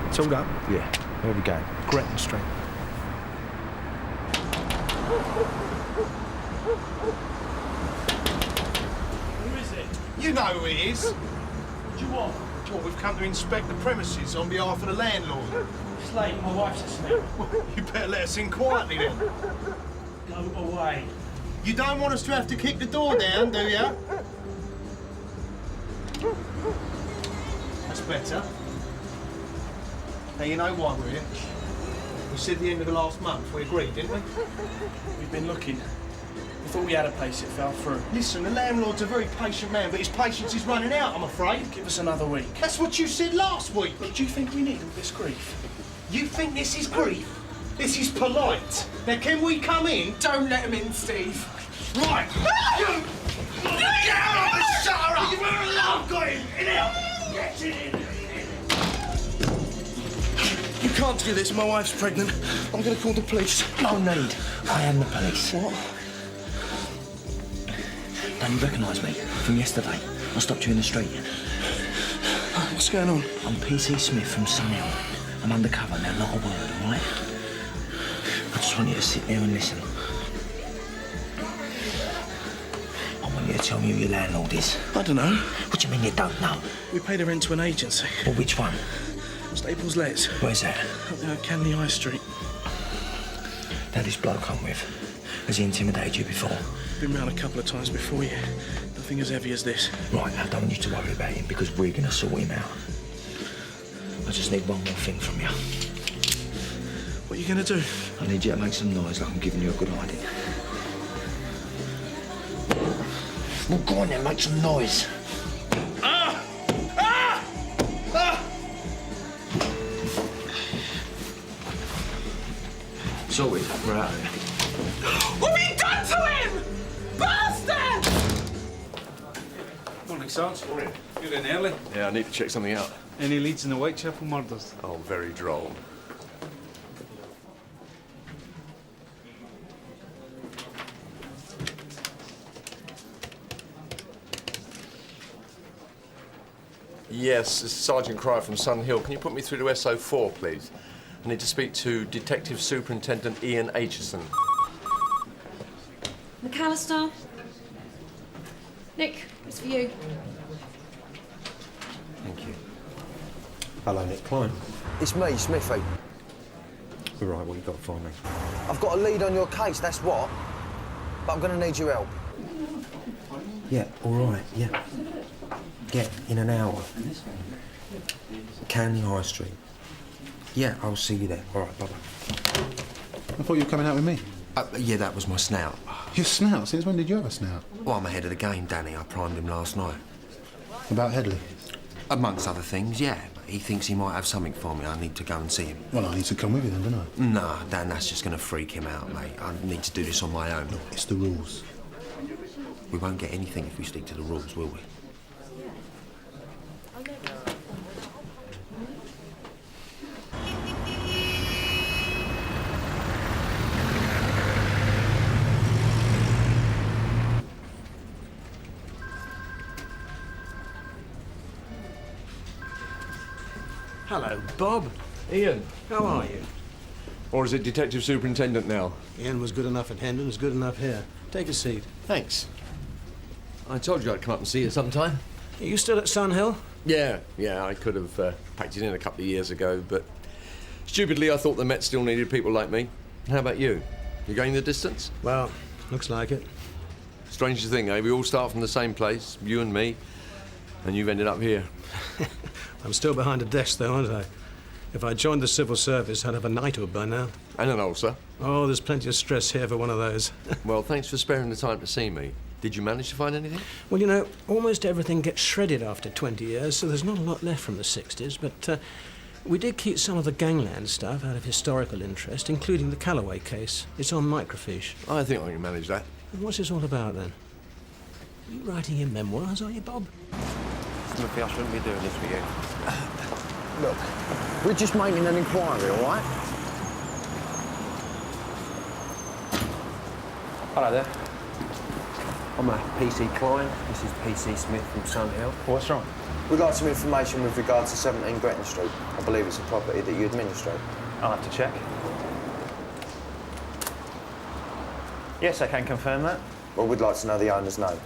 N: It's all done.
D: Yeah. Where we go?
N: Gretton Street.
K: Who is it? You know who it is. What do you want? Well, we've come to inspect the premises on behalf of the landlord.
R: It's late, my wife's asleep.
K: You better let us in quietly then.
R: Go away.
K: You don't want us to have to kick the door down, do you? That's better. Now, you know why we're here. We said the end of the last month. We agreed, didn't we?
R: We've been looking. We thought we had a place, it fell through.
K: Listen, the landlord's a very patient man, but his patience is running out, I'm afraid.
R: Give us another week.
K: That's what you said last week.
R: But do you think we need all this grief?
K: You think this is grief? This is polite. Now, can we come in?
R: Don't let him in, Steve.
K: Right! Get out of the shutter! You better love got him! In here! Get in!
N: You can't do this. My wife's pregnant. I'm going to call the police.
D: No need. I am the police.
N: What?
D: Don't you recognise me from yesterday? I stopped you in the street.
N: What's going on?
D: I'm PC Smith from Sunhill. I'm undercover now, not a word, all right? I just want you to sit there and listen. I want you to tell me who your landlord is.
N: I don't know.
D: What do you mean you don't know?
N: We paid a rent to an agency.
D: Well, which one?
N: Staples Letts.
D: Where's that?
N: Up there, Canley High Street.
D: Now, this bloke I'm with, has he intimidated you before?
N: Been round a couple of times before, yeah. Nothing as heavy as this.
D: Right, I don't want you to worry about him because we're going to sort him out. I just need one more thing from you.
N: What are you going to do?
D: I need you to make some noise like I'm giving you a good hiding. Well, go on then, make some noise.
K: Ah! Ah! Ah!
D: Sorted, we're out of here.
R: What have you done to him? Bastard!
Q: Morning, Sarge. Morning. You're in early.
A: Yeah, I need to check something out.
Q: Any leads in the Whitechapel murders?
A: Oh, very droll. Yes, this is Sergeant Cryer from Sun Hill. Can you put me through to SO4, please? I need to speak to Detective Superintendent Ian Aitchison.
I: McAllister? Nick, it's for you.
A: Thank you. Hello, Nick Klein.
D: It's me, Smithy.
U: All right, what you got for me?
D: I've got a lead on your case, that's what. But I'm going to need your help.
U: Yeah, all right, yeah. Yeah, in an hour. Canley High Street. Yeah, I'll see you there. All right, bye-bye.
F: I thought you were coming out with me.
U: Yeah, that was my snout.
F: Your snout? Since when did you have a snout?
U: Well, I'm ahead of the game, Danny. I primed him last night.
F: About Headley?
U: Amongst other things, yeah. He thinks he might have something for me. I need to go and see him.
F: Well, I need to come with you then, don't I?
U: Nah, Dan, that's just going to freak him out, mate. I need to do this on my own.
F: Look, it's the rules.
U: We won't get anything if we stick to the rules, will we?
H: Hello, Bob.
S: Ian.
H: How are you?
S: Or is it Detective Superintendent now?
H: Ian was good enough at Hendon, is good enough here. Take a seat.
S: Thanks. I told you I'd come up and see you sometime.
H: Are you still at Sun Hill?
S: Yeah, I could have packed it in a couple of years ago, but stupidly I thought the Met still needed people like me. How about you? You going the distance?
H: Well, looks like it.
S: Strange thing, eh? We all start from the same place, you and me, and you've ended up here.
H: I'm still behind a desk, though, aren't I? If I joined the civil service, I'd have a knighthood by now.
S: And an ulcer.
H: Oh, there's plenty of stress here for one of those.
S: Well, thanks for sparing the time to see me. Did you manage to find anything?
H: Well, you know, almost everything gets shredded after 20 years, so there's not a lot left from the 60s, but we did keep some of the gangland stuff out of historical interest, including the Calloway case. It's on microfiche.
S: I think I can manage that.
H: And what's this all about, then? Are you writing your memoirs, are you, Bob?
U: Smithy, I shouldn't be doing this for you.
D: Look, we're just making an inquiry, all right?
U: Hello there. I'm a PC client. This is PC Smith from Sun Hill.
D: What's wrong? We'd like some information with regards to 17 Gretton Street. I believe it's a property that you administrate.
V: I'll have to check. Yes, I can confirm that.
D: Well, we'd like to know the owner's name.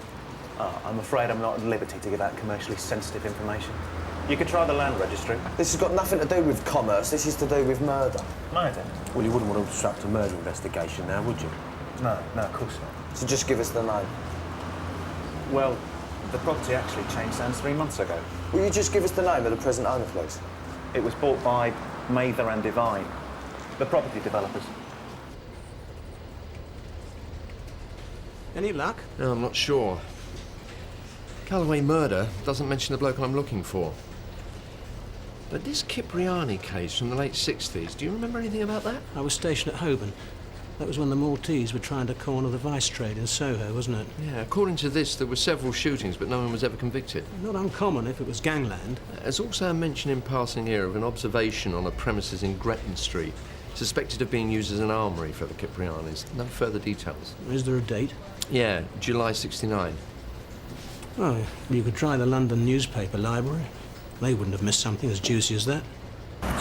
V: I'm afraid I'm not at liberty to give out commercially sensitive information. You could try the land registry.
D: This has got nothing to do with commerce. This is to do with murder.
V: Murder?
U: Well, you wouldn't want to disrupt a murder investigation now, would you?
V: No, of course not.
D: So just give us the name.
V: Well, the property actually changed hands 3 months ago.
D: Will you just give us the name of the present owner, please?
V: It was bought by Mather and Devine, the property developers.
H: Any luck?
S: No, I'm not sure. Calloway murder doesn't mention the bloke I'm looking for. But this Cipriani case from the late 60s, do you remember anything about that?
H: I was stationed at Holborn. That was when the Maltese were trying to corner the vice trade in Soho, wasn't it?
S: Yeah, according to this, there were several shootings, but no one was ever convicted.
H: Not uncommon if it was gangland.
S: There's also a mention in passing here of an observation on a premises in Gretton Street, suspected of being used as an armoury for the Ciprianis. No further details.
H: Is there a date?
S: Yeah, July 69.
H: Oh, you could try the London newspaper library. They wouldn't have missed something as juicy as that.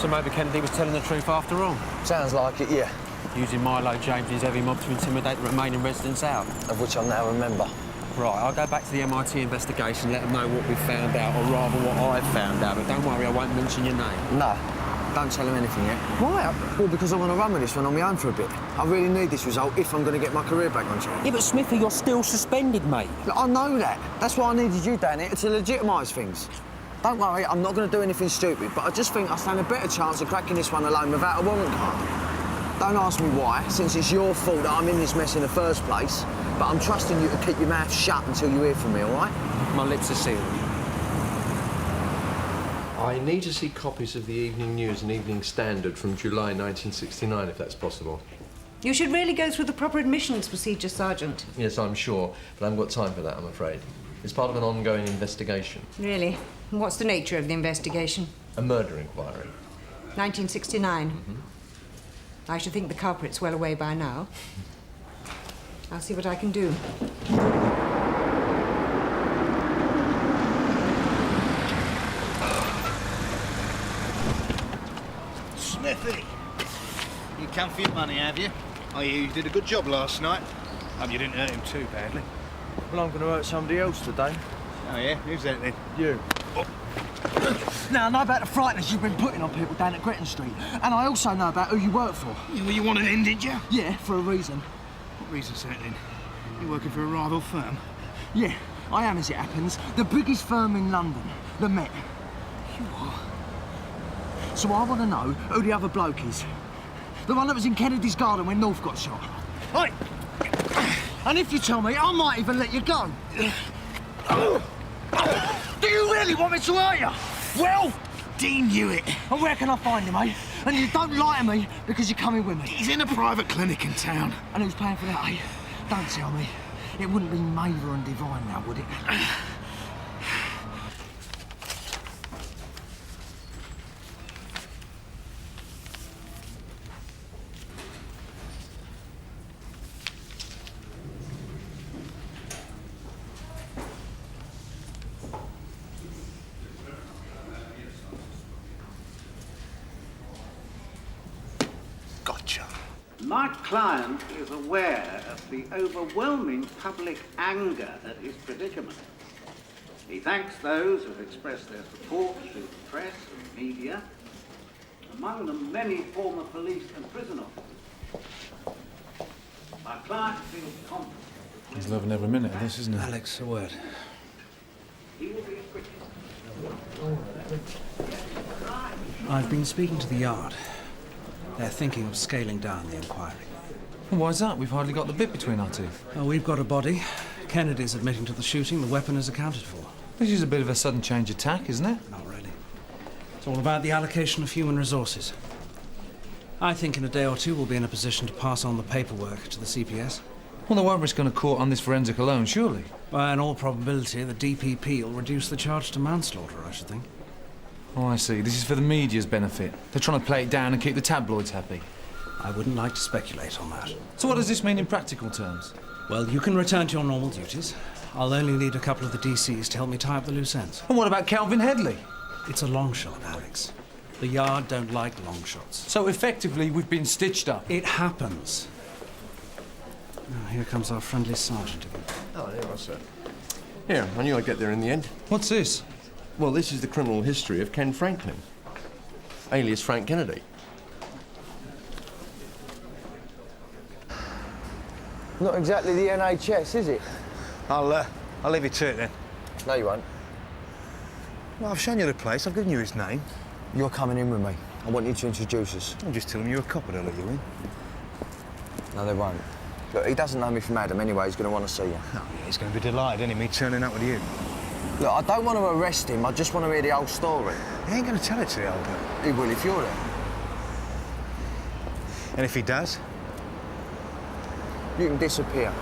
U: So maybe Kennedy was telling the truth after all?
D: Sounds like it, yeah.
U: Using Milo James's heavy mob to intimidate the remaining residents out.
D: Of which I now remember.
U: Right, I'll go back to the MIT investigation, let them know what we found out, or rather what I've found out, but don't worry, I won't mention your name.
D: No, don't tell him anything yet. Why? Well, because I want to run with this one on my own for a bit. I really need this result if I'm going to get my career back on track.
U: Yeah, but Smithy, you're still suspended, mate.
D: Look, I know that. That's why I needed you down here, to legitimise things. Don't worry, I'm not going to do anything stupid, but I just think I stand a better chance of cracking this one alone without a warrant card. Don't ask me why, since it's your fault that I'm in this mess in the first place, but I'm trusting you to keep your mouth shut until you hear from me, all right?
U: My lips are sealed.
S: I need to see copies of the Evening News and Evening Standard from July 1969, if that's possible.
W: You should really go through the proper admissions procedure, Sergeant.
S: Yes, I'm sure, but I haven't got time for that, I'm afraid. It's part of an ongoing investigation.
W: Really? And what's the nature of the investigation?
S: A murder inquiry.
W: 1969. I should think the culprit's well away by now. I'll see what I can do.
K: Smithy! You come for your money, have you? Oh, you did a good job last night. Hope you didn't hurt him too badly.
D: Well, I'm going to hurt somebody else today.
K: Oh, yeah? Who's that, then?
D: You.
K: Oh.
D: Now, I know about the frighteners you've been putting on people down at Gretton Street, and I also know about who you work for.
F: Yeah, well, you wanted in, did you?
D: Yeah, for a reason.
F: What reason's that, then? You're working for a rival firm?
D: Yeah, I am, as it happens, the biggest firm in London, the Met.
F: You are?
D: So I want to know who the other bloke is. The one that was in Kennedy's garden when North got shot. Right. And if you tell me, I might even let you go. Do you really want me to hurt you? Well,
F: Dean Hewitt.
D: And where can I find him, eh? And you don't lie to me because you're coming with me.
F: He's in a private clinic in town.
D: And who's paying for that, eh? Don't tell me. It wouldn't be Mather and Divine now, would it?
F: Gotcha.
E: My client is aware of the overwhelming public anger at his predicament. He thanks those who have expressed their support through the press and media, among them many former police and prison officers. My client feels confident.
Q: He's loving every minute of this, isn't he?
G: Alex, a word.
E: He will be acquitted.
G: I've been speaking to the Yard. They're thinking of scaling down the inquiry.
C: Well, why's that? We've hardly got the bit between our teeth.
G: Oh, we've got a body. Kennedy's admitting to the shooting. The weapon is accounted for.
C: This is a bit of a sudden change of tack, isn't it?
G: Not really. It's all about the allocation of human resources. I think in a day or two we'll be in a position to pass on the paperwork to the CPS.
C: Well, they won't risk going to court on this forensic alone, surely.
G: By in all probability, the DPP will reduce the charge to manslaughter, I should think.
C: Oh, I see. This is for the media's benefit. They're trying to play it down and keep the tabloids happy.
G: I wouldn't like to speculate on that.
C: So what does this mean in practical terms?
G: Well, you can return to your normal duties. I'll only need a couple of the DCs to help me tie up the loose ends.
C: And what about Calvin Headley?
G: It's a long shot, Alex. The Yard don't like long shots.
C: So effectively, we've been stitched up.
G: It happens. Now, here comes our friendly sergeant again.
S: Oh, there you are, sir. Here, I knew I'd get there in the end.
C: What's this?
S: Well, this is the criminal history of Ken Franklin, alias Frank Kennedy.
D: Not exactly the NHS, is it?
F: I'll leave you to it then.
D: No, you won't.
F: Well, I've shown you the place. I've given you his name.
D: You're coming in with me. I want you to introduce us.
F: I'll just tell him you're a copper, they'll let you in.
D: No, they won't. Look, he doesn't know me from Adam anyway. He's going to want to see you.
F: Oh, yeah, he's going to be delighted, isn't he, me turning up with you?
D: Look, I don't want to arrest him. I just want to hear the whole story.
F: He ain't going to tell it to you, Albert.
D: He will if you're there.
F: And if he does?
D: You can disappear.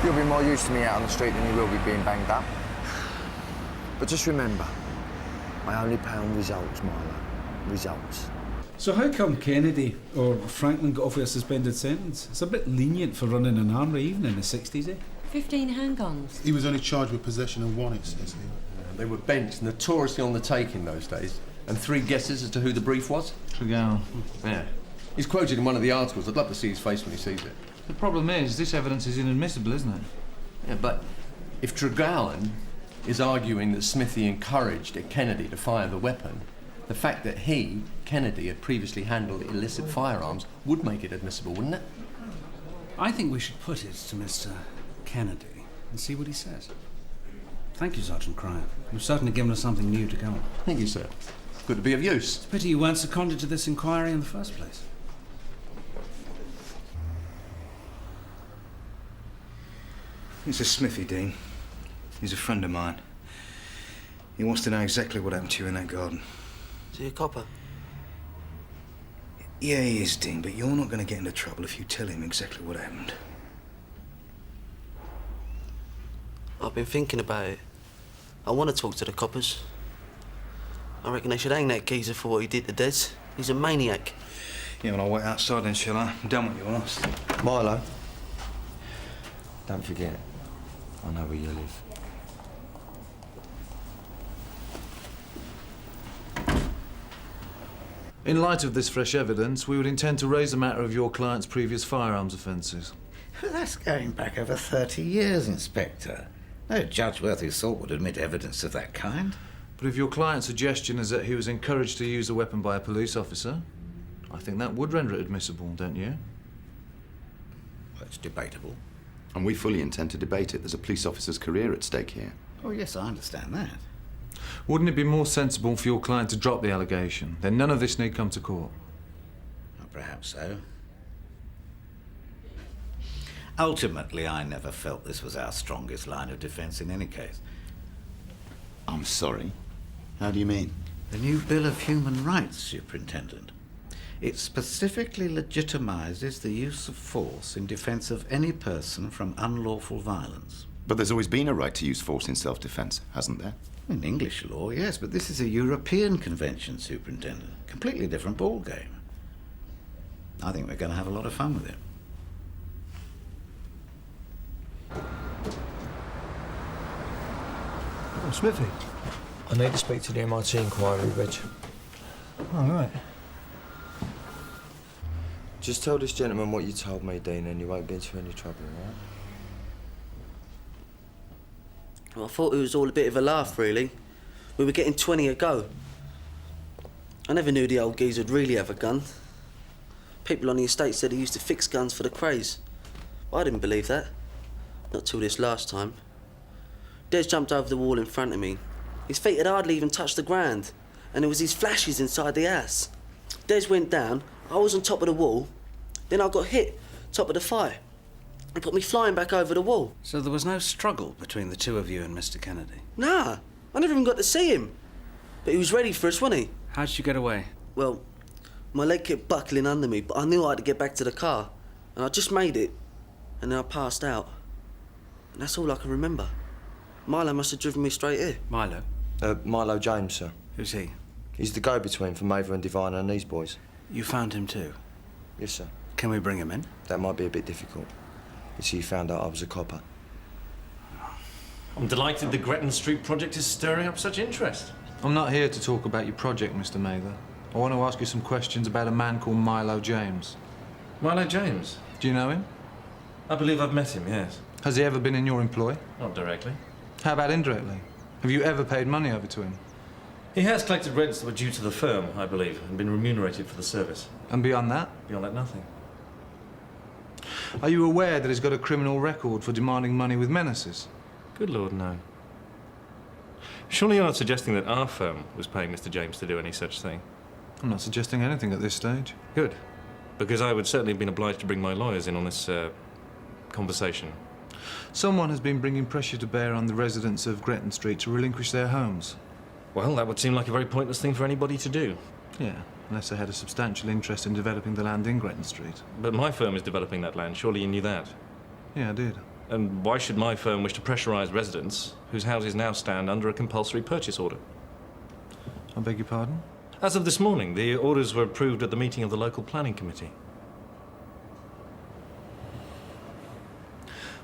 D: You'll be more used to me out on the street than you will be being banged up. But just remember, I only pay on results, Milo. Results.
Q: So how come Kennedy or Franklin got off with a suspended sentence? It's a bit lenient for running an armory even in the 60s, eh?
I: 15 handguns.
K: He was only charged with possession of one, it says here.
A: They were bent notoriously on the take in those days. And 3 guesses as to who the brief was?
C: Tregowan.
A: Yeah. He's quoted in one of the articles. I'd love to see his face when he sees it.
C: The problem is, this evidence is inadmissible, isn't it?
A: Yeah, but if Tregowan is arguing that Smithy encouraged Kennedy to fire the weapon, the fact that he, Kennedy, had previously handled illicit firearms would make it admissible, wouldn't it?
G: I think we should put it to Mr. Kennedy and see what he says. Thank you, Sergeant Cryer. You've certainly given us something new to go on.
A: Thank you, sir. Good to be of use.
G: It's a pity you weren't seconded to this inquiry in the first place.
F: This is Smithy, Dean. He's a friend of mine. He wants to know exactly what happened to you in that garden.
N: Is he a copper?
F: Yeah, he is, Dean, but you're not going to get into trouble if you tell him exactly what happened.
N: I've been thinking about it. I want to talk to the coppers. I reckon they should hang that geezer for what he did to Des. He's a maniac.
F: Yeah, well, I'll wait outside then, shall I? I'm done what you asked.
D: Milo, don't forget, I know where you live.
C: In light of this fresh evidence, we would intend to raise the matter of your client's previous firearms offences.
L: That's going back over 30 years, Inspector. No judge worth his salt would admit evidence of that kind.
C: But if your client's suggestion is that he was encouraged to use a weapon by a police officer, I think that would render it admissible, don't you?
J: Well, it's debatable.
M: And we fully intend to debate it. There's a police officer's career at stake here.
J: Oh, yes, I understand that.
C: Wouldn't it be more sensible for your client to drop the allegation? Then none of this need come to court.
J: Well, perhaps so. Ultimately, I never felt this was our strongest line of defence in any case.
M: I'm sorry. How do you mean?
J: The new Bill of Human Rights, Superintendent. It specifically legitimises the use of force in defence of any person from unlawful violence.
M: But there's always been a right to use force in self-defence, hasn't there?
J: In English law, yes, but this is a European convention, Superintendent. Completely different ballgame. I think we're going to have a lot of fun with it.
P: Oh, Smithy. I need to speak to the MIT inquiry, Reg.
X: Oh, right.
P: Just tell this gentleman what you told me, Dean, and you won't get into any trouble, all right?
N: Well, I thought it was all a bit of a laugh, really. We were getting 20 a go. I never knew the old geezer would really have a gun. People on the estate said he used to fix guns for the craze. But I didn't believe that. Not till this last time. Des jumped over the wall in front of me. His feet had hardly even touched the ground, and there was these flashes inside the house. Des went down, I was on top of the wall, then I got hit, top of the fire. It put me flying back over the wall.
G: So there was no struggle between the two of you and Mr. Kennedy?
N: Nah, I never even got to see him. But he was ready for us, wasn't he?
G: How did you get away?
N: Well, my leg kept buckling under me, but I knew I had to get back to the car. And I just made it, and then I passed out. And that's all I can remember. Milo must have driven me straight here.
G: Milo?
P: Milo James, sir.
G: Who's he?
P: He's the go-between for Mather and Divine and these boys.
G: You found him too?
P: Yes, sir.
G: Can we bring him in?
P: That might be a bit difficult. You see, he found out I was a copper.
Y: I'm delighted the Gretton Street project is stirring up such interest.
C: I'm not here to talk about your project, Mr. Mather. I want to ask you some questions about a man called Milo James.
Y: Milo James?
C: Do you know him?
Y: I believe I've met him, yes.
C: Has he ever been in your employ?
Y: Not directly.
C: How about indirectly? Have you ever paid money over to him?
Y: He has collected rents that were due to the firm, I believe, and been remunerated for the service.
C: And beyond that?
Y: Beyond that, nothing.
C: Are you aware that he's got a criminal record for demanding money with menaces?
Y: Good Lord, no. Surely you're not suggesting that our firm was paying Mr. James to do any such thing?
C: I'm not suggesting anything at this stage.
Y: Good. Because I would certainly have been obliged to bring my lawyers in on this, conversation.
C: Someone has been bringing pressure to bear on the residents of Gretton Street to relinquish their homes.
Y: Well, that would seem like a very pointless thing for anybody to do.
C: Yeah, unless they had a substantial interest in developing the land in Gretton Street.
Y: But my firm is developing that land. Surely you knew that.
C: Yeah, I did.
Y: And why should my firm wish to pressurise residents whose houses now stand under a compulsory purchase order?
C: I beg your pardon?
Y: As of this morning, the orders were approved at the meeting of the local planning committee.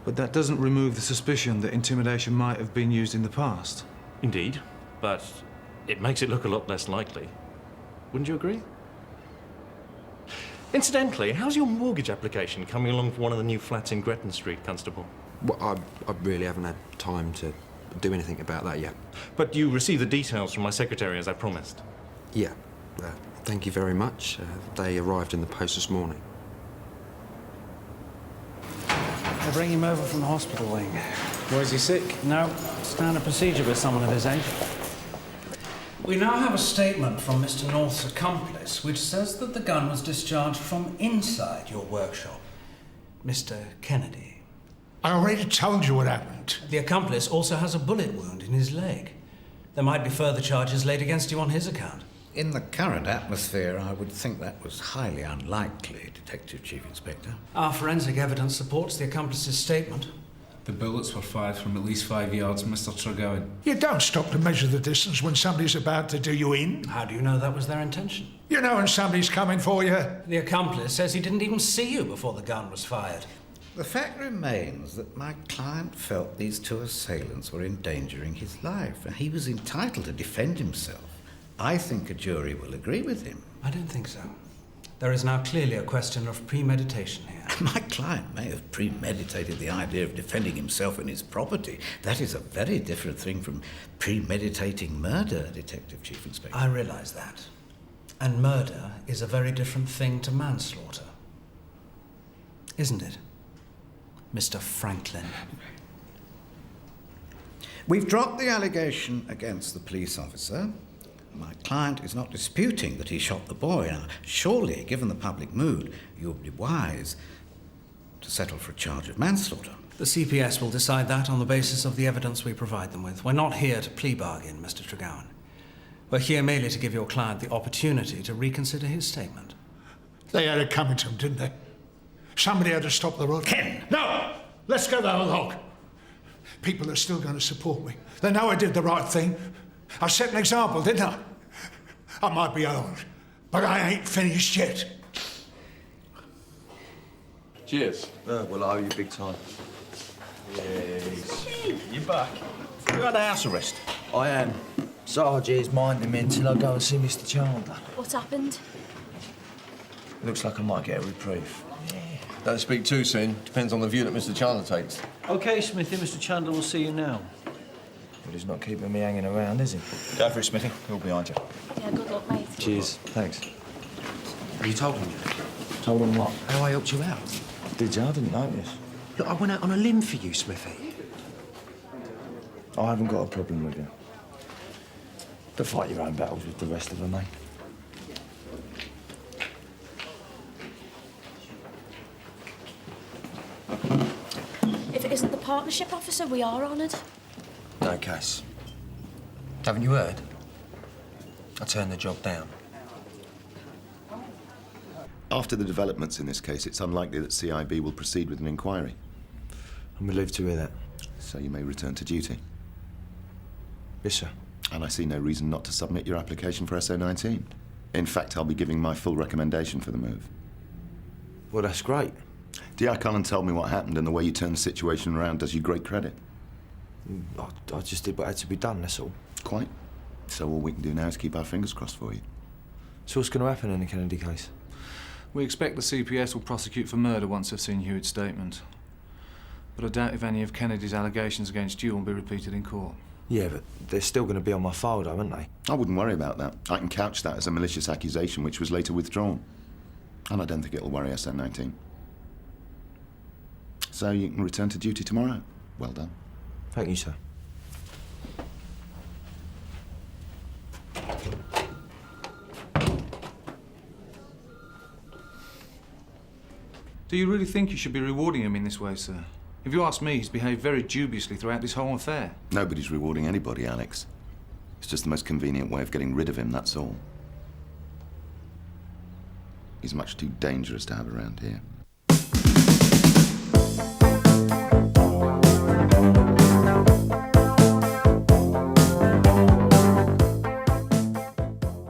C: But that doesn't remove the suspicion that intimidation might have been used in the past.
Y: Indeed, but it makes it look a lot less likely. Wouldn't you agree? Incidentally, how's your mortgage application coming along for one of the new flats in Gretton Street, Constable?
Z: Well, I really haven't had time to do anything about that yet.
Y: But you received the details from my secretary, as I promised.
Z: Yeah. Thank you very much. They arrived in the post this morning.
G: They're bringing him over from the hospital wing.
Q: Why is he sick?
G: No, standard procedure with someone of his age. We now have a statement from Mr. North's accomplice, which says that the gun was discharged from inside your workshop. Mr. Kennedy.
K: I already told you what happened.
G: The accomplice also has a bullet wound in his leg. There might be further charges laid against you on his account.
J: In the current atmosphere, I would think that was highly unlikely, Detective Chief Inspector.
G: Our forensic evidence supports the accomplice's statement.
Q: The bullets were fired from at least 5 yards, Mr. Trudie.
K: You don't stop to measure the distance when somebody's about to do you in.
G: How do you know that was their intention?
K: You know when somebody's coming for you.
G: The accomplice says he didn't even see you before the gun was fired.
J: The fact remains that my client felt these two assailants were endangering his life, and he was entitled to defend himself. I think a jury will agree with him.
G: I don't think so. There is now clearly a question of premeditation here.
J: My client may have premeditated the idea of defending himself and his property. That is a very different thing from premeditating murder, Detective Chief Inspector.
G: I realise that. And murder is a very different thing to manslaughter. Isn't it, Mr. Franklin?
J: We've dropped the allegation against the police officer. My client is not disputing that he shot the boy. Now, surely, given the public mood, you would be wise to settle for a charge of manslaughter.
G: The CPS will decide that on the basis of the evidence we provide them with. We're not here to plea bargain, Mr. Tregowan. We're here merely to give your client the opportunity to reconsider his statement.
K: They had it coming to him, didn't they? Somebody had to stop the road.
J: Ken!
K: No! Let's go the whole hog. People are still going to support me. They know I did the right thing. I set an example, didn't I? I might be old, but I ain't finished yet.
S: Cheers.
P: Well, I owe you big time.
B: Yes. You're back. You're under house arrest.
P: I am. Sarge here's minding me until I go and see Mr. Chandler.
H: What happened?
P: Looks like I might get a reprieve.
A: Don't speak too soon. Depends on the view that Mr. Chandler takes.
B: OK, Smithy, Mr. Chandler will see you now.
P: Well, he's not keeping me hanging around, is he?
B: Go for it, Smithy. All behind you.
H: Yeah, good luck, mate.
P: Cheers. Thanks.
U: Have you told him?
P: Told him what?
U: How I helped you out?
P: Did you? I didn't notice.
U: Look, I went out on a limb for you, Smithy.
P: I haven't got a problem with you. Go fight your own battles with the rest of them, mate.
H: If it isn't the partnership officer, we are honoured.
U: No case. Haven't you heard? I turned the job down.
M: After the developments in this case, it's unlikely that CIB will proceed with an inquiry.
P: I'm relieved to hear that.
M: So you may return to duty.
P: Yes, sir.
M: And I see no reason not to submit your application for SO19. In fact, I'll be giving my full recommendation for the move.
P: Well, that's great.
M: D.I. Colin told me what happened, and the way you turned the situation around does you great credit.
P: I just did what had to be done, that's all.
M: Quite. So all we can do now is keep our fingers crossed for you.
P: So what's going to happen in the Kennedy case?
C: We expect the CPS will prosecute for murder once they've seen Hewitt's statement. But I doubt if any of Kennedy's allegations against you will be repeated in court.
P: Yeah, but they're still going to be on my file, though, aren't they?
M: I wouldn't worry about that. I can couch that as a malicious accusation which was later withdrawn. And I don't think it'll worry SO19. So you can return to duty tomorrow. Well done.
P: Thank you, sir.
C: Do you really think you should be rewarding him in this way, sir? If you ask me, he's behaved very dubiously throughout this whole affair.
M: Nobody's rewarding anybody, Alex. It's just the most convenient way of getting rid of him, that's all. He's much too dangerous to have around here.